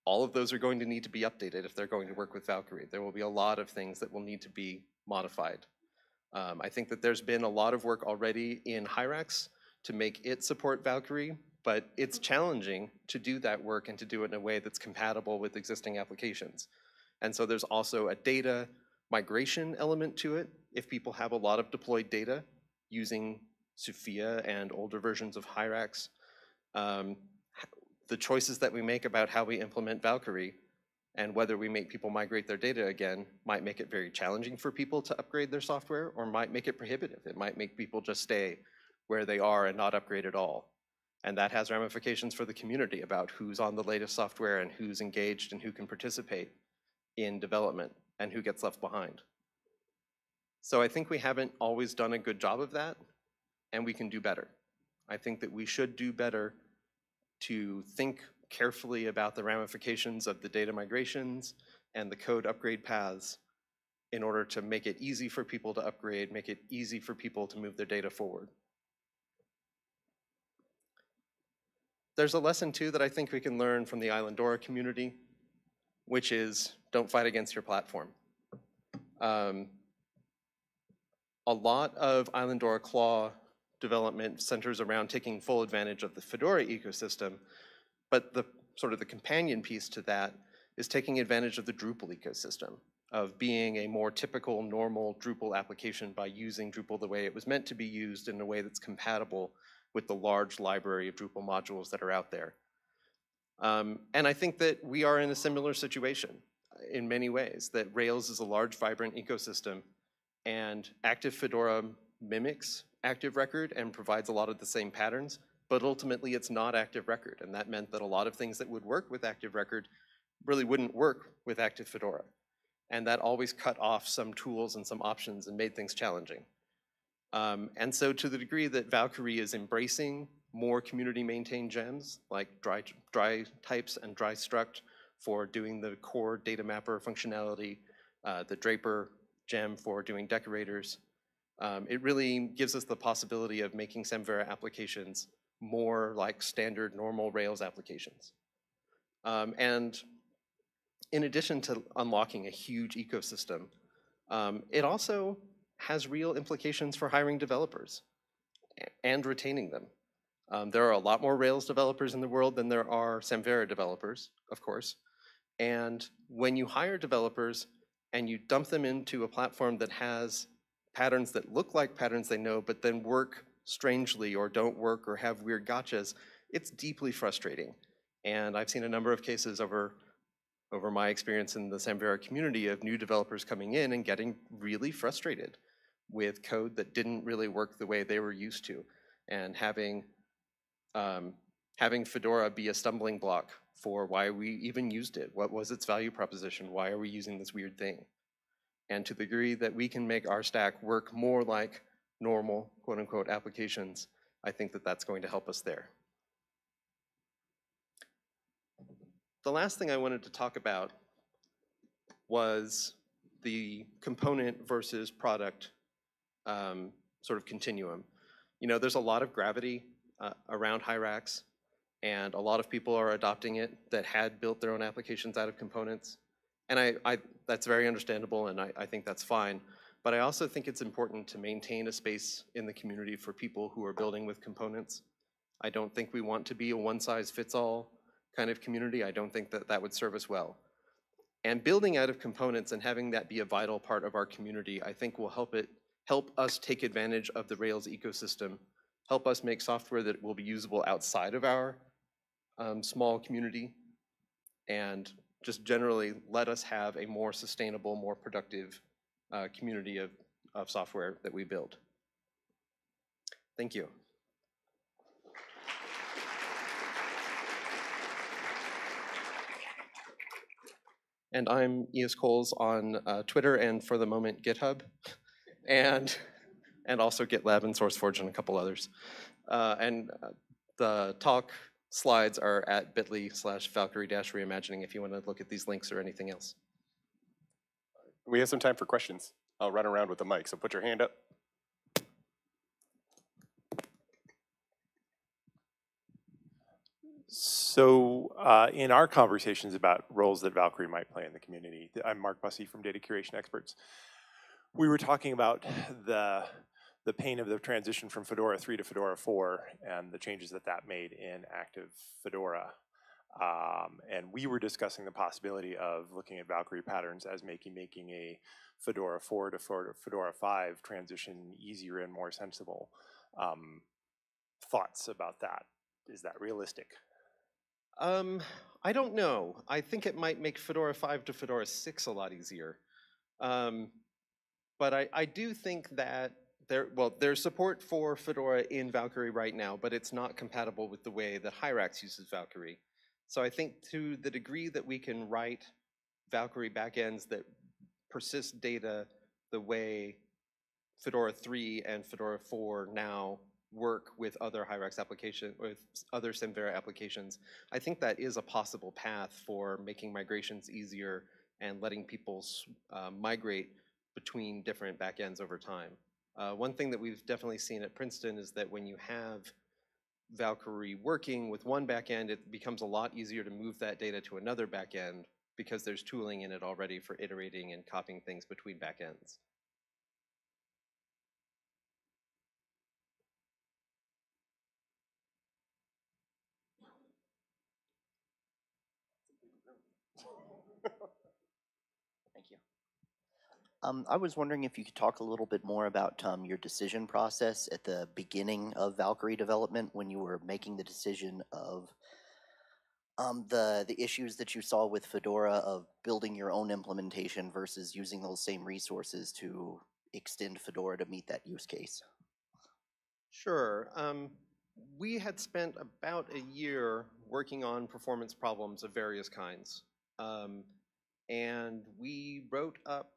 All of those are going to need to be updated if they're going to work with Valkyrie. There will be a lot of things that will need to be modified. I think that there's been a lot of work already in Hyrax to make it support Valkyrie, but it's challenging to do that work and to do it in a way that's compatible with existing applications. And so there's also a data migration element to it. If people have a lot of deployed data using Sophia and older versions of Hyrax, the choices that we make about how we implement Valkyrie and whether we make people migrate their data again might make it very challenging for people to upgrade their software, or might make it prohibitive. It might make people just stay where they are and not upgrade at all. And that has ramifications for the community about who's on the latest software and who's engaged and who can participate in development and who gets left behind. So I think we haven't always done a good job of that, and we can do better. I think that we should do better to think carefully about the ramifications of the data migrations and the code upgrade paths in order to make it easy for people to upgrade, make it easy for people to move their data forward. There's a lesson too that I think we can learn from the Islandora community, which is don't fight against your platform. A lot of Islandora Claw development centers around taking full advantage of the Fedora ecosystem, but the sort of the companion piece to that is taking advantage of the Drupal ecosystem, of being a more typical, normal Drupal application by using Drupal the way it was meant to be used in a way that's compatible with the large library of Drupal modules that are out there. And I think that we are in a similar situation in many ways, that Rails is a large, vibrant ecosystem, and Active Fedora mimics Active Record and provides a lot of the same patterns, but ultimately it's not Active Record, and that meant that a lot of things that would work with Active Record really wouldn't work with Active Fedora. And that always cut off some tools and some options and made things challenging. And so to the degree that Valkyrie is embracing more community-maintained gems, like dry types and dry struct for doing the core data mapper functionality, the Draper gem for doing decorators, it really gives us the possibility of making Samvera applications more like standard normal Rails applications. And in addition to unlocking a huge ecosystem, it also has real implications for hiring developers and retaining them. There are a lot more Rails developers in the world than there are Samvera developers, of course. And when you hire developers and you dump them into a platform that has patterns that look like patterns they know, but then work strangely or don't work or have weird gotchas, it's deeply frustrating. And I've seen a number of cases over my experience in the Samvera community of new developers coming in and getting really frustrated with code that didn't really work the way they were used to, and having Fedora be a stumbling block for why we even used it. What was its value proposition? Why are we using this weird thing? And to the degree that we can make our stack work more like normal, quote unquote, applications, I think that that's going to help us there. The last thing I wanted to talk about was the component versus product sort of continuum. You know, there's a lot of gravity around Hyrax, and a lot of people are adopting it that had built their own applications out of components. And that's very understandable, and I think that's fine. But I also think it's important to maintain a space in the community for people who are building with components. I don't think we want to be a one-size-fits-all kind of community. I don't think that that would serve us well. And building out of components and having that be a vital part of our community, I think will help us take advantage of the Rails ecosystem, help us make software that will be usable outside of our small community, and just generally let us have a more sustainable, more productive community of software that we build. Thank you. And I'm E.S. Coles on Twitter and, for the moment, GitHub, and also GitLab and SourceForge and a couple others. The talk slides are at bit.ly/Valkyrie-reimagining if you want to look at these links or anything else. We have some time for questions. I'll run around with the mic, so put your hand up. So in our conversations about roles that Valkyrie might play in the community, I'm Mark Bussey from Data Curation Experts. We were talking about the pain of the transition from Fedora 3 to Fedora 4 and the changes that that made in active Fedora. And we were discussing the possibility of looking at Valkyrie patterns as making a Fedora 4 to Fedora 5 transition easier and more sensible. Thoughts about that? Is that realistic? I don't know. I think it might make Fedora 5 to Fedora 6 a lot easier. But I do think that there's support for Fedora in Valkyrie right now, but it's not compatible with the way that Hyrax uses Valkyrie. So I think to the degree that we can write Valkyrie backends that persist data the way Fedora 3 and Fedora 4 now work with other Hyrax applications, with other Samvera applications, I think that is a possible path for making migrations easier and letting people migrate between different backends over time. One thing that we've definitely seen at Princeton is that when you have Valkyrie working with one backend, it becomes a lot easier to move that data to another backend because there's tooling in it already for iterating and copying things between backends. Thank you. I was wondering if you could talk a little bit more about your decision process at the beginning of Valkyrie development when you were making the decision of the issues that you saw with Fedora of building your own implementation versus using those same resources to extend Fedora to meet that use case. Sure. We had spent about a year working on performance problems of various kinds. And we wrote up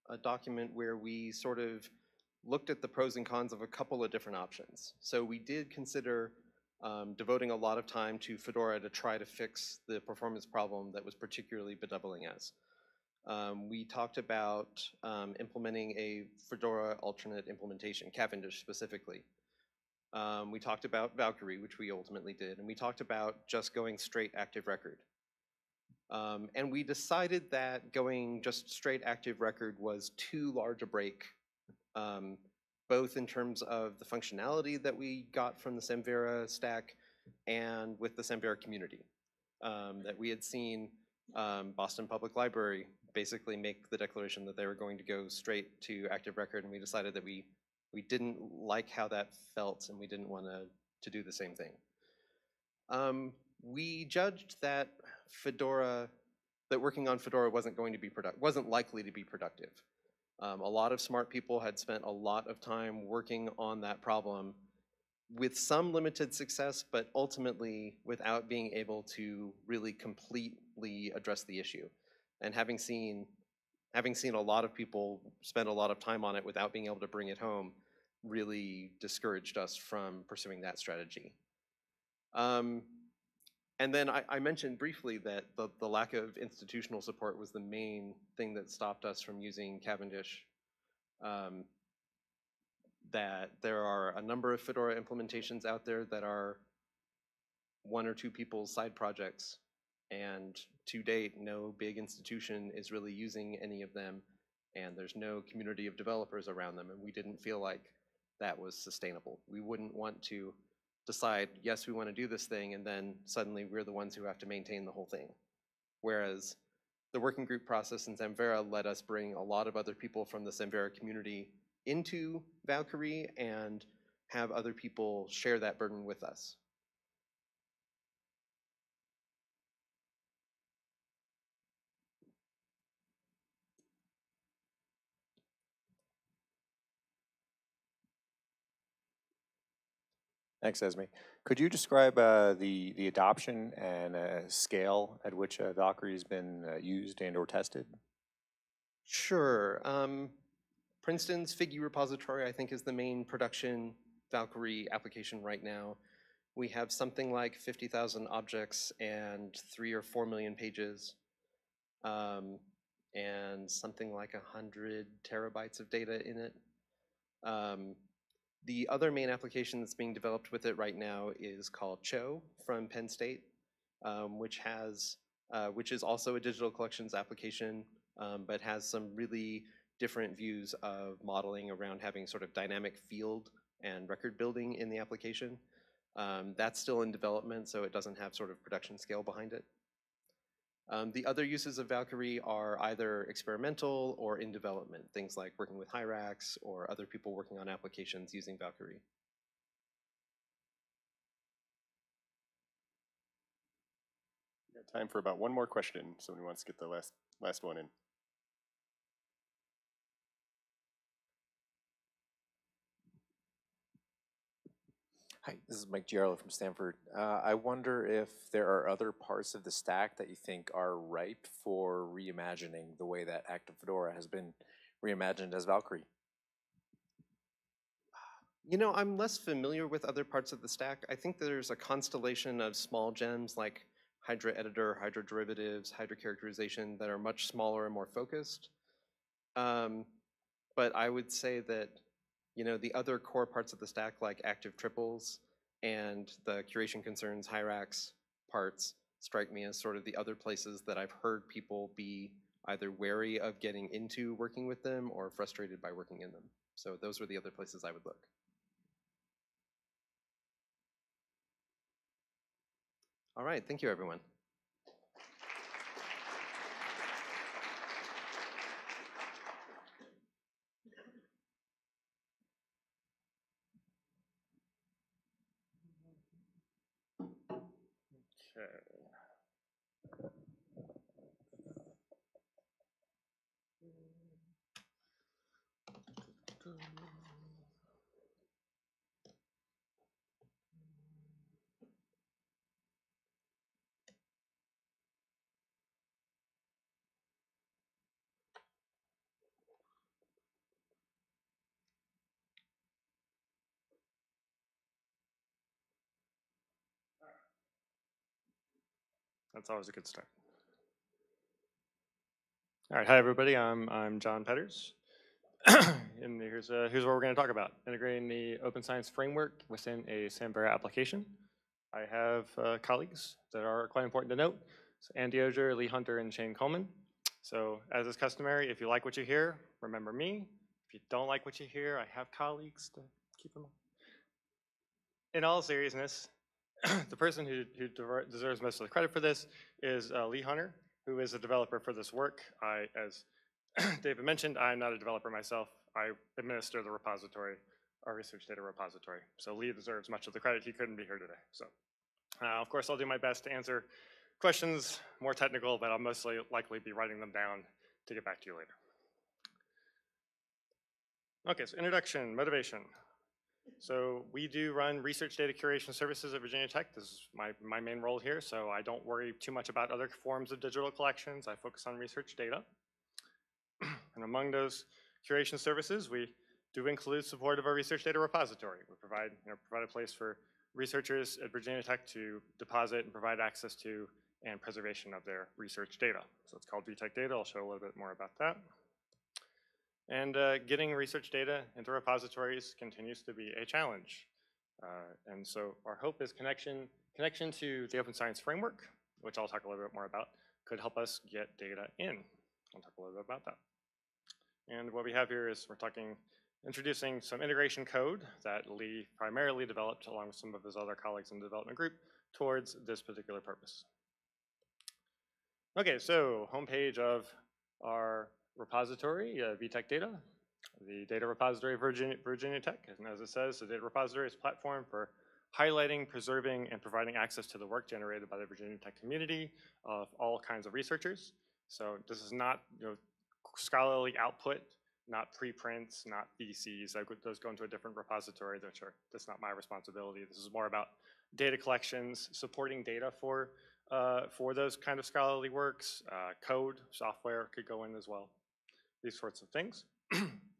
a document where we sort of looked at the pros and cons of a couple of different options. So we did consider devoting a lot of time to Fedora to try to fix the performance problem that was particularly bedoubling us. We talked about implementing a Fedora alternate implementation, Cavendish specifically. We talked about Valkyrie, which we ultimately did, and we talked about just going straight active record. And we decided that going just straight active record was too large a break, both in terms of the functionality that we got from the Samvera stack and with the Samvera community. That we had seen Boston Public Library basically make the declaration that they were going to go straight to active record, and we decided that we didn't like how that felt and we didn't want to do the same thing. We judged that working on Fedora wasn't likely to be productive. A lot of smart people had spent a lot of time working on that problem with some limited success, but ultimately without being able to really completely address the issue. And having seen a lot of people spend a lot of time on it without being able to bring it home really discouraged us from pursuing that strategy. And then I mentioned briefly that the lack of institutional support was the main thing that stopped us from using Cavendish. That there are a number of Fedora implementations out there that are one or two people's side projects, and to date, no big institution is really using any of them, and there's no community of developers around them, and we didn't feel like that was sustainable. We wouldn't want to decide, yes, we want to do this thing, and then suddenly we're the ones who have to maintain the whole thing. Whereas the working group process in Samvera let us bring a lot of other people from the Samvera community into Valkyrie and have other people share that burden with us. Thanks, Esme. Could you describe the adoption and scale at which Valkyrie has been used and or tested? Sure. Princeton's Figgy repository, I think, is the main production Valkyrie application right now. We have something like 50,000 objects and 3 or 4 million pages, and something like 100 terabytes of data in it. The other main application that's being developed with it right now is called Cho from Penn State, which is also a digital collections application, but has some really different views of modeling around having sort of dynamic field and record building in the application. That's still in development, so it doesn't have sort of production scale behind it. The other uses of Valkyrie are either experimental or in development, things like working with Hyrax or other people working on applications using Valkyrie. We got time for about one more question. Somebody wants to get the last one in. Hi, this is Mike Giarlo from Stanford. I wonder if there are other parts of the stack that you think are ripe for reimagining the way that Active Fedora has been reimagined as Valkyrie. You know, I'm less familiar with other parts of the stack. I think there's a constellation of small gems like Hydra Editor, Hydra Derivatives, Hydra Characterization that are much smaller and more focused. But I would say that, you know, the other core parts of the stack like active triples and the curation concerns, Hyrax parts strike me as sort of the other places that I've heard people be either wary of getting into working with them or frustrated by working in them. So those are the other places I would look. All right, thank you, everyone. That's always a good start. All right, hi everybody. I'm John Petters, and here's what we're going to talk about: integrating the open science framework within a Samvera application. I have colleagues that are quite important to note: so Andy Ogier, Lee Hunter, and Shane Coleman. So, as is customary, if you like what you hear, remember me. If you don't like what you hear, I have colleagues to keep them on. In all seriousness, the person who deserves most of the credit for this is Lee Hunter, who is a developer for this work. As David mentioned, I'm not a developer myself. I administer the repository, our research data repository. So Lee deserves much of the credit. He couldn't be here today. So of course, I'll do my best to answer questions more technical, but I'll mostly likely be writing them down to get back to you later. Okay, so introduction, motivation. So we do run research data curation services at Virginia Tech. This is my main role here, so I don't worry too much about other forms of digital collections. I focus on research data. And among those curation services, we do include support of our research data repository. We provide a place for researchers at Virginia Tech to deposit and provide access to and preservation of their research data. So it's called VTech Data. I'll show a little bit more about that. And getting research data into repositories continues to be a challenge. And so our hope is connection to the open science framework, which I'll talk a little bit more about, could help us get data in. I'll talk a little bit about that. And what we have here is introducing some integration code that Lee primarily developed along with some of his other colleagues in the development group towards this particular purpose. Okay, so homepage of our repository, VTech Data, the data repository of Virginia Tech. And as it says, the data repository is a platform for highlighting, preserving, and providing access to the work generated by the Virginia Tech community of all kinds of researchers. So this is not scholarly output, not preprints, not theses. Those go into a different repository. That's not my responsibility. This is more about data collections, supporting data for those kind of scholarly works. Code, software could go in as well. These sorts of things.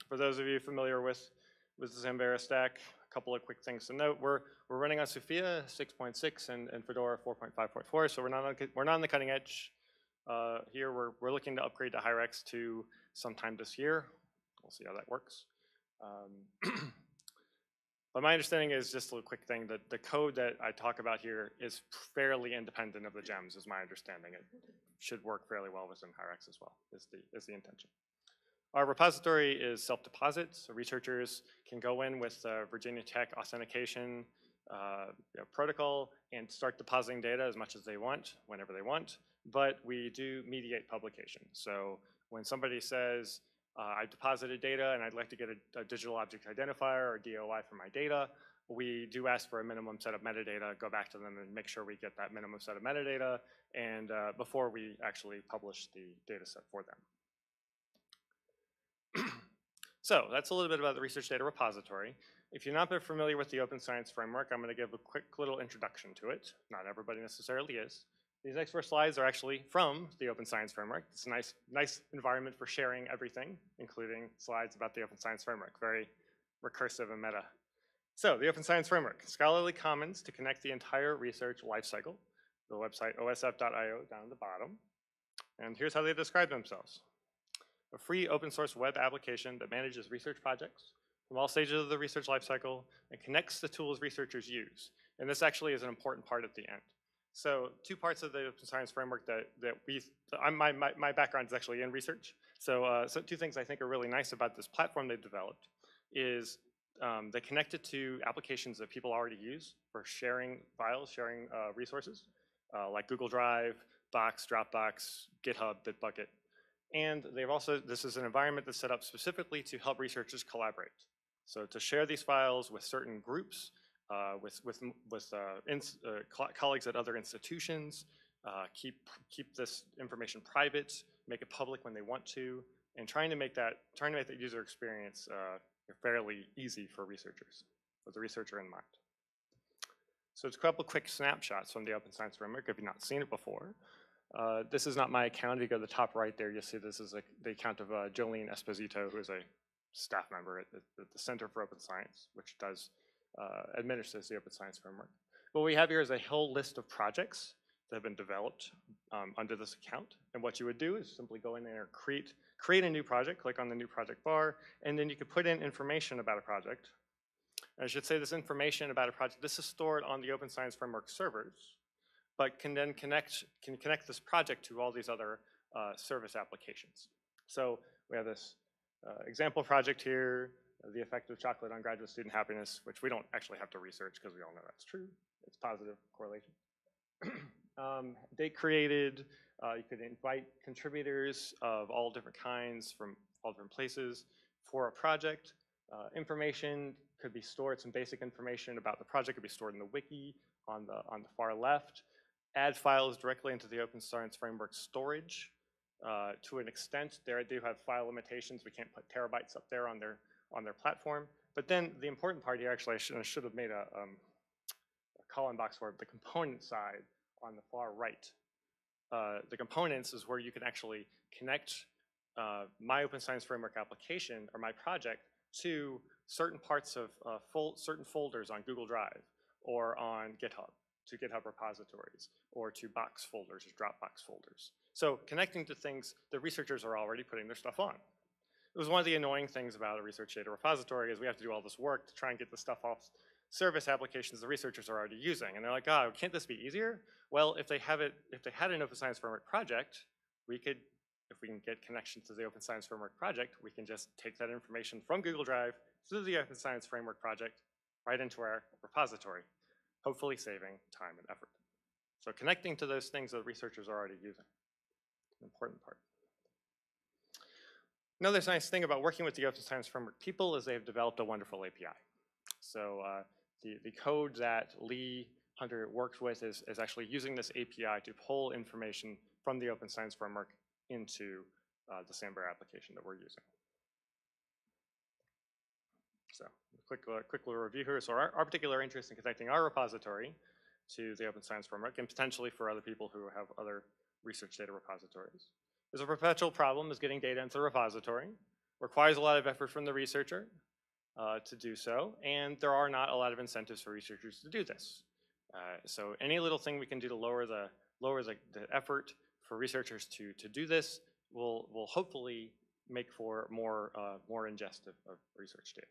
For those of you familiar with the Samvera stack, a couple of quick things to note. We're running on Sophia 6.6 and Fedora 4.5.4, so we're not on the cutting edge. Here we're looking to upgrade to Hyrex 2 sometime this year. We'll see how that works. But my understanding is, just a quick thing, that the code that I talk about here is fairly independent of the gems, is my understanding. It should work fairly well within Hyrex as well, is the intention. Our repository is self-deposit, so researchers can go in with Virginia Tech authentication protocol and start depositing data as much as they want, whenever they want, but we do mediate publication. So when somebody says, I deposited data and I'd like to get a digital object identifier or DOI for my data, we do ask for a minimum set of metadata, go back to them and make sure we get that minimum set of metadata, and before we actually publish the data set for them. So that's a little bit about the research data repository. If you're not familiar with the Open Science Framework, I'm going to give a quick little introduction to it. Not everybody necessarily is. These next 4 slides are actually from the Open Science Framework. It's a nice environment for sharing everything, including slides about the Open Science Framework. Very recursive and meta. So the Open Science Framework, scholarly commons to connect the entire research lifecycle. The website osf.io down at the bottom. And here's how they describe themselves. A free open source web application that manages research projects from all stages of the research lifecycle and connects the tools researchers use. And this actually is an important part at the end. So 2 parts of the Open Science Framework my background is actually in research. So 2 things I think are really nice about this platform they've developed is they connect it to applications that people already use for sharing files, sharing resources, like Google Drive, Box, Dropbox, GitHub, Bitbucket. And they've also, this is an environment that's set up specifically to help researchers collaborate. So to share these files with certain groups, with colleagues at other institutions, keep this information private, make it public when they want to, and trying to make that user experience fairly easy for researchers, with the researcher in mind. So it's a couple quick snapshots from the Open Science Framework if you've not seen it before. This is not my account. If you go to the top right there, you'll see this is the account of Jolene Esposito, who is a staff member at the Center for Open Science, which administers the Open Science Framework. What we have here is a whole list of projects that have been developed under this account. And what you would do is simply go in there, create a new project, click on the new project bar, and then you could put in information about a project. I should say this information about a project, this is stored on the Open Science Framework servers, but can then connect this project to all these other service applications. So we have this example project here, the effect of chocolate on graduate student happiness, which we don't actually have to research because we all know that's true. It's positive correlation. Date created, you could invite contributors of all different kinds from all different places for a project. Information could be stored, some basic information about the project could be stored in the wiki on the far left. Add files directly into the Open Science Framework storage. To an extent, they do have file limitations. We can't put terabytes up there on their platform. But then the important part here, actually, I should have made a column box for it, the component side on the far right. The components is where you can actually connect my Open Science Framework application or my project to certain parts of certain folders on Google Drive or on GitHub, to GitHub repositories, or to Box folders or Dropbox folders. So connecting to things that researchers are already putting their stuff on. It was one of the annoying things about a research data repository is we have to do all this work to try and get the stuff off service applications the researchers are already using. And they're like, oh, can't this be easier? Well, if they had an Open Science Framework project, we could, if we can get connection to the Open Science Framework project, we can just take that information from Google Drive to the Open Science Framework project right into our repository, hopefully saving time and effort. So connecting to those things that researchers are already using, an important part. Another nice thing about working with the Open Science Framework people is they've developed a wonderful API. So the code that Lee Hunter worked with is actually using this API to pull information from the Open Science Framework into the Samber application that we're using. So quick little review here. So our particular interest in connecting our repository to the Open Science Framework, and potentially for other people who have other research data repositories, is a perpetual problem is getting data into the repository. Requires a lot of effort from the researcher. to do so, and there are not a lot of incentives for researchers to do this. So any little thing we can do to lower the effort for researchers to do this will hopefully make for more ingest of research data.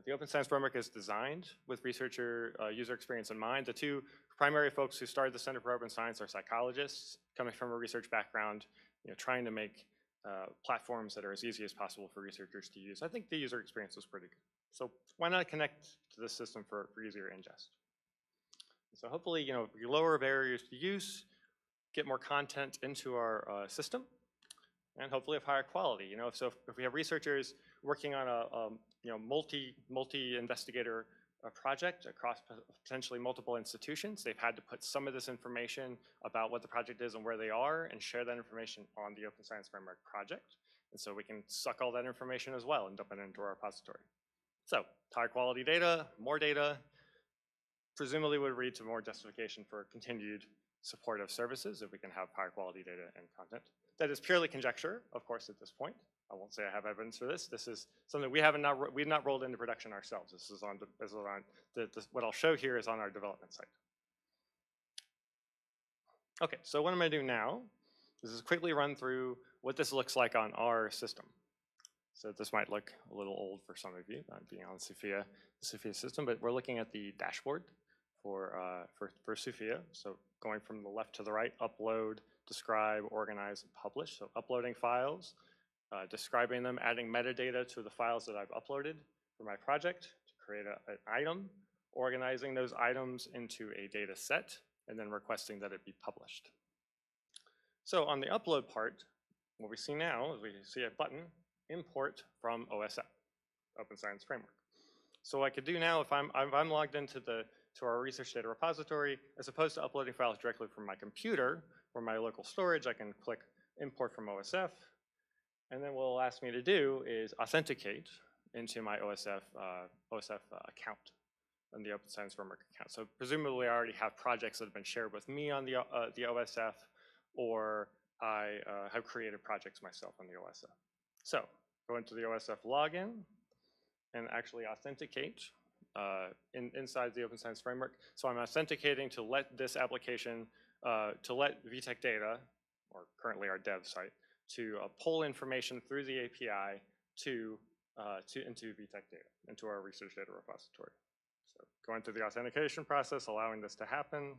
The Open Science Framework is designed with researcher user experience in mind. The two primary folks who started the Center for Open Science are psychologists coming from a research background, trying to make platforms that are as easy as possible for researchers to use. I think the user experience was pretty good. So why not connect to this system for easier ingest? So hopefully, we lower barriers to use, get more content into our system, and hopefully of higher quality. If we have researchers working on a multi-investigator project across potentially multiple institutions, they've had to put some of this information about what the project is and where they are and share that information on the Open Science Framework project. And so we can suck all that information as well and dump it into our repository. So high quality data, more data, presumably would lead to more justification for continued support of services if we can have higher quality data and content. That is purely conjecture, of course, at this point. I won't say I have evidence for this. This is something we've not rolled into production ourselves. This is on what I'll show here is on our development site. Okay, so what I'm going to do now is just quickly run through what this looks like on our system. So this might look a little old for some of you, being on the SUFIA system, but we're looking at the dashboard for SUFIA. So going from the left to the right, upload, describe, organize, and publish. So uploading files, describing them, adding metadata to the files that I've uploaded for my project to create an item, organizing those items into a data set, and then requesting that it be published. So on the upload part, what we see now is we see a button, import from OSF, Open Science Framework. So what I could do now, if I'm logged into to our research data repository, as opposed to uploading files directly from my computer or my local storage, I can click import from OSF, and then what it'll ask me to do is authenticate into my OSF account on the Open Science Framework account. So presumably I already have projects that have been shared with me on the OSF, or I have created projects myself on the OSF. So go into the OSF login and actually authenticate inside the Open Science Framework. So I'm authenticating to let this application, to let VTech Data, or currently our dev site, to pull information through the API into VTech Data, into our research data repository. So going through the authentication process, allowing this to happen.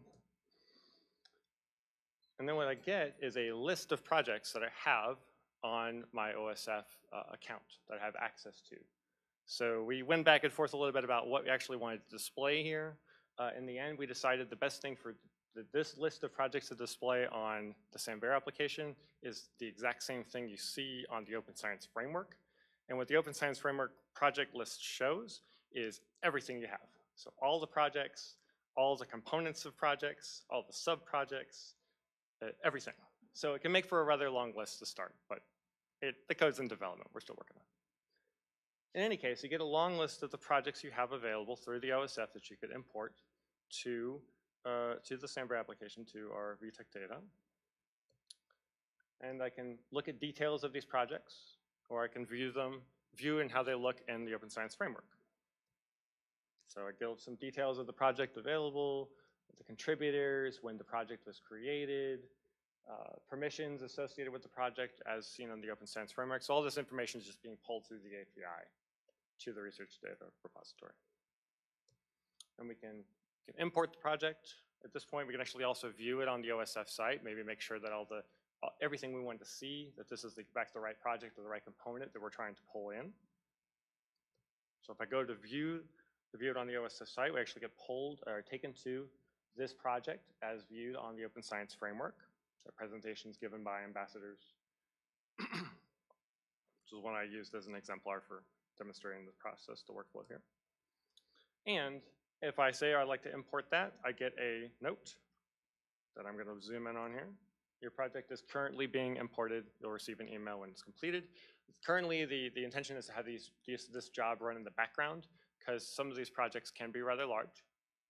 And then what I get is a list of projects that I have on my OSF account that I have access to. So we went back and forth a little bit about what we actually wanted to display here. In the end, we decided the best thing for this list of projects to display on the Sambera application is the exact same thing you see on the Open Science Framework. And what the Open Science Framework project list shows is everything you have. So all the projects, all the components of projects, all the sub-projects, everything. So it can make for a rather long list to start, but the code's in development. We're still working on it. In any case, you get a long list of the projects you have available through the OSF that you could import to the Sambera application, to our VTech Data. And I can look at details of these projects, or I can view and how they look in the Open Science Framework. So I get some details of the project available, the contributors, when the project was created, permissions associated with the project as seen on the Open Science Framework. So all this information is just being pulled through the API to the research data repository. And we can import the project. At this point, we can actually also view it on the OSF site, maybe make sure that everything we want to see, that this is back to the right project or the right component that we're trying to pull in. So if I go to view it on the OSF site, we actually get pulled or taken to this project as viewed on the Open Science Framework. So presentations given by ambassadors, which is one I used as an exemplar for demonstrating the process, the workflow here. And if I say I'd like to import that, I get a note that I'm going to zoom in on here. Your project is currently being imported. You'll receive an email when it's completed. Currently, the intention is to have this job run in the background, because some of these projects can be rather large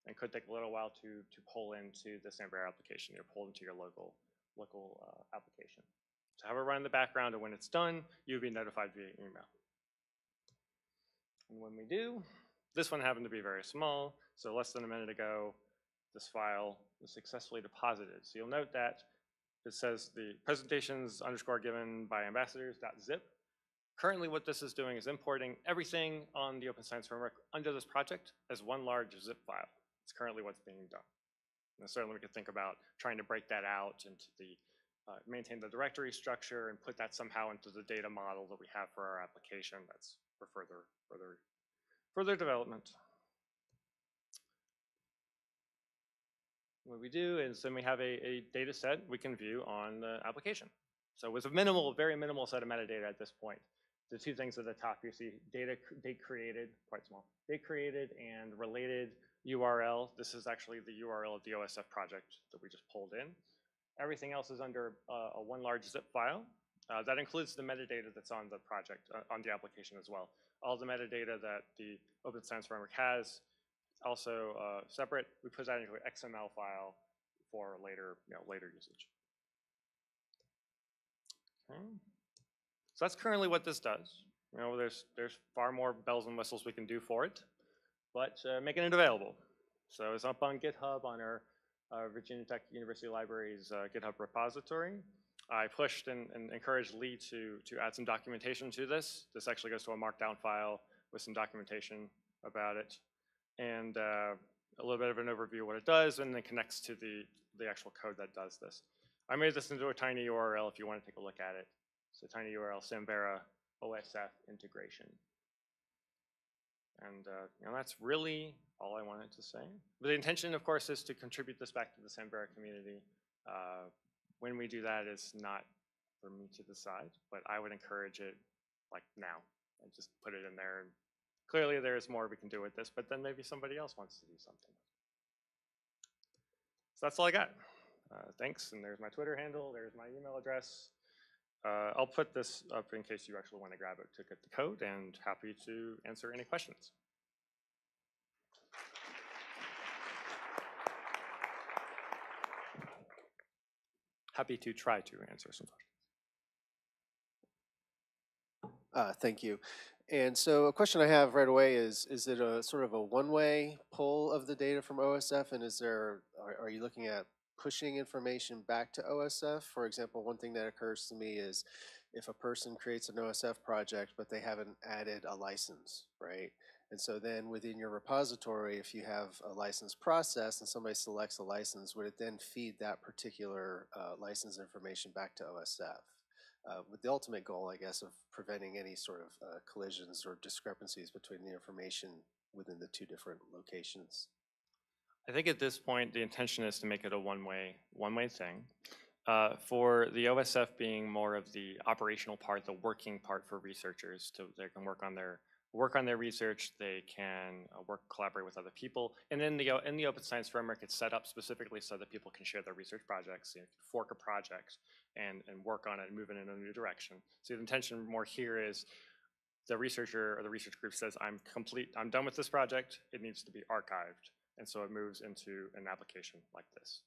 and could take a little while to pull into the Sambera application, or pull into your local application. So have it run in the background, and when it's done, you'll be notified via email. And when we do, this one happened to be very small, so less than a minute ago, this file was successfully deposited. So you'll note that it says the presentations _ given by ambassadors.zip. Currently what this is doing is importing everything on the Open Science Framework under this project as one large zip file. It's currently what's being done. And certainly we could think about trying to break that out into the, maintain the directory structure and put that somehow into the data model that we have for our application. That's for further development. What we do is then we have a data set we can view on the application. So with a minimal, very minimal set of metadata at this point. The two things at the top you see, date created, quite small, date created and related URL. This is actually the URL of the OSF project that we just pulled in. Everything else is under a one large zip file. That includes the metadata that's on the project, on the application as well. All the metadata that the Open Science Framework has, also separate. We put that into an XML file for later, later usage. Okay. So that's currently what this does. There's far more bells and whistles we can do for it, but making it available. So it's up on GitHub on our Virginia Tech University Library's GitHub repository. I pushed and encouraged Lee to add some documentation to this. This actually goes to a markdown file with some documentation about it, and a little bit of an overview of what it does, and then connects to the actual code that does this. I made this into a tiny URL if you want to take a look at it. So tiny URL, Samvera OSF integration. And that's really all I wanted to say. But the intention, of course, is to contribute this back to the Samvera community. When we do that, it's not for me to decide, but I would encourage it like now and just put it in there. And clearly there's more we can do with this, but then maybe somebody else wants to do something. So that's all I got. Thanks, and there's my Twitter handle, there's my email address. I'll put this up in case you actually want to grab it to get the code, and happy to answer any questions. Happy to try to answer some questions. Thank you. And so a question I have right away is it a sort of a one-way pull of the data from OSF, and are you looking at pushing information back to OSF? For example, one thing that occurs to me is if a person creates an OSF project, but they haven't added a license, right? And so then within your repository, if you have a license process and somebody selects a license, would it then feed that particular license information back to OSF? With the ultimate goal, I guess, of preventing any sort of collisions or discrepancies between the information within the two different locations. I think at this point, the intention is to make it a one-way thing. For the OSF being more of the operational part, the working part for researchers, they can work on their research, they can collaborate with other people. And in the Open Science Framework, it's set up specifically so that people can share their research projects, fork a project, and work on it and move it in a new direction. So the intention more here is the researcher or the research group says, I'm done with this project, it needs to be archived. And so it moves into an application like this.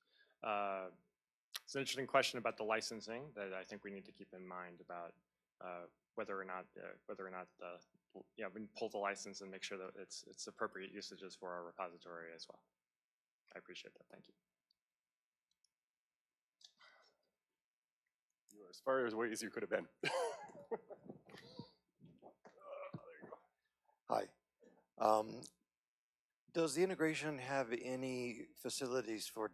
It's an interesting question about the licensing that I think we need to keep in mind about whether or not we pull the license and make sure that it's appropriate usages for our repository as well. I appreciate that. Thank you. You are as far away as you could have been. Hi. Does the integration have any facilities for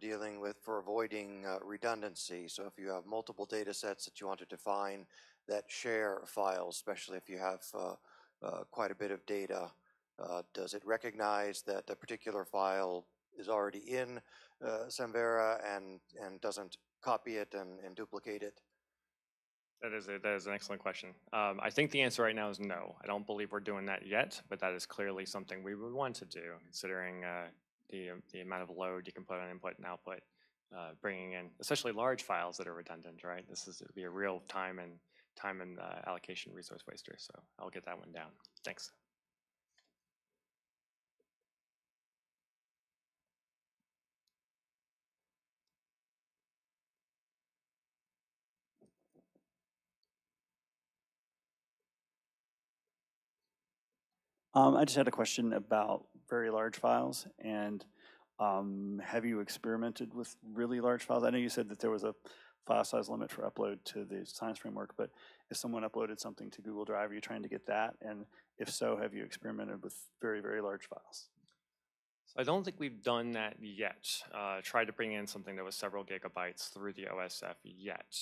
avoiding redundancy? So if you have multiple data sets that you want to define that share files, especially if you have quite a bit of data, does it recognize that a particular file is already in Samvera and doesn't copy it and duplicate it? That is an excellent question. I think the answer right now is no. I don't believe we're doing that yet, but that is clearly something we would want to do, considering the amount of load you can put on input and output, bringing in especially large files that are redundant, right? This would be a real time and allocation resource waster. So I'll get that one down. Thanks. I just had a question about very large files, and have you experimented with really large files? I know you said that there was a file size limit for upload to the science framework, but if someone uploaded something to Google Drive, are you trying to get that? And if so, have you experimented with very, very large files? So I don't think we've done that yet. Tried to bring in something that was several gigabytes through the OSF yet.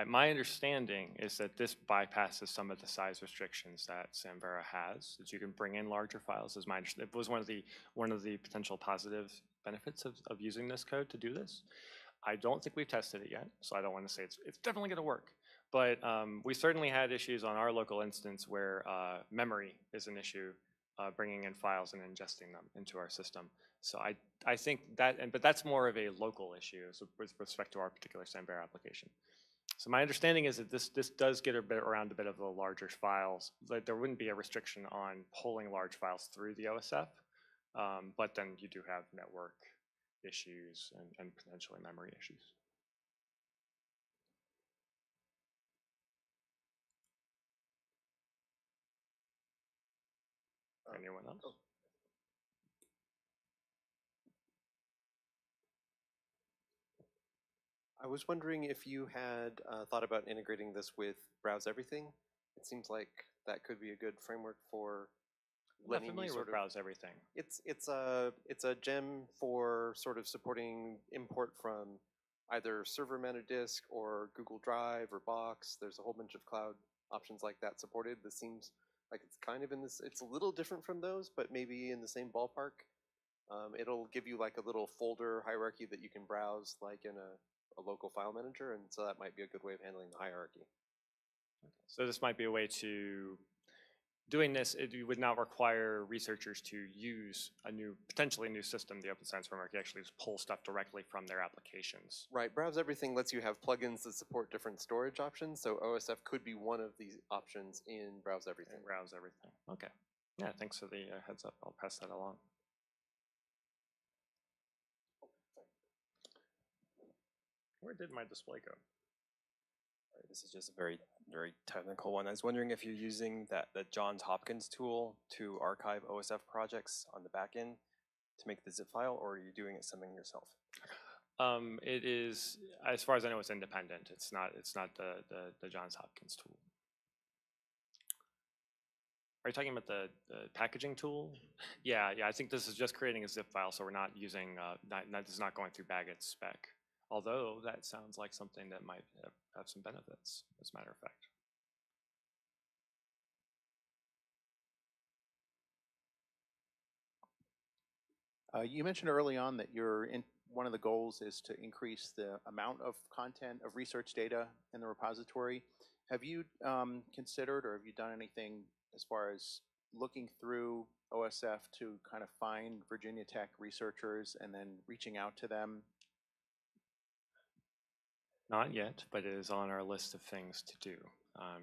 My understanding is that this bypasses some of the size restrictions that Samvera has, that you can bring in larger files. As my understanding, it was one of the potential positive benefits of using this code to do this. I don't think we've tested it yet, so I don't want to say it's definitely going to work. But we certainly had issues on our local instance where memory is an issue, bringing in files and ingesting them into our system. So I think that, but that's more of a local issue with respect to our particular Samvera application. So my understanding is that this does get around a bit of the larger files. Like there wouldn't be a restriction on pulling large files through the OSF, but then you do have network issues and potentially memory issues. Anyone else? I was wondering if you had thought about integrating this with Browse Everything. It seems like that could be a good framework for letting you sort of Browse Everything. It's a gem for sort of supporting import from either server mounted disk or Google Drive or Box. There's a whole bunch of cloud options like that supported. This seems like it's kind of in this. It's a little different from those, but maybe in the same ballpark. It'll give you like a little folder hierarchy that you can browse like in a local file manager, and so that might be a good way of handling the hierarchy. So this might be a way to, doing this, it would not require researchers to use a potentially new system, the Open Science Framework. You actually just pull stuff directly from their applications. Right, Browse Everything lets you have plugins that support different storage options, so OSF could be one of these options in Browse Everything. Browse Everything, okay. Yeah, thanks for the heads up. I'll pass that along. Where did my display go? This is just a very, very technical one. I was wondering if you're using the Johns Hopkins tool to archive OSF projects on the back end to make the zip file, or are you doing something yourself? It is, as far as I know, it's independent. It's not the Johns Hopkins tool. Are you talking about the packaging tool? Yeah, I think this is just creating a zip file, so we're not using, this is not going through Baggett's spec. Although that sounds like something that might have some benefits, as a matter of fact. You mentioned early on that one of the goals is to increase the amount of content of research data in the repository. Have you considered, or have you done anything as far as looking through OSF to kind of find Virginia Tech researchers and then reaching out to them? Not yet, but it is on our list of things to do.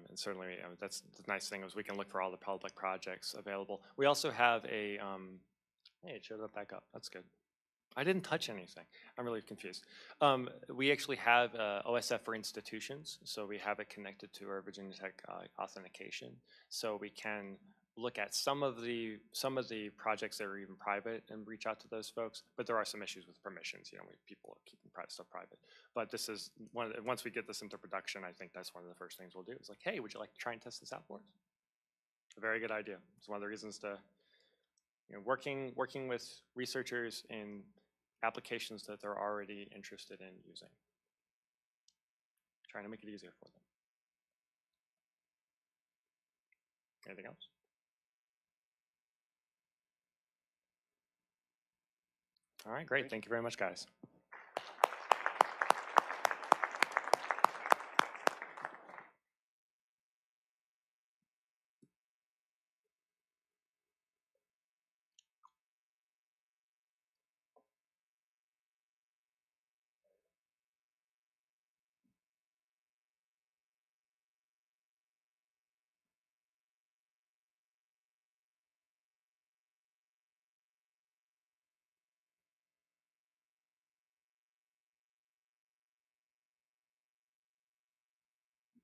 And certainly, that's the nice thing is we can look for all the public projects available. We also have a, hey, it showed up back up. That's good. I didn't touch anything. I'm really confused. We actually have OSF for institutions, so we have it connected to our Virginia Tech authentication, so we can look at some of the projects that are even private and reach out to those folks. But there are some issues with permissions. You know, people are keeping stuff private. But this is once we get this into production, I think that's one of the first things we'll do. It's like, hey, would you like to try and test this out for us? A very good idea. It's one of the reasons to, working with researchers in applications that they're already interested in using. Trying to make it easier for them. Anything else? All right, great. Thank you very much, guys.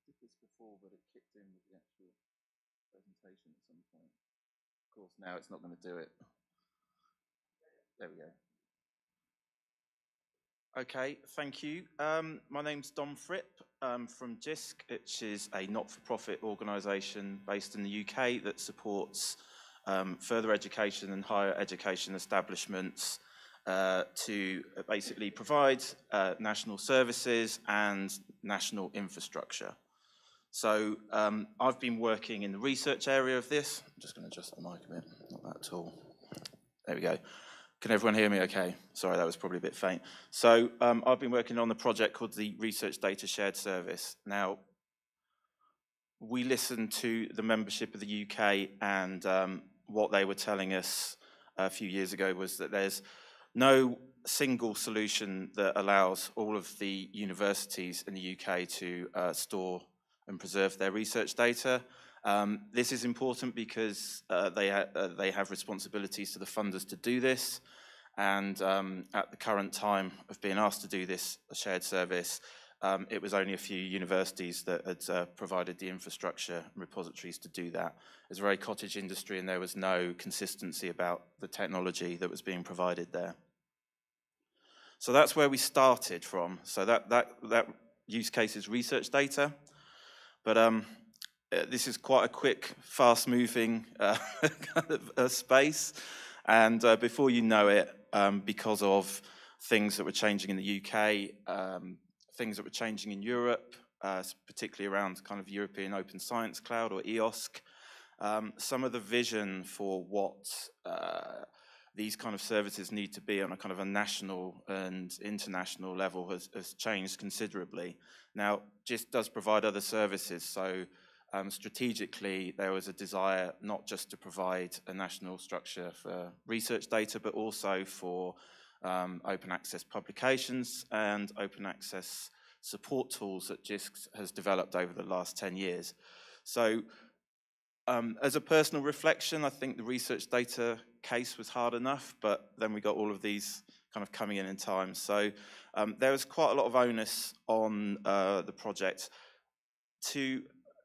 Did this before, but it kicked in with the actual presentation at some point. Of course, now it's not going to do it. There we go. Okay, thank you. My name's Dom Fripp from JISC, which is a not-for-profit organisation based in the UK that supports further education and higher education establishments to basically provide national services and national infrastructure. So I've been working in the research area of this. I'm just going to adjust the mic a bit, not that at all. There we go. Can everyone hear me okay? Sorry, that was probably a bit faint. So I've been working on the project called the Research Data Shared Service. Now, we listened to the membership of the UK, and what they were telling us a few years ago was that there's no single solution that allows all of the universities in the UK to store and preserve their research data. This is important because they have responsibilities to the funders to do this, and at the current time of being asked to do this shared service, it was only a few universities that had provided the infrastructure and repositories to do that. It was a very cottage industry, and there was no consistency about the technology that was being provided there. So that's where we started from. So that use case is research data, but this is quite a quick, fast-moving kind of space, and before you know it, because of things that were changing in the UK, things that were changing in Europe, particularly around kind of European Open Science Cloud or EOSC, some of the vision for what these kind of services need to be on a kind of a national and international level has changed considerably. Now, GIST does provide other services, so strategically there was a desire not just to provide a national structure for research data, but also for open access publications and open access support tools that GISC has developed over the last 10 years. So as a personal reflection, I think the research data case was hard enough, but then we got all of these kind of coming in time. So there was quite a lot of onus on the project to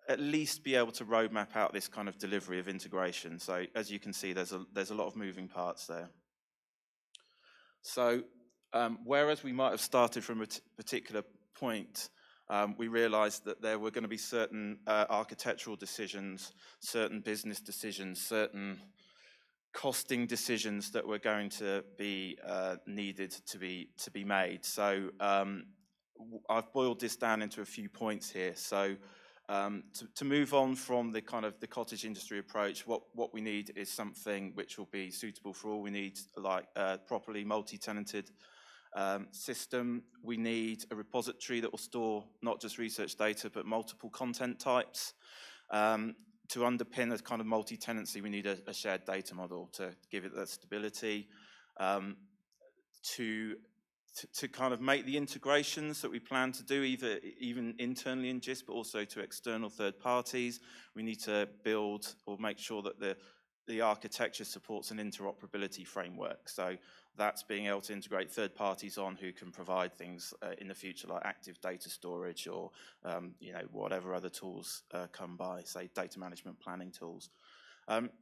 at least be able to roadmap out this kind of delivery of integration. So as you can see, there's a lot of moving parts there. So whereas we might have started from a particular point, we realized that there were going to be certain architectural decisions, certain business decisions, certain costing decisions that were going to be needed to be made. So I've boiled this down into a few points here. So to move on from the kind of the cottage industry approach, what we need is something which will be suitable for all. We need like a properly multi-tenanted system. We need a repository that will store not just research data, but multiple content types. To underpin a kind of multi-tenancy, we need a shared data model to give it that stability. To kind of make the integrations that we plan to do, even internally in GIST, but also to external third parties, we need to build or make sure that the architecture supports an interoperability framework. So that's being able to integrate third parties on who can provide things in the future, like active data storage or you know, whatever other tools come by, say data management planning tools.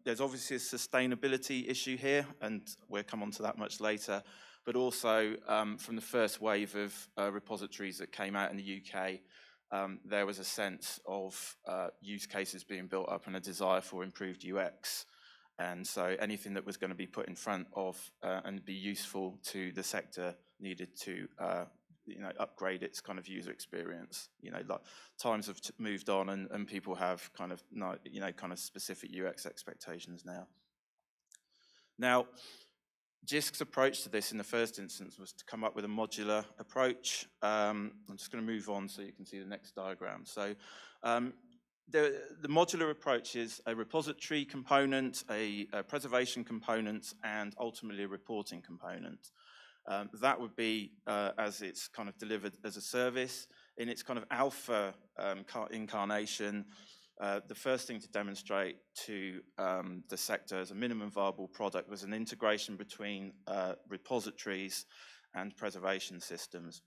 There's obviously a sustainability issue here, and we'll come on to that much later. But also from the first wave of repositories that came out in the UK, there was a sense of use cases being built up and a desire for improved UX. And so anything that was going to be put in front of and be useful to the sector needed to you know, upgrade its kind of user experience. You know, like times have moved on, and people have kind of you know, kind of specific UX expectations now. Now, GISC's approach to this in the first instance was to come up with a modular approach. I'm just going to move on so you can see the next diagram. So the modular approach is a repository component, a preservation component, and ultimately a reporting component. That would be as it's kind of delivered as a service. In its kind of alpha incarnation, the first thing to demonstrate to the sector as a minimum viable product was an integration between repositories and preservation systems.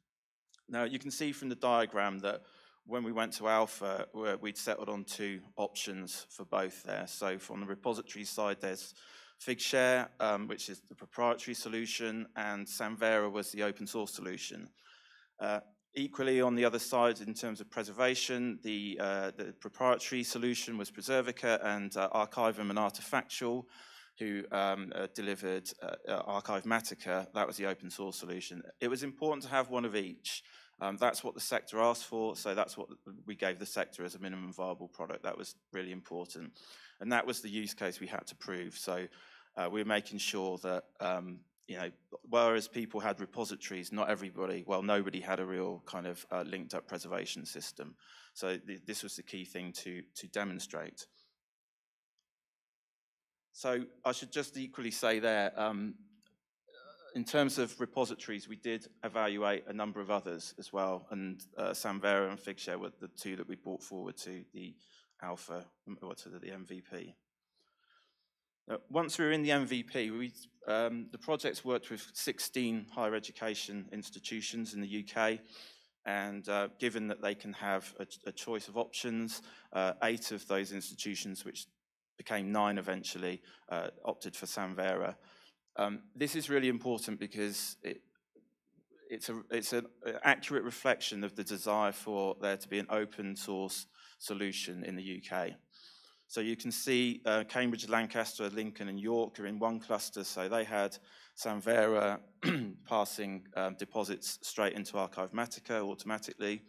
Now, you can see from the diagram that when we went to alpha, we'd settled on 2 options for both there. So from the repository side, there's Figshare, which is the proprietary solution, and Samvera was the open source solution. Equally, on the other side, in terms of preservation, the proprietary solution was Preservica, and Archivum and Artifactual, who delivered Archivematica. That was the open source solution. It was important to have one of each. That's what the sector asked for, so that's what we gave the sector as a minimum viable product. That was really important. And that was the use case we had to prove. So we're making sure that, you know, whereas people had repositories, not everybody, well, nobody had a real kind of linked up preservation system. So this was the key thing to demonstrate. So I should just equally say there, in terms of repositories, we did evaluate a number of others as well, and Samvera and Figshare were the 2 that we brought forward to the alpha, or to the MVP. Once we were in the MVP, the project's worked with 16 higher education institutions in the UK, and given that they can have a choice of options, 8 of those institutions, which became 9 eventually, opted for Samvera. This is really important because it's an accurate reflection of the desire for there to be an open source solution in the UK. So you can see Cambridge, Lancaster, Lincoln, and York are in one cluster, so they had Samvera passing deposits straight into Archivematica automatically,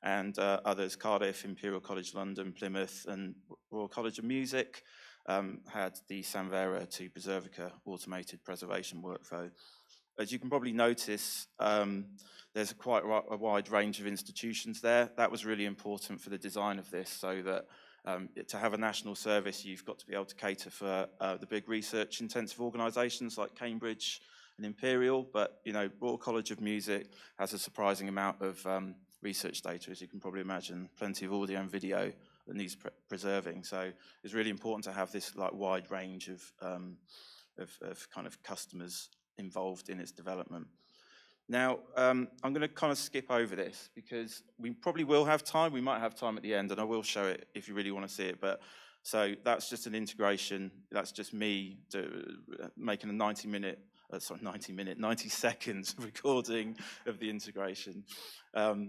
and others, Cardiff, Imperial College London, Plymouth, and Royal College of Music, had the Samvera to Preservica automated preservation workflow. As you can probably notice, there's quite a wide range of institutions there. That was really important for the design of this, so that to have a national service, you've got to be able to cater for the big research-intensive organisations like Cambridge and Imperial, but you know, Royal College of Music has a surprising amount of research data, as you can probably imagine, plenty of audio and video that needs preserving. So it's really important to have this like wide range of kind of customers involved in its development. Now, I'm going to kind of skip over this because we probably will have time. We might have time at the end, and I will show it if you really want to see it. But so that's just an integration. That's just me making a 90 seconds recording of the integration.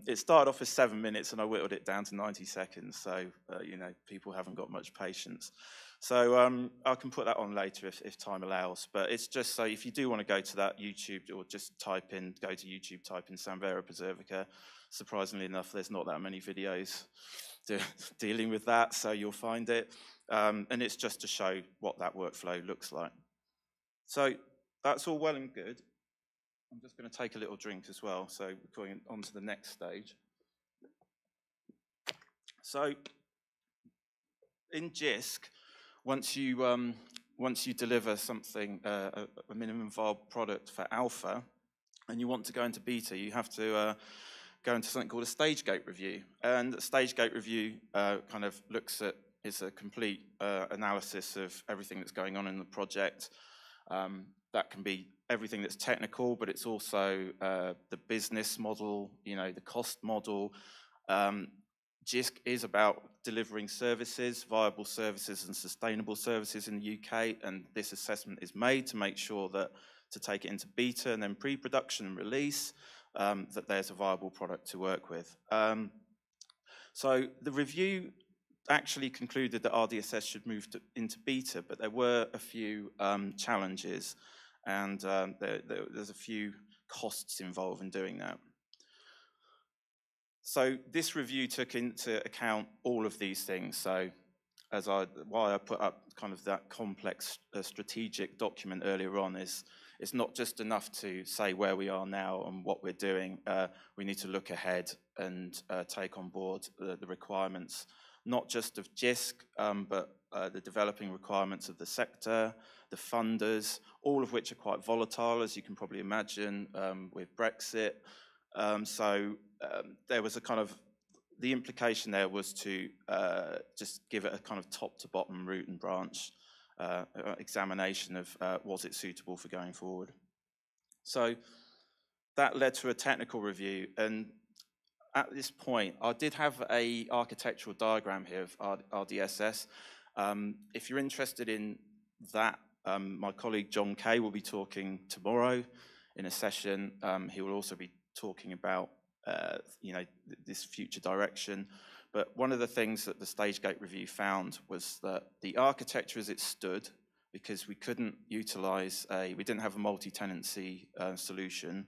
It started off as 7 minutes, and I whittled it down to 90 seconds. So you know, people haven't got much patience. So I can put that on later if time allows. But it's just so if you do want to go to that YouTube, or just go to YouTube, type in Samvera Preservica. Surprisingly enough, there's not that many videos dealing with that, so you'll find it. And it's just to show what that workflow looks like. So that's all well and good. I'm just going to take a little drink as well, so we're going on to the next stage. So in JISC, once you deliver something, a minimum viable product for alpha, and you want to go into beta, you have to go into something called a stage gate review. And the stage gate review kind of looks at, it's a complete analysis of everything that's going on in the project. That can be everything that's technical, but it's also the business model, you know, the cost model. JISC is about delivering services, viable services and sustainable services in the UK, and this assessment is made to make sure that to take it into beta and then pre-production and release, that there's a viable product to work with. So the review actually concluded that RDSS should move into beta, but there were a few challenges, and there's a few costs involved in doing that. So this review took into account all of these things. So why I put up kind of that complex strategic document earlier on is it's not just enough to say where we are now and what we're doing. We need to look ahead and take on board the requirements, not just of JISC, but the developing requirements of the sector, the funders, all of which are quite volatile, as you can probably imagine, with Brexit. There was a kind of, the implication there was to just give it a kind of top to bottom root and branch examination of was it suitable for going forward. So that led to a technical review, and at this point, I did have a architectural diagram here of RDSS. If you're interested in that, my colleague John Kay will be talking tomorrow in a session. He will also be talking about this future direction. But one of the things that the StageGate review found was that the architecture as it stood, because we couldn't utilize we didn't have a multi-tenancy solution.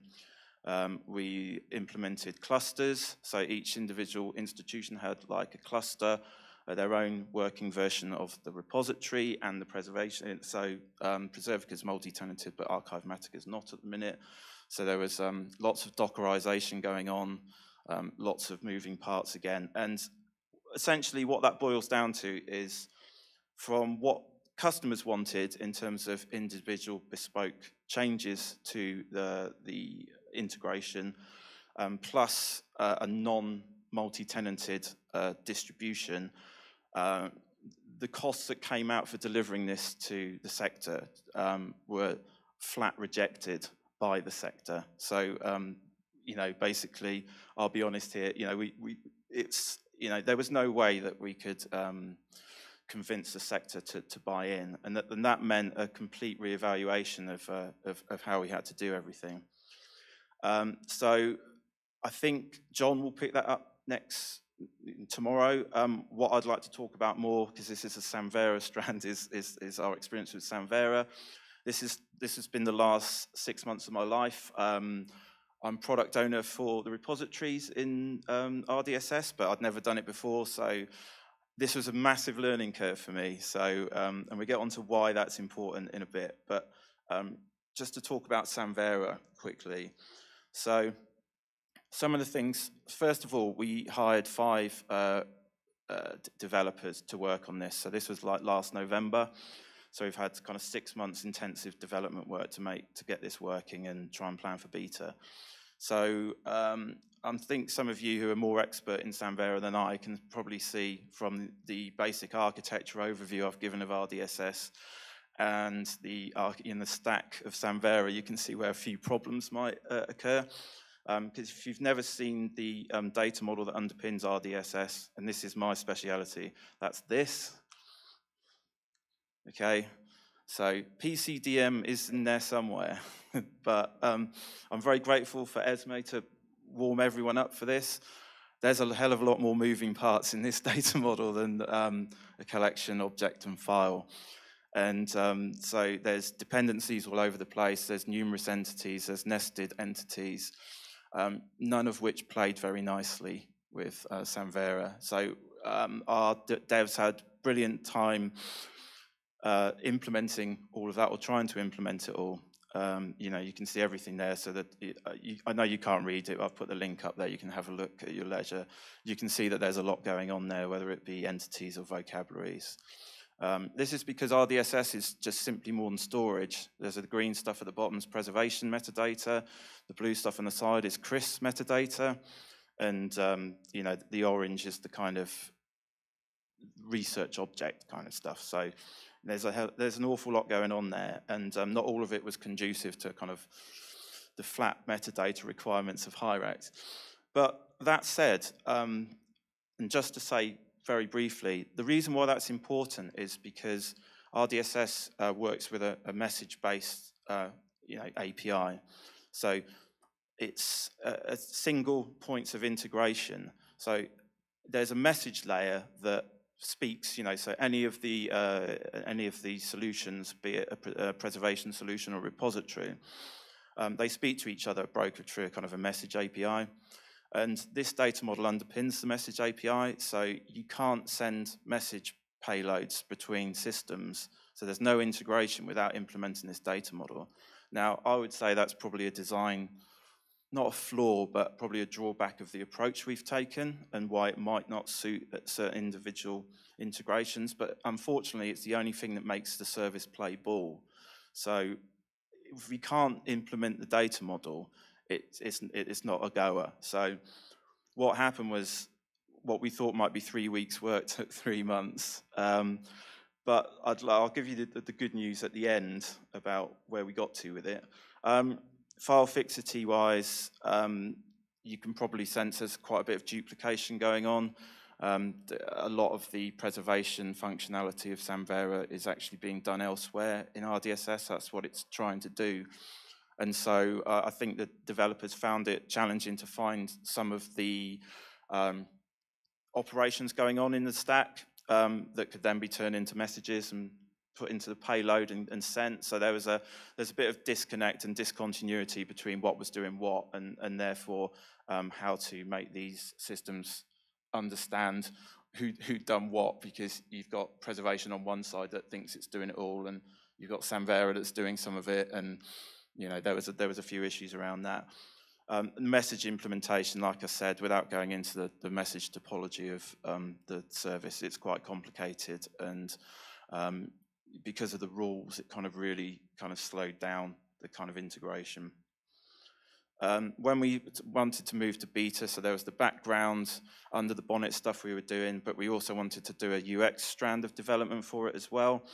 We implemented clusters, so each individual institution had like a cluster, their own working version of the repository and the preservation. So Preservica is multi-tenanted, but Archivematica is not at the minute. So there was lots of Dockerization going on, lots of moving parts again. And essentially what that boils down to is from what customers wanted in terms of individual bespoke changes to the integration, plus a non-multi-tenanted distribution, the costs that came out for delivering this to the sector were flat rejected by the sector. So, basically, I'll be honest here, there was no way that we could convince the sector to buy in, and that meant a complete reevaluation of how we had to do everything. So I think John will pick that up tomorrow. What I'd like to talk about more, because this is a Samvera strand, is our experience with Samvera. This has been the last 6 months of my life. I'm product owner for the repositories in RDSS, but I'd never done it before, so this was a massive learning curve for me. So, and we get on to why that's important in a bit, but just to talk about Samvera quickly. So, some of the things, first of all, we hired 5 developers to work on this. So this was like last November. So we've had kind of 6 months intensive development work to get this working and try and plan for beta. So I think some of you who are more expert in Samvera than I can probably see from the basic architecture overview I've given of RDSS and in the stack of Samvera, you can see where a few problems might occur. Because if you've never seen the data model that underpins RDSS, and this is my speciality, that's this. Okay, so PCDM is in there somewhere, but I'm very grateful for Esme to warm everyone up for this. There's a hell of a lot more moving parts in this data model than a collection, object, and file. And so there's dependencies all over the place, there's numerous entities, there's nested entities, none of which played very nicely with Samvera. So our devs had brilliant time implementing all of that, or trying to implement it all. You can see everything there, so that I know you can't read it. I've put the link up there. You can have a look at your leisure. You can see that there's a lot going on there, whether it be entities or vocabularies. This is because RDSS is just simply more than storage. There's the green stuff at the bottom is preservation metadata. The blue stuff on the side is CRIS metadata. And the orange is the kind of research object kind of stuff. So there's an awful lot going on there, and not all of it was conducive to kind of the flat metadata requirements of Hyrax. But that said, and just to say very briefly, the reason why that's important is because RDSS works with a message-based API. So it's a single points of integration. So there's a message layer that speaks, so any of the solutions, be it a preservation solution or repository, they speak to each other, brokered through a kind of a message API. And this data model underpins the message API, so you can't send message payloads between systems. So there's no integration without implementing this data model. Now, I would say that's probably a design, not a flaw, but probably a drawback of the approach we've taken and why it might not suit certain individual integrations. But unfortunately, it's the only thing that makes the service play ball. So if we can't implement the data model, it's not a goer. So what happened was what we thought might be 3 weeks' work took 3 months. But I'll give you the good news at the end about where we got to with it. File fixity-wise, you can probably sense there's quite a bit of duplication going on. A lot of the preservation functionality of Samvera is actually being done elsewhere in RDSS. That's what it's trying to do. And so I think that developers found it challenging to find some of the operations going on in the stack that could then be turned into messages and put into the payload and sent. So there's a bit of disconnect and discontinuity between what was doing what, and therefore how to make these systems understand who'd done what, because you've got preservation on one side that thinks it's doing it all, and you've got Samvera that's doing some of it, and you know there was a few issues around that. Message implementation, like I said, without going into the message topology of the service, it's quite complicated, and because of the rules, it kind of really slowed down the kind of integration. When we wanted to move to beta, so there was the background under the bonnet stuff we were doing, but we also wanted to do a UX strand of development for it as well.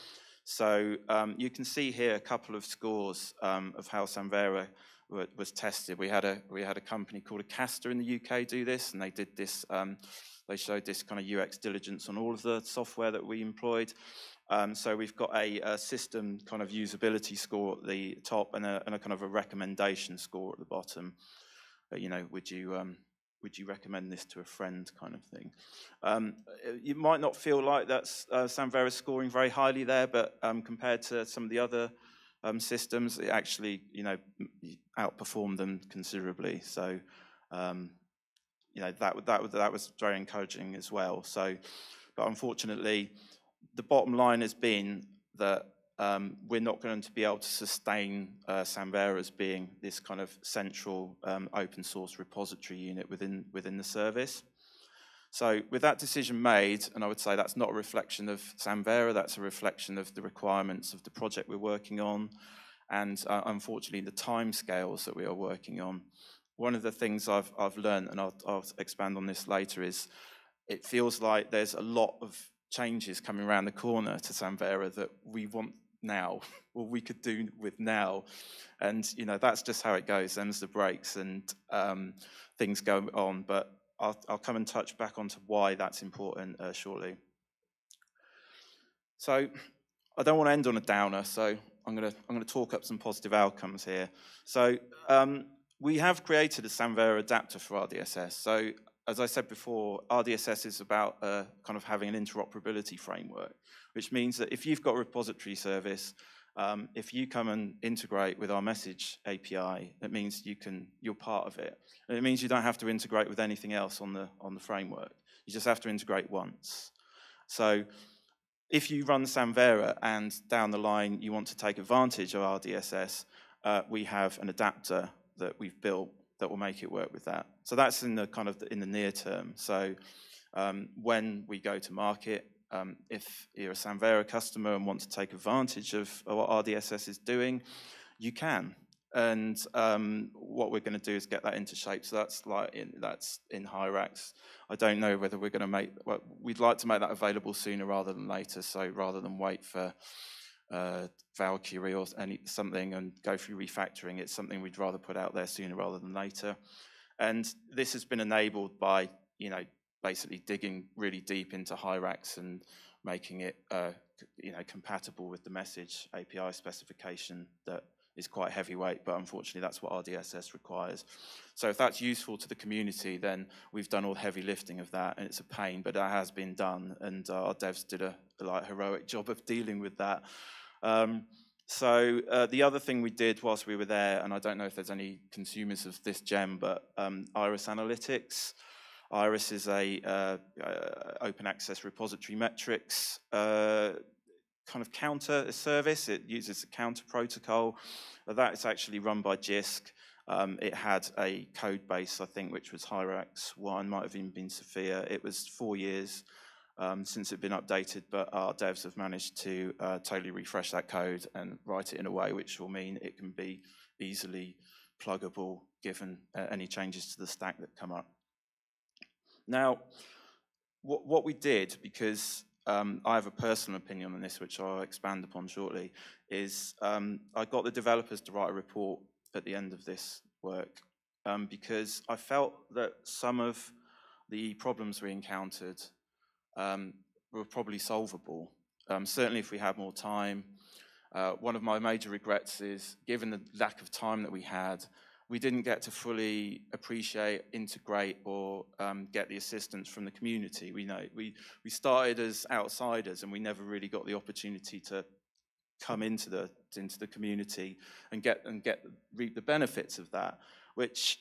So you can see here a couple of scores of how Samvera was tested. We had a company called Acasta in the UK do this, and they did this. They showed this kind of UX diligence on all of the software that we employed. So we've got a system kind of usability score at the top and a kind of a recommendation score at the bottom. You know, would you recommend this to a friend, kind of thing? You might not feel like that's Samvera's scoring very highly there, but compared to some of the other systems, it actually, you know, outperformed them considerably. So, you know, that was very encouraging as well. So, but unfortunately, the bottom line has been that we're not going to be able to sustain Samvera as being this kind of central open source repository unit within the service. So with that decision made, and I would say that's not a reflection of Samvera, that's a reflection of the requirements of the project we're working on, and unfortunately the timescales that we are working on. One of the things I've learned, and I'll expand on this later, is it feels like there's a lot of changes coming around the corner to Samvera that we want now, or we could do with now. And you know, that's just how it goes. Them's the breaks, and things go on. But I'll come and touch back onto why that's important shortly. So I don't want to end on a downer, so I'm gonna talk up some positive outcomes here. So we have created a Samvera adapter for RDSS. So as I said before, RDSS is about kind of having an interoperability framework, which means that if you've got a repository service, if you come and integrate with our message API, that means you're part of it. And it means you don't have to integrate with anything else on the framework. You just have to integrate once. So if you run Samvera and down the line you want to take advantage of RDSS, we have an adapter that we've built that will make it work with that. So that's in the near term. So when we go to market, if you're a Samvera customer and want to take advantage of what RDSS is doing, you can. And what we're going to do is get that into shape. So that's in Hyrax. I don't know whether we're going to we'd like to make that available sooner rather than later. So rather than wait for Valkyrie or something and go through refactoring, it's something we'd rather put out there sooner rather than later. And this has been enabled by, you know, basically digging really deep into Hyrax and making it, you know, compatible with the message API specification that is quite heavyweight, but unfortunately that's what RDSS requires. So if that's useful to the community, then we've done all the heavy lifting of that, and it's a pain, but that has been done, and our devs did a heroic job of dealing with that. So the other thing we did whilst we were there, and I don't know if there's any consumers of this gem, but Iris Analytics. Iris is a open access repository metrics kind of counter service. It uses a counter protocol. That is actually run by JISC. It had a code base, I think, which was Hyrax 1, might have even been Sophia. It was 4 years since it had been updated, but our devs have managed to totally refresh that code and write it in a way which will mean it can be easily pluggable given any changes to the stack that come up. Now, what we did, because I have a personal opinion on this, which I'll expand upon shortly, is I got the developers to write a report at the end of this work, because I felt that some of the problems we encountered were probably solvable. Certainly if we had more time. One of my major regrets is, given the lack of time that we had, we didn't get to fully appreciate, integrate, or get the assistance from the community. We started as outsiders, and we never really got the opportunity to come into the community and reap the benefits of that. Which,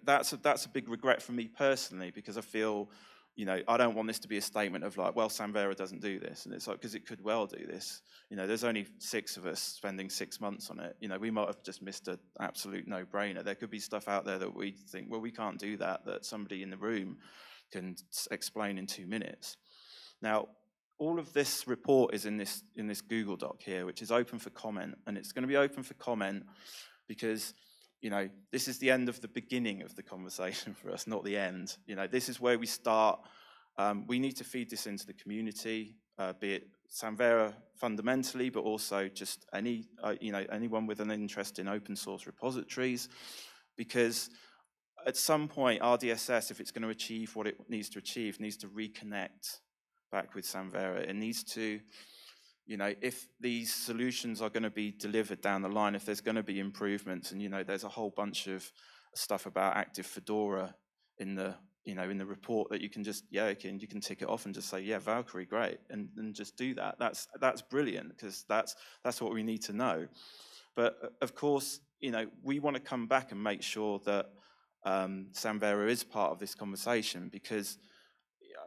that's a big regret for me personally, because I feel, I don't want this to be a statement of like, well, Samvera doesn't do this, and it's like, because it could well do this. There's only 6 of us spending 6 months on it. We might have just missed an absolute no-brainer. There could be stuff out there that we think, well, we can't do that somebody in the room can explain in 2 minutes. Now, all of this report is in this Google Doc here, which is open for comment, and it's going to be open for comment because this is the end of the beginning of the conversation for us, not the end. This is where we start. We need to feed this into the community, be it Samvera fundamentally, but also just anyone with an interest in open source repositories, because at some point, RDSS, if it's going to achieve what it needs to achieve, needs to reconnect back with Samvera. It needs to, if these solutions are going to be delivered down the line, if there's going to be improvements, and there's a whole bunch of stuff about active Fedora in the report that you can just, you can tick it off and just say, yeah, Valkyrie, great, and just do that. That's brilliant, because that's what we need to know. But of course, we want to come back and make sure that Samvera is part of this conversation, because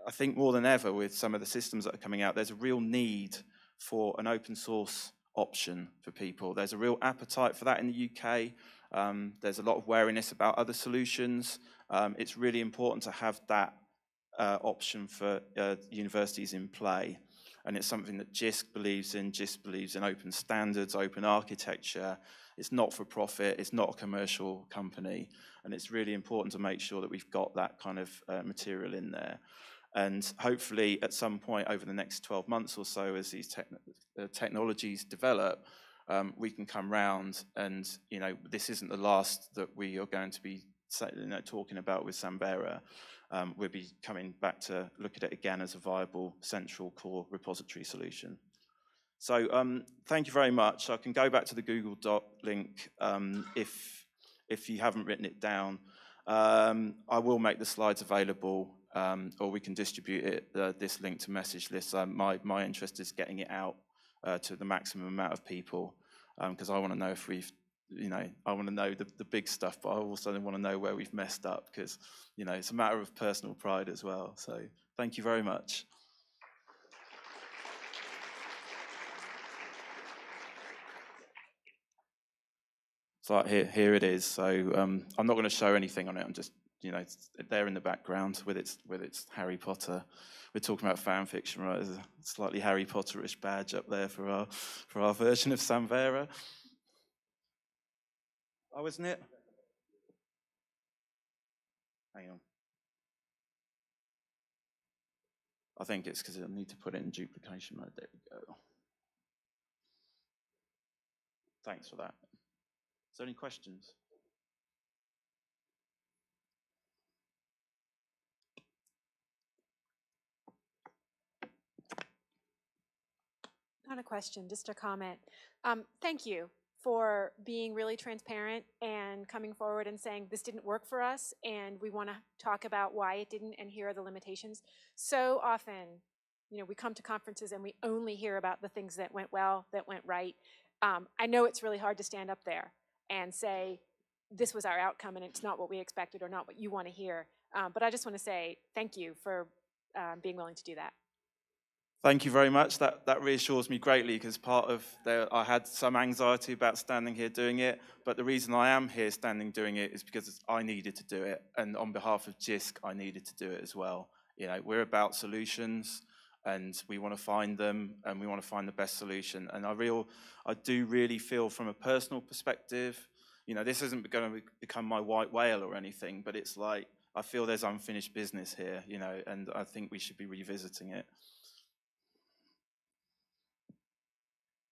I think more than ever with some of the systems that are coming out, there's a real need for an open source option for people. There's a real appetite for that in the UK. There's a lot of wariness about other solutions. It's really important to have that option for universities in play. And it's something that JISC believes in. JISC believes in open standards, open architecture. It's not for profit. It's not a commercial company. And it's really important to make sure that we've got that kind of material in there. And hopefully at some point over the next 12 months or so, as these technologies develop, we can come round and, this isn't the last that we are going to be talking about with Samvera. We'll be coming back to look at it again as a viable central core repository solution. So thank you very much. I can go back to the Google Doc link if you haven't written it down. I will make the slides available, or we can distribute it, this link to message lists. My interest is getting it out to the maximum amount of people, because I want to know if we've, I want to know the big stuff, but I also want to know where we've messed up, because, it's a matter of personal pride as well. So thank you very much. So here it is. So I'm not going to show anything on it. I'm just, it's there in the background with its Harry Potter. We're talking about fan fiction, right? There's a slightly Harry Potter-ish badge up there for our version of Samvera. Oh, isn't it? Hang on. I think it's because I need to put it in duplication mode. There we go. Thanks for that. Is there any questions? Not a question, just a comment. Thank you for being really transparent and coming forward and saying this didn't work for us and we want to talk about why it didn't and here are the limitations. So often, we come to conferences and we only hear about the things that went well, that went right. I know it's really hard to stand up there and say, this was our outcome and it's not what we expected or not what you want to hear. But I just want to say thank you for being willing to do that. Thank you very much. That reassures me greatly, because I had some anxiety about standing here doing it, but the reason I am here standing doing it is because I needed to do it, and on behalf of JISC, I needed to do it as well. We're about solutions, and we want to find them, and we want to find the best solution. And I do really feel, from a personal perspective, this isn't going to become my white whale or anything, but it's like I feel there's unfinished business here, and I think we should be revisiting it.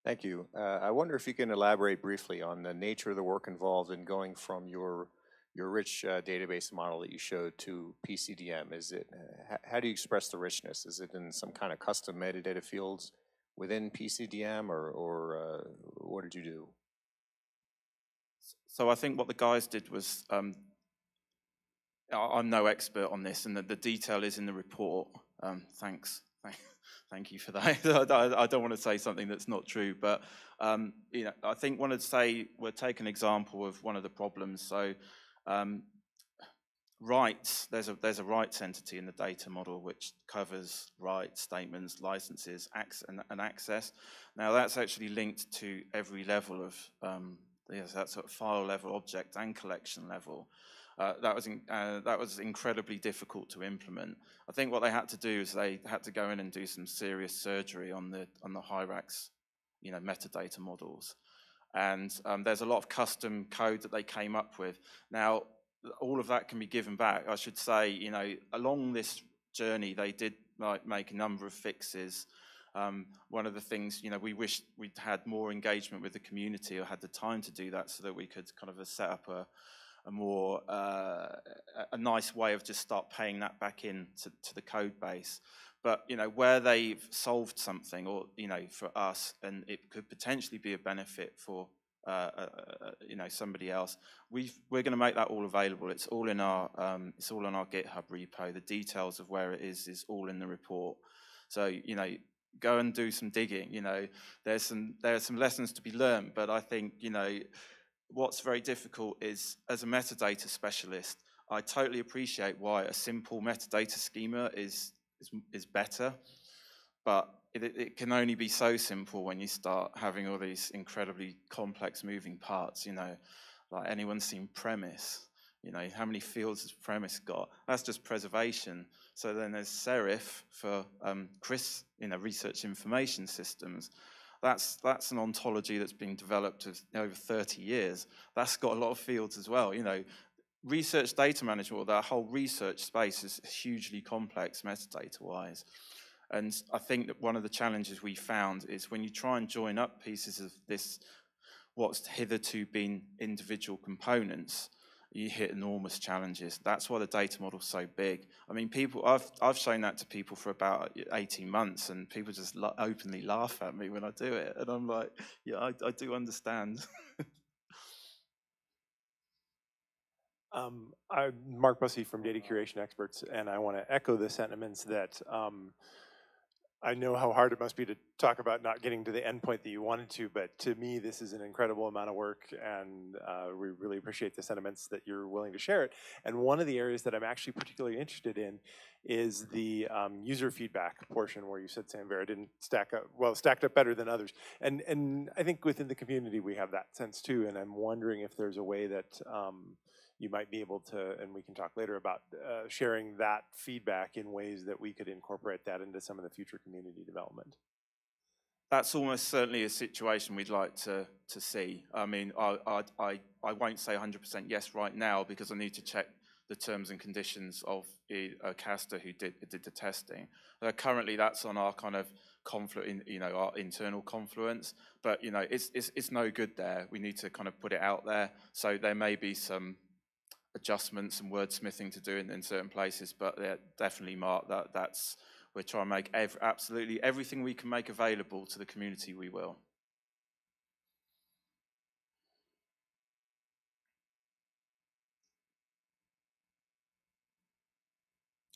Thank you. I wonder if you can elaborate briefly on the nature of the work involved in going from your your rich database model that you showed to PCDM? Is it, how do you express the richness? Is it in some kind of custom metadata fields within PCDM, or what did you do? So I think what the guys did was, I'm no expert on this, and the detail is in the report. Thanks. Thank you for that. I don't want to say something that's not true, but you know, I think wanted to say we'll take an example of one of the problems. So rights, there's a rights entity in the data model which covers rights, statements, licenses, and access. Now that's actually linked to every level of that sort of file level, object, and collection level. That was incredibly difficult to implement. I think what they had to do is they had to go in and do some serious surgery on the Hyrax, you know, metadata models, and there's a lot of custom code that they came up with. Now, all of that can be given back. I should say, you know, along this journey, they did make a number of fixes. One of the things, you know, we wish we'd had more engagement with the community or had the time to do that, so that we could kind of set up a more a nice way of just start paying that back in to the code base. But you know, where they've solved something, or you know, for us, and it could potentially be a benefit for you know, somebody else, we're going to make that all available. It's all in our GitHub repo. The details of where it is all in the report. So you know, go and do some digging. You know, there are some lessons to be learned, but I think, you know, what's very difficult is, as a metadata specialist, I totally appreciate why a simple metadata schema is better, but it can only be so simple when you start having all these incredibly complex moving parts. You know, like, anyone seen premise? You know, how many fields has premise got? That's just preservation. So then there's serif for CRIS, you know, research information systems. That's an ontology that's been developed over 30 years. That's got a lot of fields as well. You know, research data management, or that whole research space, is hugely complex metadata-wise. And I think that one of the challenges we found is when you try and join up pieces of this, what's hitherto been individual components, you hit enormous challenges. That's why the data model's so big. I mean, I've shown that to people for about 18 months, and people just openly laugh at me when I do it. And I'm like, yeah, I do understand. I'm Mark Bussey from Data Curation Experts, and I want to echo the sentiments that I know how hard it must be to talk about not getting to the endpoint that you wanted to, but to me, this is an incredible amount of work, and we really appreciate the sentiments that you're willing to share it. And one of the areas that I'm actually particularly interested in is the user feedback portion, where you said Samvera didn't stack up, well, stacked up better than others. And I think within the community, we have that sense too, and I'm wondering if there's a way that you might be able to, and we can talk later about sharing that feedback in ways that we could incorporate that into some of the future community development. That's almost certainly a situation we'd like to see. I mean, I won't say 100% yes right now, because I need to check the terms and conditions of Castor, who did the testing. Currently, that's on our kind of you know, our internal Confluence, but you know, it's no good there. We need to kind of put it out there. So there may be some adjustments and wordsmithing to do in certain places, but yeah, definitely, Mark, we're trying to make absolutely everything we can make available to the community, we will.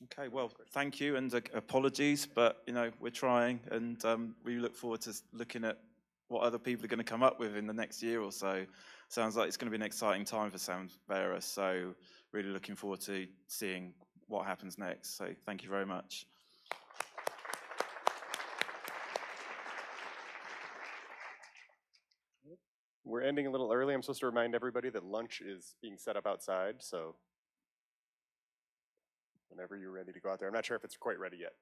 Okay, well, thank you, and apologies, but you know, we're trying, and we look forward to looking at what other people are going to come up with in the next year or so. Sounds like it's going to be an exciting time for Samvera, so really looking forward to seeing what happens next. So thank you very much. We're ending a little early. I'm supposed to remind everybody that lunch is being set up outside, so whenever you're ready to go out there. I'm not sure if it's quite ready yet.